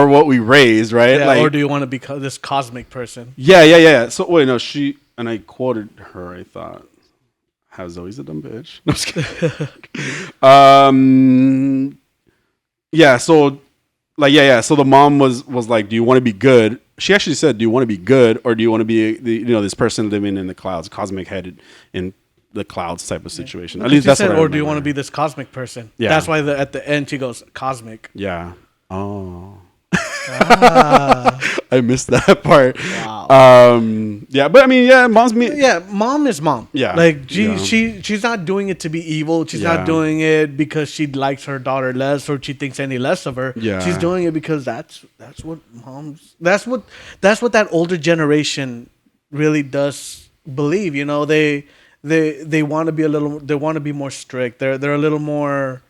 Speaker 2: what we raised, right?
Speaker 1: Yeah,
Speaker 2: like,
Speaker 1: or do you want to be this cosmic person?
Speaker 2: Yeah. So wait, no, and I quoted her. I thought, "How Zoe's a dumb bitch." No, I'm just kidding. yeah. So like so the mom was like, do you want to be good? She actually said, do you want to be good, or do you want to be this person living in the clouds, cosmic head in the clouds type of situation? At least
Speaker 1: she
Speaker 2: that's
Speaker 1: said,
Speaker 2: what I
Speaker 1: or do you
Speaker 2: remember.
Speaker 1: want to be this cosmic person?
Speaker 2: Yeah.
Speaker 1: That's why at the end she goes cosmic.
Speaker 2: Yeah. Oh.
Speaker 1: Ah.
Speaker 2: I missed that part.
Speaker 1: Wow.
Speaker 2: Yeah, but I mean, yeah, mom's me.
Speaker 1: Yeah, mom is mom.
Speaker 2: Yeah,
Speaker 1: like
Speaker 2: yeah.
Speaker 1: she's not doing it to be evil. She's not doing it because she likes her daughter less or she thinks any less of her.
Speaker 2: Yeah,
Speaker 1: she's doing it because that's what moms. That's what that older generation really does believe. You know, they want to be they want to be more strict. They're a little more.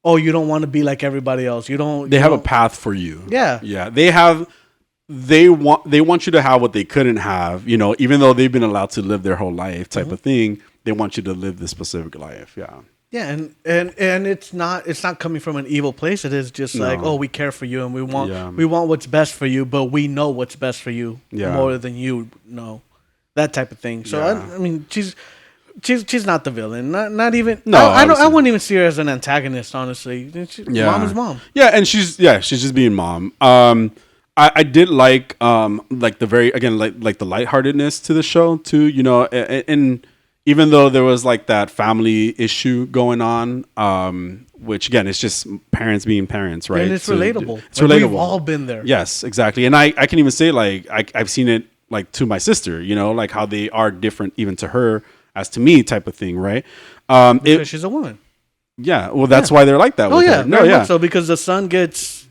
Speaker 1: Oh, you don't want to be like everybody else. You don't.
Speaker 2: They have a path for you.
Speaker 1: Yeah,
Speaker 2: yeah. They want you to have what they couldn't have. You know, even though they've been allowed to live their whole life, type of thing. They want you to live this specific life. Yeah.
Speaker 1: Yeah, and it's not coming from an evil place. It is just like, oh, we care for you and we want what's best for you, but we know what's best for you more than you know, that type of thing. So I mean, she's not the villain. Not even. No, I wouldn't even see her as an antagonist. Honestly, mom is mom.
Speaker 2: Yeah, and she's just being mom. I did like the very again like the lightheartedness to the show too. You know, and even though there was like that family issue going on, which again, it's just parents being parents, right?
Speaker 1: And it's relatable.
Speaker 2: It's relatable.
Speaker 1: We've all been there.
Speaker 2: Yes, exactly. And I can even say like I've seen it like to my sister. You know, like how they are different even to her as to me type of thing, right?
Speaker 1: Because she's a woman.
Speaker 2: Yeah, well, that's why they're like that.
Speaker 1: Oh
Speaker 2: with
Speaker 1: yeah,
Speaker 2: her. No,
Speaker 1: very
Speaker 2: yeah.
Speaker 1: much so because the son gets.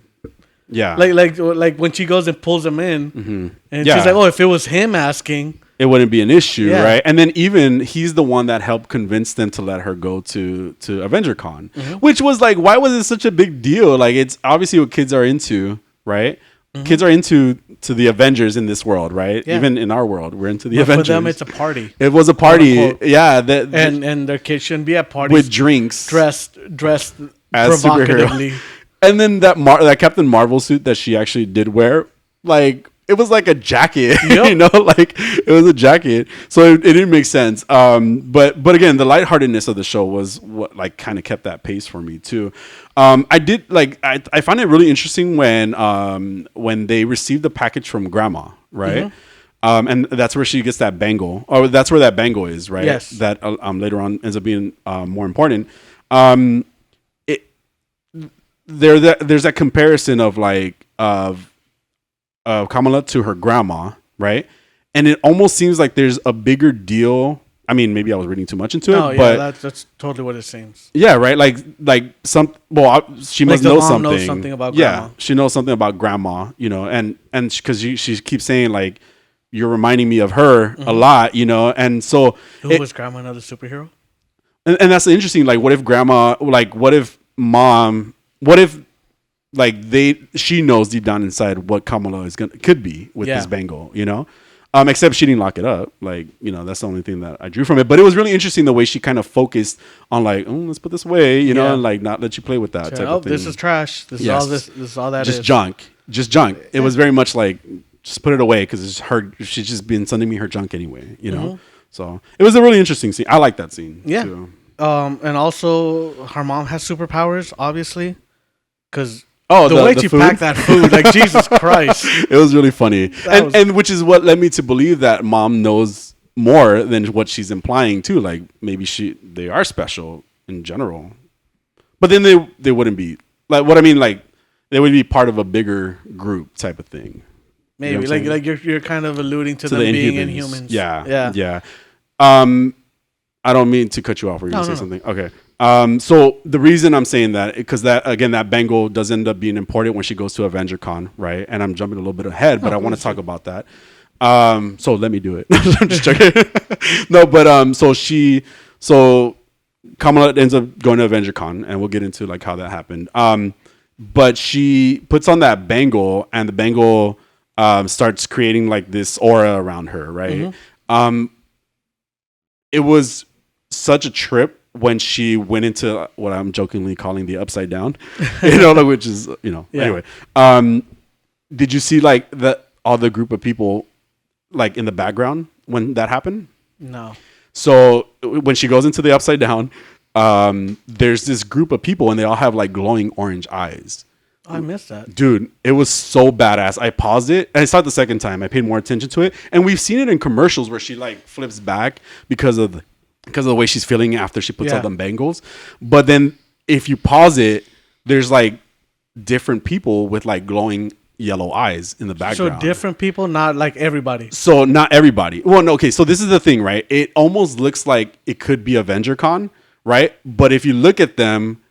Speaker 2: Yeah.
Speaker 1: Like when she goes and pulls him in, and she's like, "Oh, if it was him asking,
Speaker 2: it wouldn't be an issue, right?" And then even he's the one that helped convince them to let her go to AvengerCon, which was like, why was it such a big deal? Like, it's obviously what kids are into, right? Kids are into the Avengers in this world, right? Yeah. Even in our world, we're into the Avengers.
Speaker 1: For them, it's a party.
Speaker 2: It was a party, yeah.
Speaker 1: And their kids shouldn't be at parties
Speaker 2: with drinks,
Speaker 1: dressed
Speaker 2: as
Speaker 1: provocatively.
Speaker 2: Superhero. And then that Captain Marvel suit that she actually did wear, like it was like a jacket, you know, like it was a jacket. So it didn't make sense. But again, the lightheartedness of the show was what like kind of kept that pace for me too. I did like I find it really interesting when they received the package from Grandma, right? And that's where she gets that bangle, or that's where that bangle is, right?
Speaker 1: Yes.
Speaker 2: That later on ends up being more important. There's that comparison of like of Kamala to her grandma, right? And it almost seems like there's a bigger deal. I mean, maybe I was reading too much into it.
Speaker 1: Oh yeah,
Speaker 2: but
Speaker 1: that's totally what it seems.
Speaker 2: Yeah, right. Like she must know something.
Speaker 1: Knows something about grandma.
Speaker 2: Yeah, she knows something about grandma. You know, and because she keeps saying like, you're reminding me of her a lot. You know, and so
Speaker 1: was grandma another superhero?
Speaker 2: And that's interesting. Like, what if grandma? Like, what if mom? What if, like, she knows deep down inside what Kamala could be with this bangle, you know? Except she didn't lock it up. Like, you know, that's the only thing that I drew from it. But it was really interesting the way she kind of focused on like, let's put this away, you know, and like not let you play with that type of thing.
Speaker 1: This is trash. This is all this is all that
Speaker 2: just
Speaker 1: is.
Speaker 2: Just junk. It was very much like, just put it away because it's her. She's just been sending me her junk anyway, you know? So it was a really interesting scene. I like that scene.
Speaker 1: Yeah.
Speaker 2: Too.
Speaker 1: And also her mom has superpowers, obviously. Because
Speaker 2: the
Speaker 1: way she packed that food, like Jesus Christ.
Speaker 2: It was really funny. And which is what led me to believe that mom knows more than what she's implying too. Like maybe they are special in general. But then they wouldn't be like what I mean, like they would be part of a bigger group type of thing.
Speaker 1: Maybe you know like you're kind of alluding to them being Inhumans.
Speaker 2: Yeah. I don't mean to cut you off. Were you going to say something? Okay. So the reason I'm saying that, because that bangle does end up being important when she goes to AvengerCon, right? And I'm jumping a little bit ahead, but I want to talk about that. So let me do it. I'm just joking. No, but so Kamala ends up going to AvengerCon, and we'll get into like how that happened. But she puts on that bangle, and the bangle starts creating like this aura around her, right? It was such a trip when she went into what I'm jokingly calling the upside down, you know, like, which is, you know, anyway. Did you see like all the group of people like in the background when that happened?
Speaker 1: No.
Speaker 2: So when she goes into the upside down, there's this group of people and they all have like glowing orange eyes.
Speaker 1: I missed that.
Speaker 2: Dude, it was so badass. I paused it and I saw it the second time. I paid more attention to it, and we've seen it in commercials where she like flips back because of the way she's feeling after she puts out them bangles. But then if you pause it, there's like different people with like glowing yellow eyes in the background.
Speaker 1: So different people, not like everybody.
Speaker 2: So not everybody. Well, no, okay. So this is the thing, right? It almost looks like it could be AvengerCon, right? But if you look at them,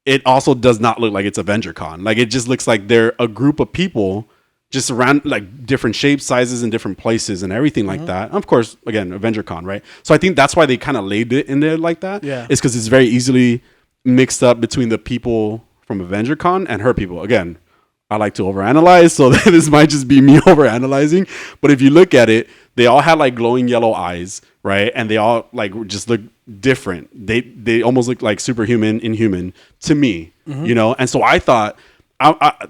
Speaker 2: it also does not look like it's AvengerCon. Like it just looks like they're a group of people just around like different shapes, sizes, and different places and everything like that. Of course, again, AvengerCon, right? So I think that's why they kind of laid it in there like that.
Speaker 1: Yeah.
Speaker 2: It's because it's very easily mixed up between the people from AvengerCon and her people. Again, I like to overanalyze, so this might just be me overanalyzing. But if you look at it, they all had like glowing yellow eyes, right? And they all like just look different. They almost look like superhuman, inhuman to me, you know? And so I thought,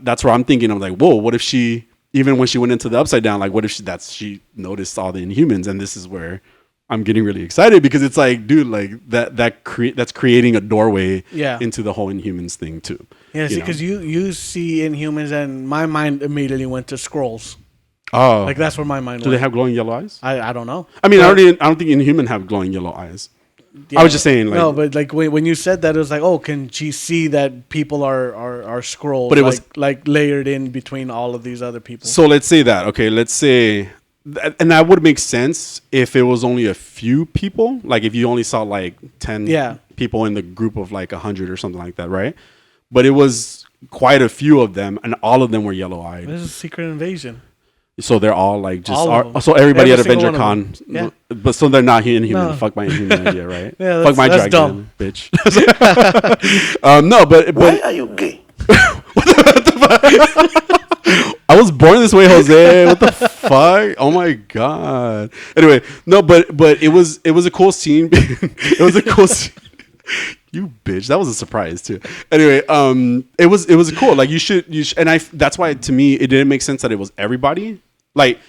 Speaker 2: that's where I'm thinking, I'm like, whoa, what if she, even when she went into the Upside Down, like what if she noticed all the Inhumans? And this is where I'm getting really excited, because it's like, dude, like that's creating a doorway into the whole Inhumans thing too.
Speaker 1: Yeah, because you see Inhumans, and my mind immediately went to Skrulls.
Speaker 2: Oh,
Speaker 1: like that's where my mind.
Speaker 2: Do they have glowing yellow eyes?
Speaker 1: I don't know.
Speaker 2: I mean, I don't think Inhuman have glowing yellow eyes.
Speaker 1: Yeah,
Speaker 2: I was just saying, like,
Speaker 1: no, but like when you said that, it was like, oh, can she see that people are Skrulls?
Speaker 2: But it was
Speaker 1: like layered in between all of these other people.
Speaker 2: So let's say that. Okay, let's say. And that would make sense if it was only a few people. Like if you only saw like 10 people in the group of like 100 or something like that, right? But it was quite a few of them, and all of them were yellow-eyed.
Speaker 1: This is a secret invasion.
Speaker 2: So they're all like just...
Speaker 1: so
Speaker 2: everybody at AvengerCon.
Speaker 1: Yeah.
Speaker 2: But so they're not Inhuman.
Speaker 1: No.
Speaker 2: Fuck my Inhuman idea, right?
Speaker 1: Yeah,
Speaker 2: fuck my
Speaker 1: that's
Speaker 2: dragon,
Speaker 1: dumb.
Speaker 2: bitch. No, but...
Speaker 4: Why are you gay?
Speaker 2: I was born this way, Jose. What the fuck? Oh my god. Anyway, no, but it was a cool scene. It was a cool scene. You bitch. That was a surprise too. Anyway, it was cool. Like you should and that's why to me it didn't make sense that it was everybody. Like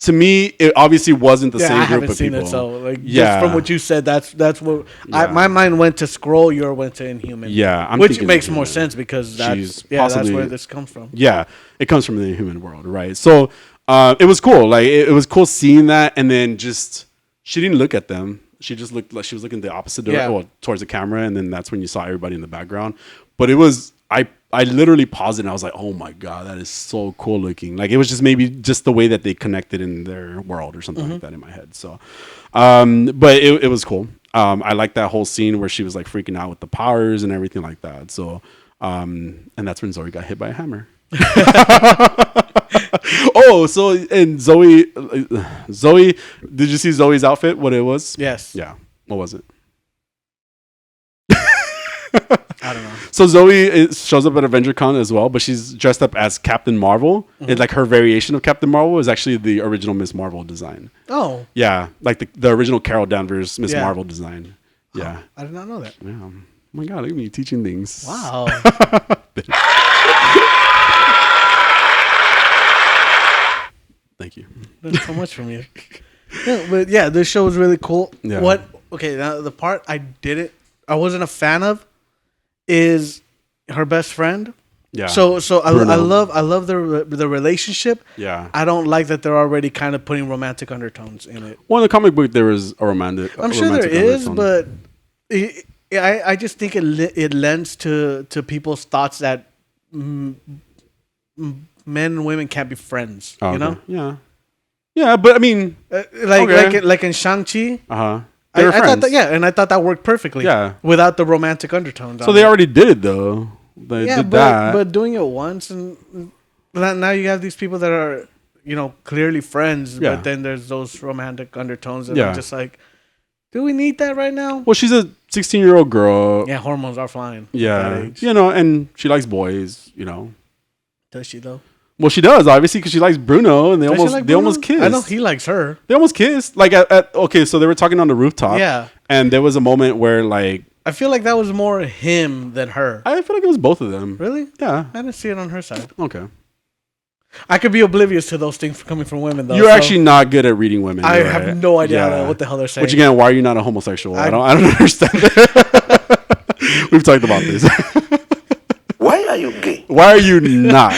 Speaker 2: to me, it obviously wasn't the same group of people.
Speaker 1: It, so like just from what you said, that's what my mind went to Skrull. Your went to Inhuman.
Speaker 2: Yeah,
Speaker 1: which makes more sense because that's where this comes from.
Speaker 2: Yeah, it comes from the Inhuman world, right? So it was cool. Like it was cool seeing that, and then just she didn't look at them. She just looked like she was looking the opposite direction, towards the camera, and then that's when you saw everybody in the background. But it was I literally paused it and I was like, oh my god, that is so cool looking. Like it was just maybe just the way that they connected in their world or something like that in my head. So, but it was cool. I like that whole scene where she was like freaking out with the powers and everything like that. So, and that's when Zoe got hit by a hammer. And Zoe, did you see Zoe's outfit? What it was?
Speaker 1: Yes.
Speaker 2: Yeah. What was it?
Speaker 1: I don't know.
Speaker 2: So Zoe shows up at AvengerCon as well, but she's dressed up as Captain Marvel. And like her variation of Captain Marvel is actually the original Miss Marvel design.
Speaker 1: Oh.
Speaker 2: Yeah, like the original Carol Danvers Miss Marvel design. Yeah.
Speaker 1: I did not know that.
Speaker 2: Yeah. Oh my god, look at me teaching things.
Speaker 1: Wow.
Speaker 2: Thank you.
Speaker 1: That's so much from you. Yeah, but yeah, this show was really cool.
Speaker 2: Yeah.
Speaker 1: Okay, now the part I wasn't a fan of is her best friend.
Speaker 2: Yeah.
Speaker 1: So I love the relationship.
Speaker 2: Yeah.
Speaker 1: I don't like that they're already kind of putting romantic undertones in it.
Speaker 2: Well, in the comic book, there is a romantic.
Speaker 1: I'm sure there is, but I just think it lends to people's thoughts that men and women can't be friends.
Speaker 2: Oh,
Speaker 1: you know?
Speaker 2: Yeah. Yeah, but I mean,
Speaker 1: like in Shang-Chi. I thought I thought that worked perfectly.
Speaker 2: Yeah.
Speaker 1: Without the romantic undertones.
Speaker 2: So they already did it though. They did that.
Speaker 1: But doing it once and now you have these people that are, clearly friends, but then there's those romantic undertones and I'm just like, do we need that right now?
Speaker 2: Well, she's a 16-year-old girl.
Speaker 1: Yeah, hormones are flying.
Speaker 2: Yeah. And she likes boys,
Speaker 1: Does she though?
Speaker 2: Well, she does, obviously, because she likes Bruno, and they almost kissed.
Speaker 1: I know he likes her.
Speaker 2: They almost kissed. Like, so they were talking on the rooftop.
Speaker 1: Yeah.
Speaker 2: And there was a moment where, like...
Speaker 1: I feel like that was more him than her.
Speaker 2: I feel like it was both of them.
Speaker 1: Really?
Speaker 2: Yeah.
Speaker 1: I didn't see it on her side.
Speaker 2: Okay.
Speaker 1: I could be oblivious to those things coming from women, though.
Speaker 2: You're actually not good at reading women.
Speaker 1: I have no idea what the hell they're saying.
Speaker 2: Which, again, why are you not a homosexual? I don't understand that. We've talked about this.
Speaker 4: Why are you gay?
Speaker 2: Why are you not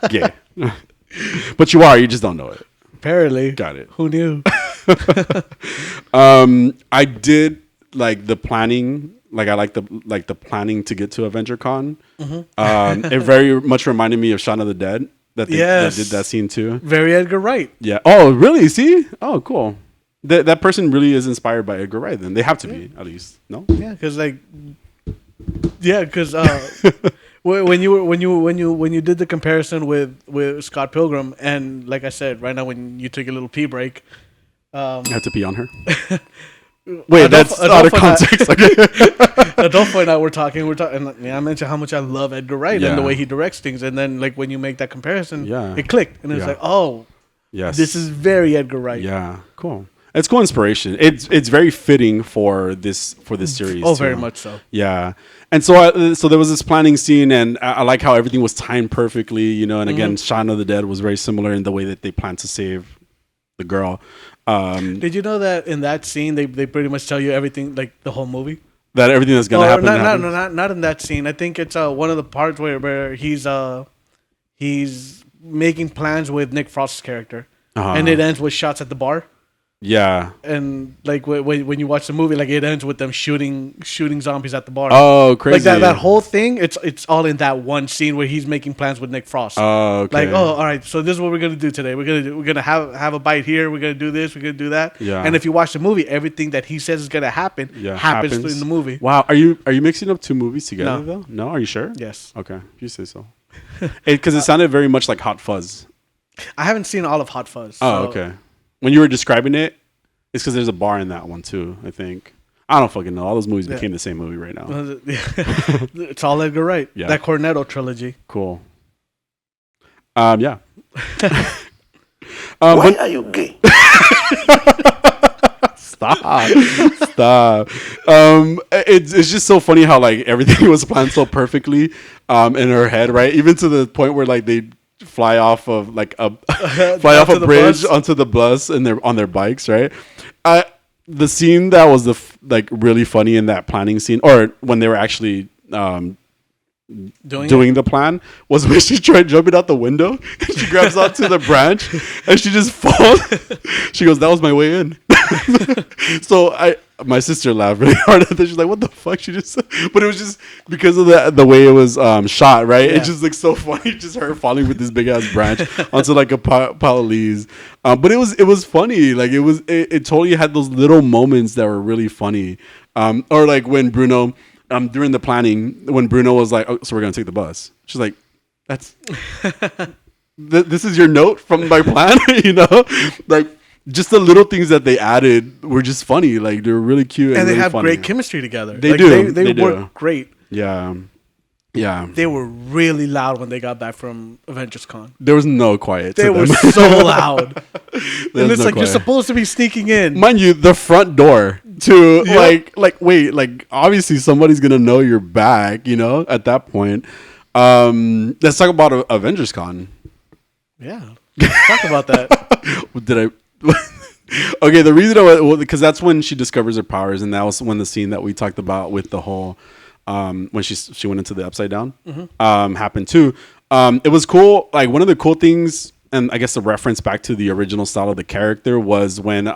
Speaker 2: gay? But you are. You just don't know it.
Speaker 1: Apparently.
Speaker 2: Got it.
Speaker 1: Who knew?
Speaker 2: I did like the planning. Like I like the planning to get to Avenger Con. It very much reminded me of Shaun of the Dead. That did that scene too.
Speaker 1: Very Edgar Wright.
Speaker 2: Yeah. Oh, really? See? Oh, cool. That person really is inspired by Edgar Wright. Then they have to be at least. No.
Speaker 1: Yeah, because when you did the comparison with Scott Pilgrim, and like I said, right now when you took a little pee break,
Speaker 2: I have to pee on her. Wait, that's out of context.
Speaker 1: Adolfo and I were talking. I mentioned how much I love Edgar Wright and the way he directs things, and then like when you make that comparison, it clicked, and it's like, oh, yes, this is very Edgar Wright.
Speaker 2: Yeah, cool. It's cool inspiration. It's very fitting for this series.
Speaker 1: Oh, very much so.
Speaker 2: Yeah, and so there was this planning scene, and I like how everything was timed perfectly. You know, and again, Shaun of the Dead was very similar in the way that they planned to save the girl.
Speaker 1: Did you know that in that scene they pretty much tell you everything, like the whole movie?
Speaker 2: That everything that's gonna happen.
Speaker 1: Not in that scene. I think it's one of the parts where he's making plans with Nick Frost's character, and it ends with shots at the bar.
Speaker 2: Yeah,
Speaker 1: and like when you watch the movie, like it ends with them shooting zombies at the bar.
Speaker 2: Oh, crazy!
Speaker 1: Like that whole thing. It's all in that one scene where he's making plans with Nick Frost.
Speaker 2: Oh, okay.
Speaker 1: Like, all right. So this is what we're gonna do today. We're gonna have a bite here. We're gonna do this. We're gonna do that.
Speaker 2: Yeah.
Speaker 1: And if you watch the movie, everything that he says is gonna happen happens in the movie.
Speaker 2: Wow. Are you mixing up two movies together though? No. Are you sure?
Speaker 1: Yes.
Speaker 2: Okay. If you say so. Because it sounded very much like Hot Fuzz.
Speaker 1: I haven't seen all of Hot Fuzz.
Speaker 2: Oh, okay. When you were describing it. It's because there's a bar in that one too, I think. I don't fucking know. All those movies became the same movie right now.
Speaker 1: It's all Edgar Wright. Yeah. That Cornetto trilogy.
Speaker 2: Cool. Yeah.
Speaker 4: Why are you gay?
Speaker 2: Stop. It's just so funny how like everything was planned so perfectly in her head, right? Even to the point where like they fly off of like a bridge onto the bus and they're on their bikes, right? The scene that was like really funny in that planning scene, or when they were actually doing the plan, was when she tried jumping out the window and she grabs onto the branch and she just falls. She goes, "That was my way in." So my sister laughed really hard at that. She's like, "What the fuck?" She just, but it was just because of the way it was shot, right? Yeah. It just looks so funny, just her falling with this big ass branch onto like a pile of leaves. But it was funny. Like it totally had those little moments that were really funny. Or like when Bruno, during the planning, when Bruno was like, "Oh, so we're gonna take the bus." She's like, "That's this is your note from my plan," you know, like. Just the little things that they added were just funny. Like they were really cute and
Speaker 1: they
Speaker 2: really
Speaker 1: have
Speaker 2: funny.
Speaker 1: great chemistry together.
Speaker 2: They do.
Speaker 1: They work great.
Speaker 2: Yeah.
Speaker 1: They were really loud when they got back from Avengers Con.
Speaker 2: There was no quiet.
Speaker 1: They were so loud. And it's like you're supposed to be sneaking in.
Speaker 2: Mind you, the front door to like obviously somebody's gonna know you're back. You know, at that point. Let's talk about Avengers Con.
Speaker 1: Yeah. Let's talk about that.
Speaker 2: Did I? Okay, the reason because that's when she discovers her powers, and that was when the scene that we talked about with the whole when she went into the upside down happened too. It was cool. Like one of the cool things, and I guess the reference back to the original style of the character was when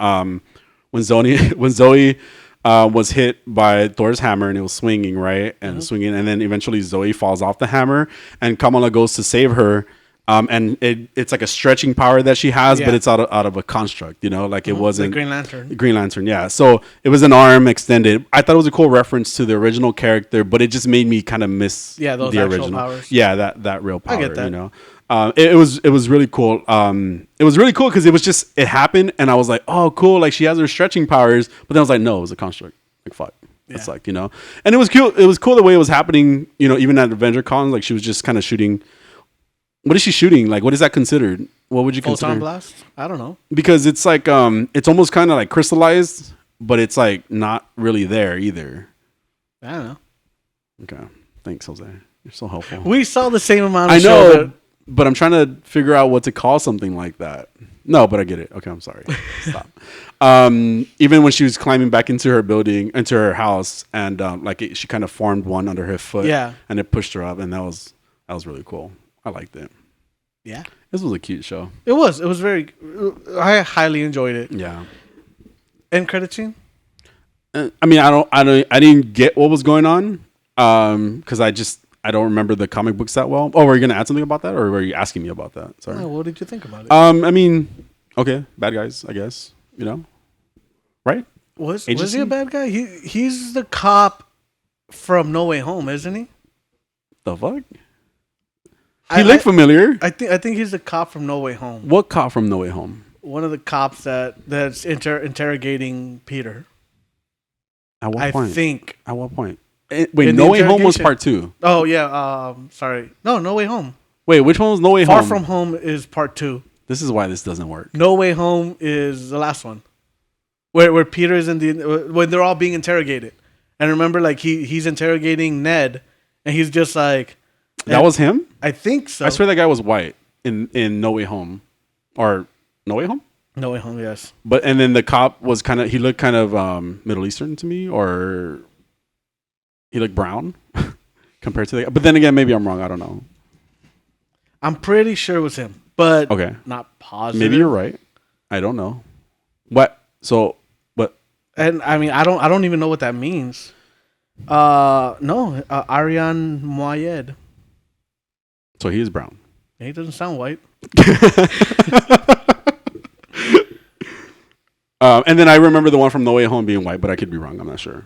Speaker 2: Zoe was hit by Thor's hammer and it was swinging, right, and swinging, and then eventually Zoe falls off the hammer, and Kamala goes to save her. And it's like a stretching power that she has, but it's out of a construct, you know, like it wasn't
Speaker 1: the
Speaker 2: Green Lantern. Yeah. So it was an arm extended. I thought it was a cool reference to the original character, but it just made me kind of miss
Speaker 1: those
Speaker 2: the
Speaker 1: actual
Speaker 2: original
Speaker 1: powers.
Speaker 2: Yeah. That real power,
Speaker 1: I get that.
Speaker 2: You know, it was really cool. It was really cool because it happened and I was like, oh, cool. Like she has her stretching powers, but then I was like, no, it was a construct. Like, fuck. It's like, you know, and it was cool. It was cool the way it was happening, you know, even at Avenger Con, like she was just kind of shooting. What is she shooting? Like, what is that considered? What would you consider?
Speaker 1: Photon blast? I don't know.
Speaker 2: Because it's like, it's almost kind of like crystallized, but it's like not really there either.
Speaker 1: I don't know.
Speaker 2: Okay. Thanks, Jose. You're so helpful.
Speaker 1: We saw the same amount of
Speaker 2: I know, but I'm trying to figure out what to call something like that. No, but I get it. Okay, I'm sorry. Stop. Even when she was climbing back into her building, into her house, and she kind of formed one under her foot.
Speaker 1: Yeah.
Speaker 2: And it pushed her up, and that was That was really cool. I liked it.
Speaker 1: Yeah.
Speaker 2: This was a cute show.
Speaker 1: It was. It was very. I highly enjoyed it.
Speaker 2: Yeah.
Speaker 1: End credit scene.
Speaker 2: I mean, I didn't get what was going on. Because I don't remember the comic books that well. Oh, were you gonna add something about that, or were you asking me about that? Sorry.
Speaker 1: What did you think about it?
Speaker 2: I mean, okay, bad guys, I guess. You know, right?
Speaker 1: Was he a bad guy? He's the cop from No Way Home, isn't he?
Speaker 2: The fuck? He looked familiar.
Speaker 1: I think he's the cop from No Way Home.
Speaker 2: What cop from No Way Home?
Speaker 1: One of the cops that's interrogating Peter.
Speaker 2: At what point?
Speaker 1: I think.
Speaker 2: At what point? Wait, No Way Home was part 2.
Speaker 1: Oh yeah. Sorry. No Way Home.
Speaker 2: Wait, which one was No Way
Speaker 1: Far
Speaker 2: Home?
Speaker 1: From Home is part 2.
Speaker 2: This is why this doesn't work.
Speaker 1: No Way Home is the last one, where Peter is when they're all being interrogated, and remember, like he's interrogating Ned, and he's just like.
Speaker 2: That was him?
Speaker 1: I think so.
Speaker 2: I swear that guy was white in No Way Home, or No Way Home.
Speaker 1: No Way Home, yes.
Speaker 2: And then the cop was he looked kind of Middle Eastern to me, or he looked brown compared to the. But then again, maybe I'm wrong. I don't know.
Speaker 1: I'm pretty sure it was him, but
Speaker 2: okay,
Speaker 1: not positive.
Speaker 2: Maybe you're right. I don't know. What? So, what?
Speaker 1: And I mean, I don't even know what that means. No, Ariane Moayed.
Speaker 2: So he is brown.
Speaker 1: He doesn't sound white.
Speaker 2: And then I remember the one from No Way Home being white, but I could be wrong. I'm not sure.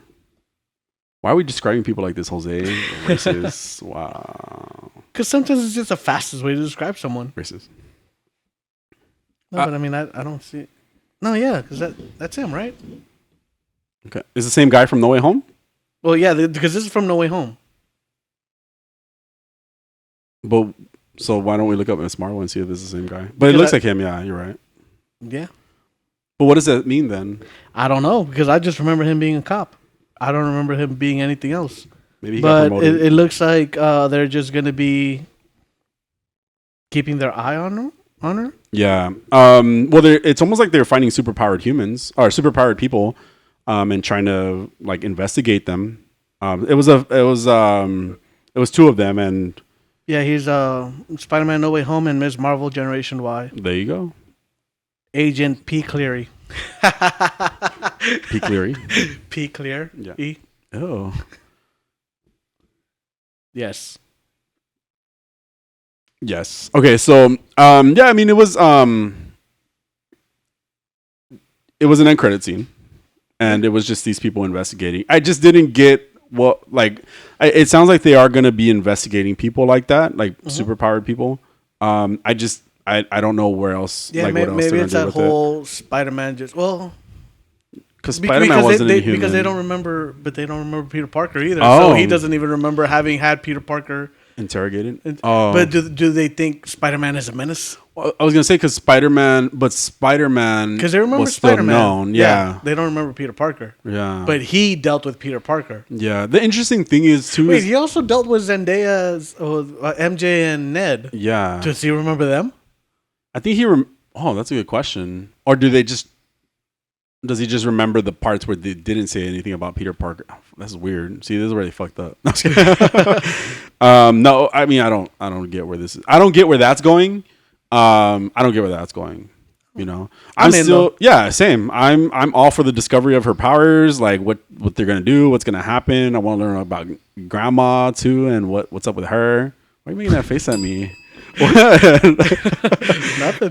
Speaker 2: Why are we describing people like this, Jose? Racist. Wow.
Speaker 1: Because sometimes it's just the fastest way to describe someone.
Speaker 2: Racist.
Speaker 1: No, but I mean, I don't see it. No, yeah, because that's him, right?
Speaker 2: Okay. Is the same guy from No Way Home?
Speaker 1: Well, yeah, because this is from No Way Home.
Speaker 2: But so why don't we look up Miss Marvel and see if this is the same guy? But it looks like him. Yeah, you're right.
Speaker 1: Yeah.
Speaker 2: But what does that mean then?
Speaker 1: I don't know, because I just remember him being a cop. I don't remember him being anything else.
Speaker 2: Maybe he got promoted.
Speaker 1: It looks like they're just going to be keeping their eye on her.
Speaker 2: Yeah. Well, it's almost like they're finding superpowered humans or superpowered people, and trying to like investigate them. It was two of them, and
Speaker 1: yeah, he's Spider-Man No Way Home and Ms. Marvel Generation Y.
Speaker 2: There you go.
Speaker 1: Agent P. Cleary.
Speaker 2: P. Cleary.
Speaker 1: P. Clear.
Speaker 2: Yeah.
Speaker 1: E.
Speaker 2: Oh.
Speaker 1: Yes.
Speaker 2: Yes. Okay. So, yeah. I mean, it was an end credit scene, and it was just these people investigating. I just didn't get what it sounds like they are going to be investigating people like that, like superpowered people. I don't know where else.
Speaker 1: Yeah,
Speaker 2: like,
Speaker 1: maybe it's that whole Spider-Man
Speaker 2: because Spider-Man wasn't inhuman.
Speaker 1: Because they don't remember Peter Parker either. Oh. So he doesn't even remember having had Peter Parker
Speaker 2: interrogated.
Speaker 1: But do they think Spider-Man is a menace?
Speaker 2: Well, I was gonna say because Spider-Man because they remember Spider-Man. Known. Yeah,
Speaker 1: they don't remember Peter Parker.
Speaker 2: Yeah,
Speaker 1: but he dealt with Peter Parker.
Speaker 2: Yeah, the interesting thing is too.
Speaker 1: Wait, he also dealt with Zendaya's MJ and Ned.
Speaker 2: Yeah,
Speaker 1: does he remember them?
Speaker 2: I think oh, that's a good question. Or does he just remember the parts where they didn't say anything about Peter Parker? Oh, that's weird. See, this is where they fucked up. No, I mean, I don't get where this is. I don't get where that's going. I don't get where that's going. You know, I'm still, yeah, same. I'm all for the discovery of her powers, like what they're gonna do, what's gonna happen. I want to learn about Grandma too, and what's up with her. Why are you making that face at me?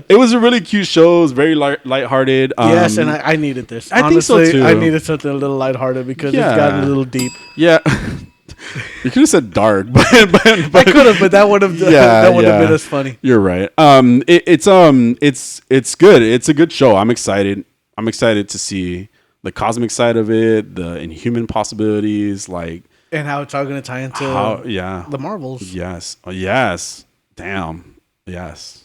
Speaker 2: It was a really cute show. It was very lighthearted.
Speaker 1: Yes, and I needed this.
Speaker 2: I honestly, think so too.
Speaker 1: I needed something a little lighthearted because it's gotten a little deep.
Speaker 2: Yeah, you could have said dark, but
Speaker 1: I could have, but that would have been as funny.
Speaker 2: You're right. It's good. It's a good show. I'm excited. I'm excited to see the cosmic side of it, the inhuman possibilities, and
Speaker 1: how it's all going to tie into the Marvels.
Speaker 2: Yes. Yes. Damn. Yes.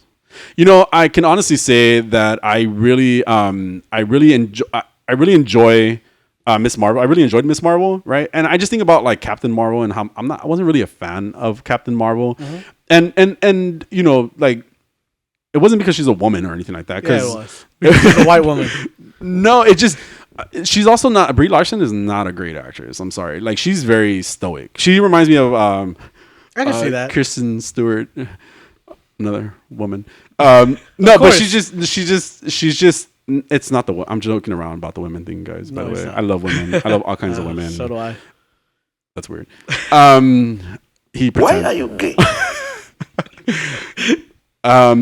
Speaker 2: You know, I can honestly say that I really enjoy Miss Marvel. I really enjoyed Miss Marvel, right? And I just think about like Captain Marvel and how I wasn't really a fan of Captain Marvel. Mm-hmm. And you know, like it wasn't because she's a woman or anything like that.
Speaker 1: Yeah, it was. Because she's a white woman.
Speaker 2: No, it just she's also not. Brie Larson is not a great actress. I'm sorry. Like she's very stoic. She reminds me of
Speaker 1: I can see that.
Speaker 2: Kristen Stewart, another woman. No, but she's just. It's not the. I'm joking around about the women thing, guys. By the way, I love women. I love all kinds of women.
Speaker 1: So do I.
Speaker 2: That's weird. He pretends.
Speaker 4: Why are you gay?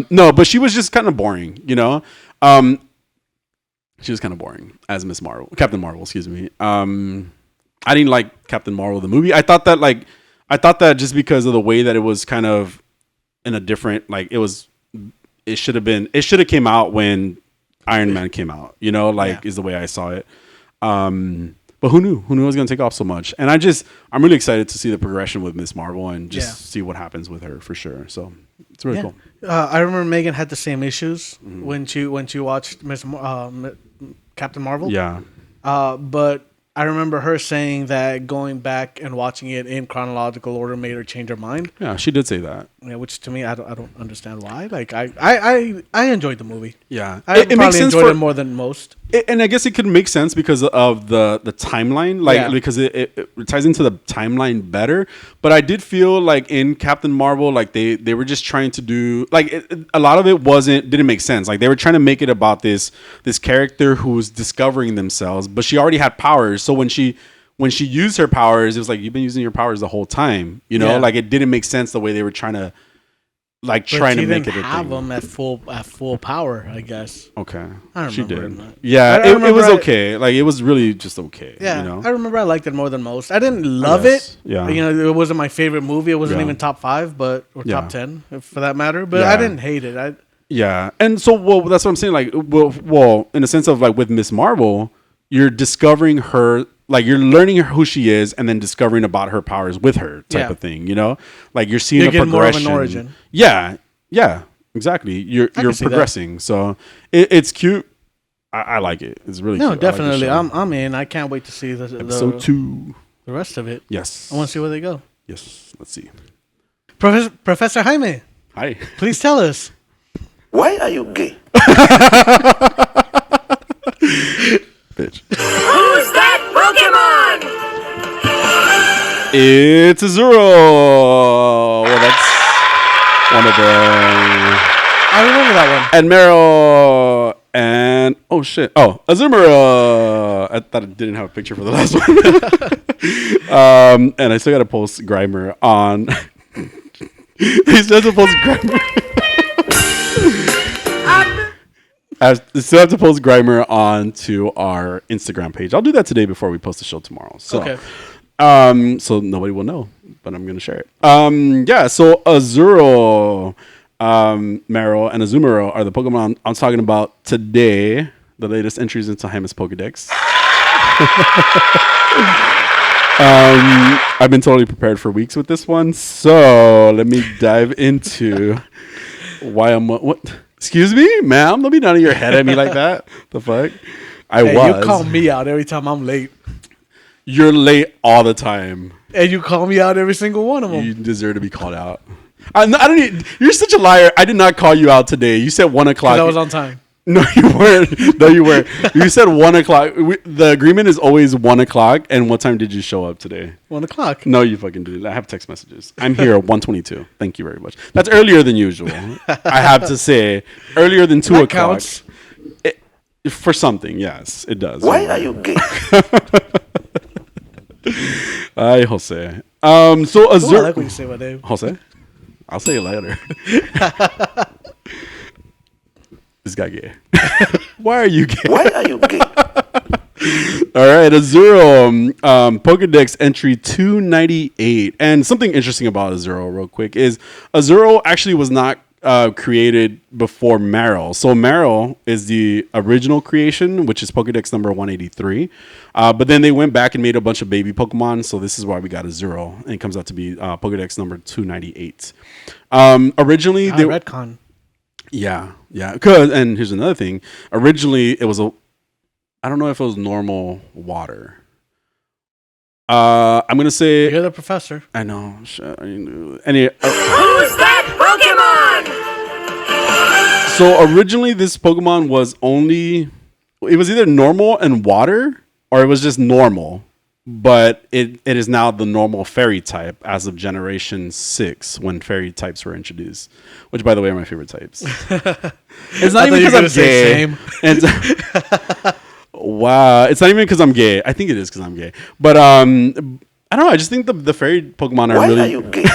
Speaker 2: No, but she was just kind of boring, you know. She was kind of boring as Captain Marvel. Excuse me. I didn't like Captain Marvel the movie. I thought that just because of the way that it was kind of in a different, like it should have came out when Iron Man came out, you know, is the way I saw it. But who knew it was going to take off so much? And I'm really excited to see the progression with Miss Marvel and just see what happens with her for sure. So it's really cool.
Speaker 1: I remember Megan had the same issues when she watched Captain Marvel.
Speaker 2: Yeah.
Speaker 1: But I remember her saying that going back and watching it in chronological order made her change her mind.
Speaker 2: Yeah, she did say that.
Speaker 1: Yeah, which to me, I don't understand why. Like I enjoyed the movie.
Speaker 2: Yeah,
Speaker 1: I probably enjoyed it more than most.
Speaker 2: And I guess it could make sense because of the timeline, because it ties into the timeline better. But I did feel like in Captain Marvel, like they were just trying to do a lot of it didn't make sense. Like they were trying to make it about this character who's discovering themselves, but she already had powers. So when she used her powers, it was like, you've been using your powers the whole time, you know. Like it didn't make sense the way they were trying to make it a thing.
Speaker 1: She didn't have them at full power, I guess.
Speaker 2: Okay,
Speaker 1: I don't
Speaker 2: she
Speaker 1: remember
Speaker 2: did. Yeah, it was okay. Like it was really just okay.
Speaker 1: Yeah,
Speaker 2: you know?
Speaker 1: I remember I liked it more than most. I didn't love it.
Speaker 2: Yeah,
Speaker 1: you know, it wasn't my favorite movie. It wasn't even top 5, or top 10 for that matter. But I didn't hate it.
Speaker 2: Yeah, and so that's what I'm saying. Like, well, in the sense of like with Miss Marvel, you're discovering her. Like you're learning who she is, and then discovering about her powers with her type of thing. You know, like you're seeing a progression. More of an origin. Yeah, exactly. You're progressing, so it's cute. I like it. It's really cute.
Speaker 1: Definitely. I'm in. I can't wait to see
Speaker 2: episode 2,
Speaker 1: the rest of it.
Speaker 2: Yes,
Speaker 1: I want to see where they go.
Speaker 2: Yes, let's see.
Speaker 1: Professor Jaime.
Speaker 2: Hi.
Speaker 1: Please tell us.
Speaker 4: Why are you gay?
Speaker 2: Bitch.
Speaker 3: Who's that Pokemon?
Speaker 2: It's Azuro. Well, that's one of them.
Speaker 1: I remember that one.
Speaker 2: And Meryl and Azumarill. I thought it didn't have a picture for the last one. And I still got to post Grimer on. He still has to post Grimer. I still have to post Grimer onto our Instagram page. I'll do that today before we post the show tomorrow. So, so nobody will know, but I'm gonna share it. So Azuro, Meryl, and Azumarill are the Pokemon I'm talking about today. The latest entries into Jaime's Pokedex. I've been totally prepared for weeks with this one, so let me dive into why I'm what. Excuse me, ma'am. Don't be nodding your head at me like that. The fuck?
Speaker 1: You call me out every time I'm late.
Speaker 2: You're late all the time.
Speaker 1: And you call me out every single one of them.
Speaker 2: You deserve to be called out. I don't. You're such a liar. I did not call you out today. You said 1 o'clock.
Speaker 1: I was on time.
Speaker 2: No, you weren't. No, you weren't. You said 1 o'clock. The agreement is always 1 o'clock. And what time did you show up today?
Speaker 1: 1 o'clock.
Speaker 2: No, you fucking didn't. I have text messages. I'm here at 1:22. Thank you very much. That's earlier than usual. I have to say, earlier than 2 o'clock.
Speaker 1: Counts.
Speaker 2: For something, yes, it does.
Speaker 4: Why are you gay?
Speaker 2: Hi, Jose. So
Speaker 1: I like when you say my name.
Speaker 2: Jose? I'll say it later. This guy gay. Why are you gay?
Speaker 4: Why are you gay?
Speaker 2: All right, Azuro, Pokedex entry 298. And something interesting about Azuro, real quick, is Azuro actually was not created before Meryl. So Meryl is the original creation, which is Pokedex number 183. But then they went back and made a bunch of baby Pokemon. So this is why we got Azuro. And it comes out to be Pokedex number 298. Originally, they
Speaker 1: retcon.
Speaker 2: Yeah. And here's another thing. Originally, it was I don't know if it was normal water. I'm gonna say
Speaker 1: You're the professor.
Speaker 2: I know. Who's
Speaker 3: that Pokemon?
Speaker 2: So originally, this Pokemon was either normal and water, or it was just normal. but it is now the normal fairy type as of Generation 6 when fairy types were introduced, which, by the way, are my favorite types. It's not even because I'm gay. Wow. It's not even because I'm gay. I think it is because I'm gay. But I don't know. I just think the fairy Pokemon are really... Why are you gay?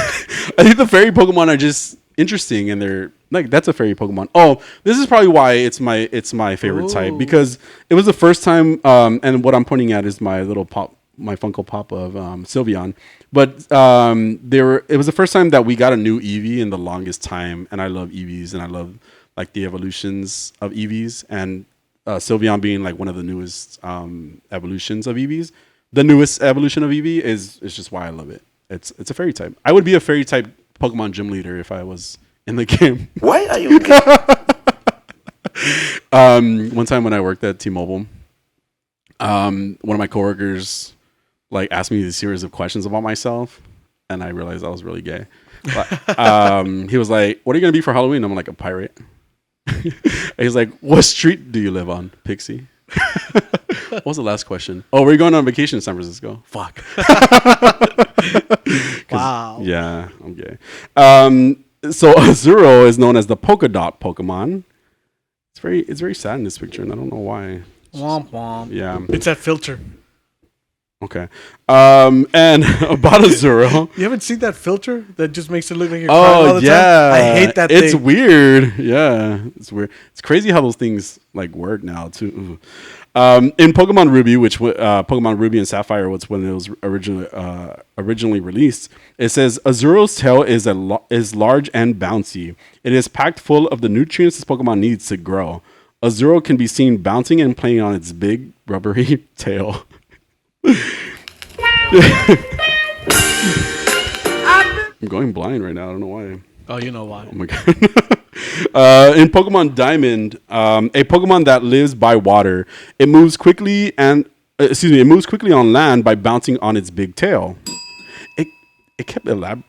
Speaker 2: I think the fairy Pokemon are just interesting, and they're... Like, that's a fairy Pokemon. Oh, this is probably why it's my favorite type, because it was the first time, and what I'm pointing at is my little my Funko Pop of Sylveon. But it was the first time that we got a new Eevee in the longest time, and I love Eevees, and I love like the evolutions of Eevees, and Sylveon being like one of the newest evolutions of Eevees. The newest evolution of Eevee is just why I love it. It's a fairy type. I would be a fairy type Pokemon gym leader if I was in the game.
Speaker 4: Why are you gay?
Speaker 2: One time when I worked at T-Mobile, one of my coworkers like asked me a series of questions about myself, and I realized I was really gay. But, he was like, "What are you gonna be for Halloween?" I'm like, "A pirate." He's like, "What street do you live on, Pixie?" What was the last question? Oh, we're going on vacation in San Francisco. Fuck.
Speaker 1: Wow.
Speaker 2: Yeah, I'm gay. So Azuro is known as the polka dot Pokemon. It's very sad in this picture, and I don't know why.
Speaker 1: Womp womp.
Speaker 2: Yeah.
Speaker 1: It's that filter.
Speaker 2: Okay. And about Azuro.
Speaker 1: You haven't seen that filter that just makes it look like you're crying all the time? I hate that thing.
Speaker 2: It's weird. Yeah. It's weird. It's crazy how those things like work now too. In Pokemon Ruby, Pokemon Ruby and Sapphire was when it was originally released, it says Azuro's tail is large and bouncy. It is packed full of the nutrients this Pokemon needs to grow. Azuro can be seen bouncing and playing on its big rubbery tail. I'm going blind right now. I don't know why.
Speaker 1: Oh, you know why.
Speaker 2: Oh my god. In Pokemon Diamond, a Pokemon that lives by water, it moves quickly on land by bouncing on its big tail. It kept saying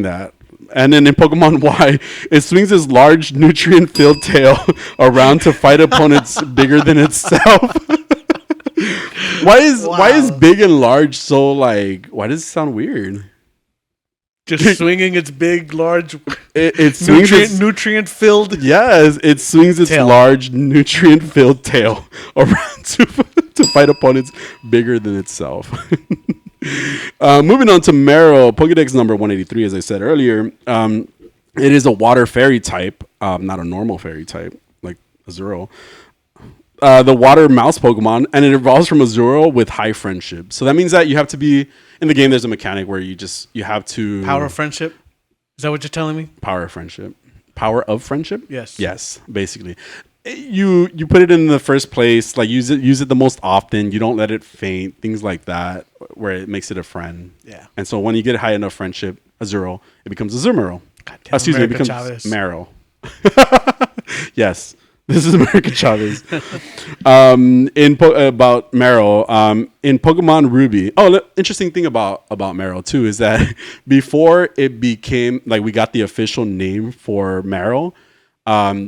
Speaker 2: that. And then in Pokemon Y, it swings its large nutrient-filled tail around to fight opponents bigger than itself. Why is big and large so like? Why does it sound weird?
Speaker 1: Just swinging its big, large, nutrient-filled.
Speaker 2: Yes, it swings its large, nutrient-filled tail around to fight opponents bigger than itself. Moving on to Marill, Pokédex number 183, as I said earlier. It is a water fairy type, not a normal fairy type like Azuro. The water mouse Pokemon, and it evolves from Azuro with high friendship. So that means that you have to be in the game. There's a mechanic where you have to
Speaker 1: power of friendship. Is that what you're telling me?
Speaker 2: Power of friendship. Power of friendship.
Speaker 1: Yes.
Speaker 2: Basically, you put it in the first place. Like use it the most often. You don't let it faint. Things like that, where it makes it a friend.
Speaker 1: Yeah. And
Speaker 2: so when you get high enough friendship, Azuro, it becomes Azumarill. It becomes Marill. Yes. This is America Chavez. About Marill, in Pokemon Ruby. Oh, interesting thing about Marill too is that before it became like we got the official name for Marill,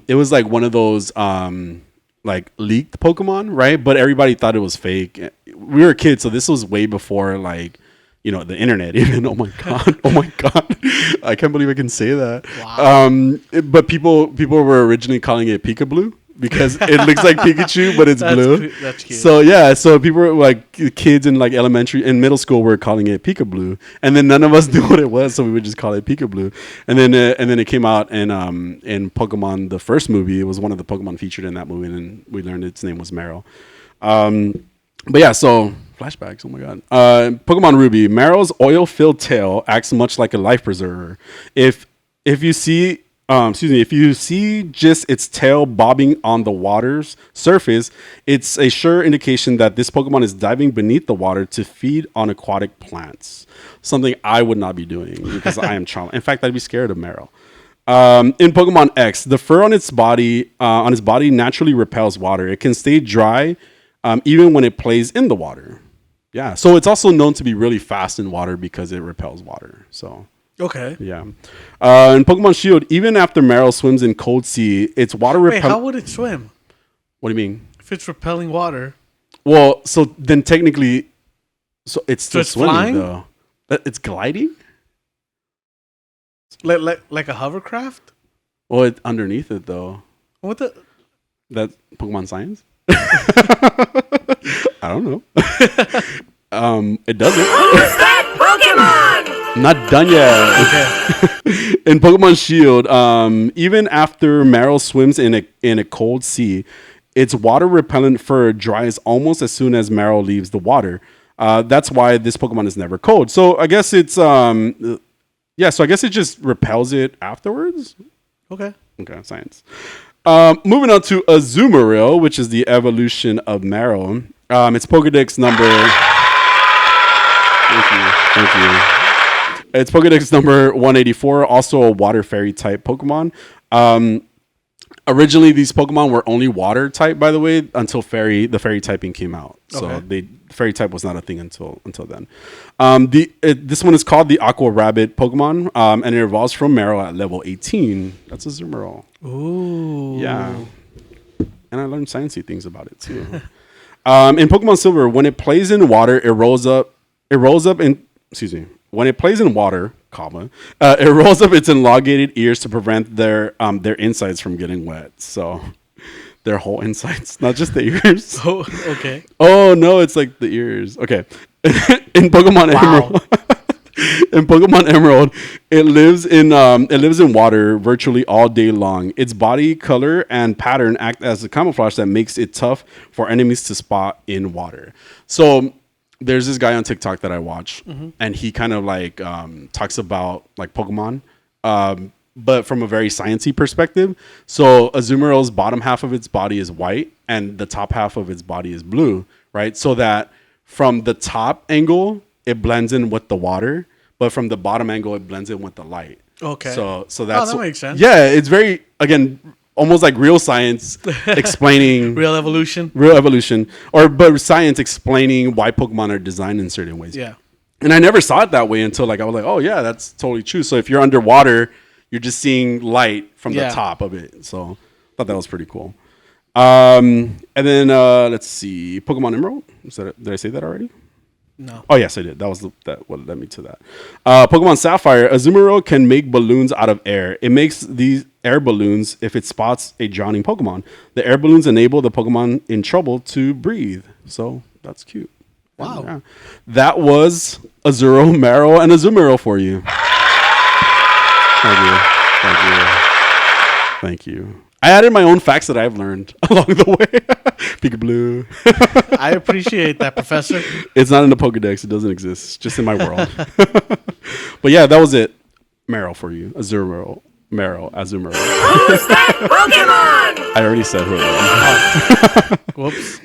Speaker 2: it was like one of those like leaked Pokemon, right? But everybody thought it was fake. We were kids, so this was way before like the internet even. Oh my god. I can't believe I can say that. Wow. But people were originally calling it Peekaboo because it looks like Pikachu, but it's blue.
Speaker 1: That's cute.
Speaker 2: So people were like kids in like elementary and middle school were calling it Peekaboo, and then none of us knew what it was, so we would just call it Peekaboo. And then it came out in Pokemon the first movie. It was one of the Pokemon featured in that movie, and we learned its name was Marill. But yeah, so flashbacks. Oh my god. Pokemon Ruby. Marill's oil-filled tail acts much like a life preserver. If you see just its tail bobbing on the water's surface, it's a sure indication that this Pokemon is diving beneath the water to feed on aquatic plants. Something I would not be doing because I am traumatized. In fact, I'd be scared of Marill. In Pokemon X, the fur on its body naturally repels water. It can stay dry even when it plays in the water. Yeah. So it's also known to be really fast in water because it repels water. So.
Speaker 1: Okay.
Speaker 2: Yeah. In Pokemon Shield, even after Marill swims in cold sea, its water
Speaker 1: Wait, how would it swim?
Speaker 2: What do you mean?
Speaker 1: If it's repelling water.
Speaker 2: Well, so then technically So it's still
Speaker 1: it's
Speaker 2: swimming
Speaker 1: flying?
Speaker 2: though. It's gliding.
Speaker 1: Like a hovercraft?
Speaker 2: Well, it's underneath it though.
Speaker 1: What the?
Speaker 2: That's Pokemon science. I don't know. It doesn't.
Speaker 3: Who's that Pokemon?
Speaker 2: Not done yet.
Speaker 1: Okay.
Speaker 2: In Pokemon Shield, even after Meryl swims in a cold sea, its water repellent fur dries almost as soon as Meryl leaves the water. That's why this Pokemon is never cold. So I guess it's So I guess it just repels it afterwards.
Speaker 1: Okay.
Speaker 2: Okay, science. Moving on to Azumarill, which is the evolution of Meryl. It's Pokedex number. Thank you. It's Pokedex number 184, also a water fairy type Pokemon. Originally, these Pokemon were only water type, by the way, until the fairy typing came out. So
Speaker 1: Okay.
Speaker 2: fairy type was not a thing until then. This one is called the Aqua Rabbit Pokemon, and it evolves from Meryl at level 18. That's a Azumarill.
Speaker 1: Ooh.
Speaker 2: Yeah. And I learned sciencey things about it too. In Pokemon Silver, when it plays in water, it rolls up in. Excuse me. When it plays in water, it rolls up its elongated ears to prevent their insides from getting wet. So their whole insides, not just the ears.
Speaker 1: Oh, okay.
Speaker 2: Oh no, it's like the ears. Okay. In Pokemon Emerald. In Pokemon Emerald, it lives in water virtually all day long. Its body color and pattern act as a camouflage that makes it tough for enemies to spot in water. So there's this guy on TikTok that I watch, and he kind of like talks about like Pokemon, but from a very sciencey perspective. So Azumarill's bottom half of its body is white, and the top half of its body is blue, right? So that from the top angle, it blends in with the water, but from the bottom angle, it blends in with the light.
Speaker 1: Okay.
Speaker 2: So that's
Speaker 1: that makes sense.
Speaker 2: Yeah, it's very, again, almost like real science explaining
Speaker 1: Real evolution.
Speaker 2: but science explaining why Pokemon are designed in certain ways.
Speaker 1: Yeah.
Speaker 2: And I never saw it that way until like I was like, oh yeah, that's totally true. So if you're underwater, you're just seeing light from the top of it. So I thought that was pretty cool. And then let's see, Pokemon Emerald. Did I say that already?
Speaker 1: No.
Speaker 2: Oh yes, I did. That was that what led me to that. Pokemon Sapphire. Azumarill can make balloons out of air. It makes these air balloons if it spots a drowning Pokemon. The air balloons enable the Pokemon in trouble to breathe. So that's cute.
Speaker 1: Wow.
Speaker 2: Yeah. That was Azuro, Meryl, and Azumarill for you. Thank you. I added my own facts that I've learned along the way. Peekaboo.
Speaker 1: I appreciate that, Professor.
Speaker 2: It's not in the Pokedex. It doesn't exist. It's just in my world. But yeah, that was it. Meryl for you. Azumarill. Azumarill.
Speaker 3: Who's that Pokemon?
Speaker 2: I already said who it was.
Speaker 1: Whoops.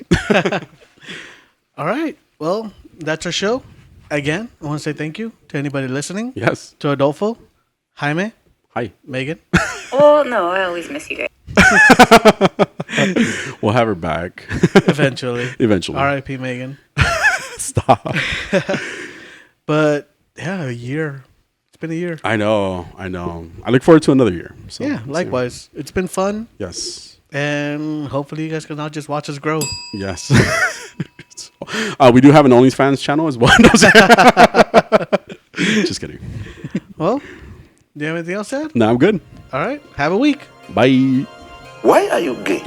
Speaker 1: All right. Well, that's our show. Again, I want to say thank you to anybody listening.
Speaker 2: Yes.
Speaker 1: To Adolfo, Jaime,
Speaker 2: Hi.
Speaker 1: Megan.
Speaker 6: Oh, no, I always miss you guys.
Speaker 2: We'll have her back.
Speaker 1: Eventually.
Speaker 2: Eventually.
Speaker 1: RIP Megan.
Speaker 2: Stop.
Speaker 1: But yeah, a year. It's been a year.
Speaker 2: I know. I look forward to another year. So,
Speaker 1: Yeah, likewise. It's been fun.
Speaker 2: Yes.
Speaker 1: And hopefully you guys can now just watch us grow.
Speaker 2: Yes. We do have an OnlyFans channel as well. Just kidding.
Speaker 1: Well, do you have anything else to add?
Speaker 2: No, I'm good.
Speaker 1: All right. Have a week.
Speaker 2: Bye.
Speaker 4: Why are you gay?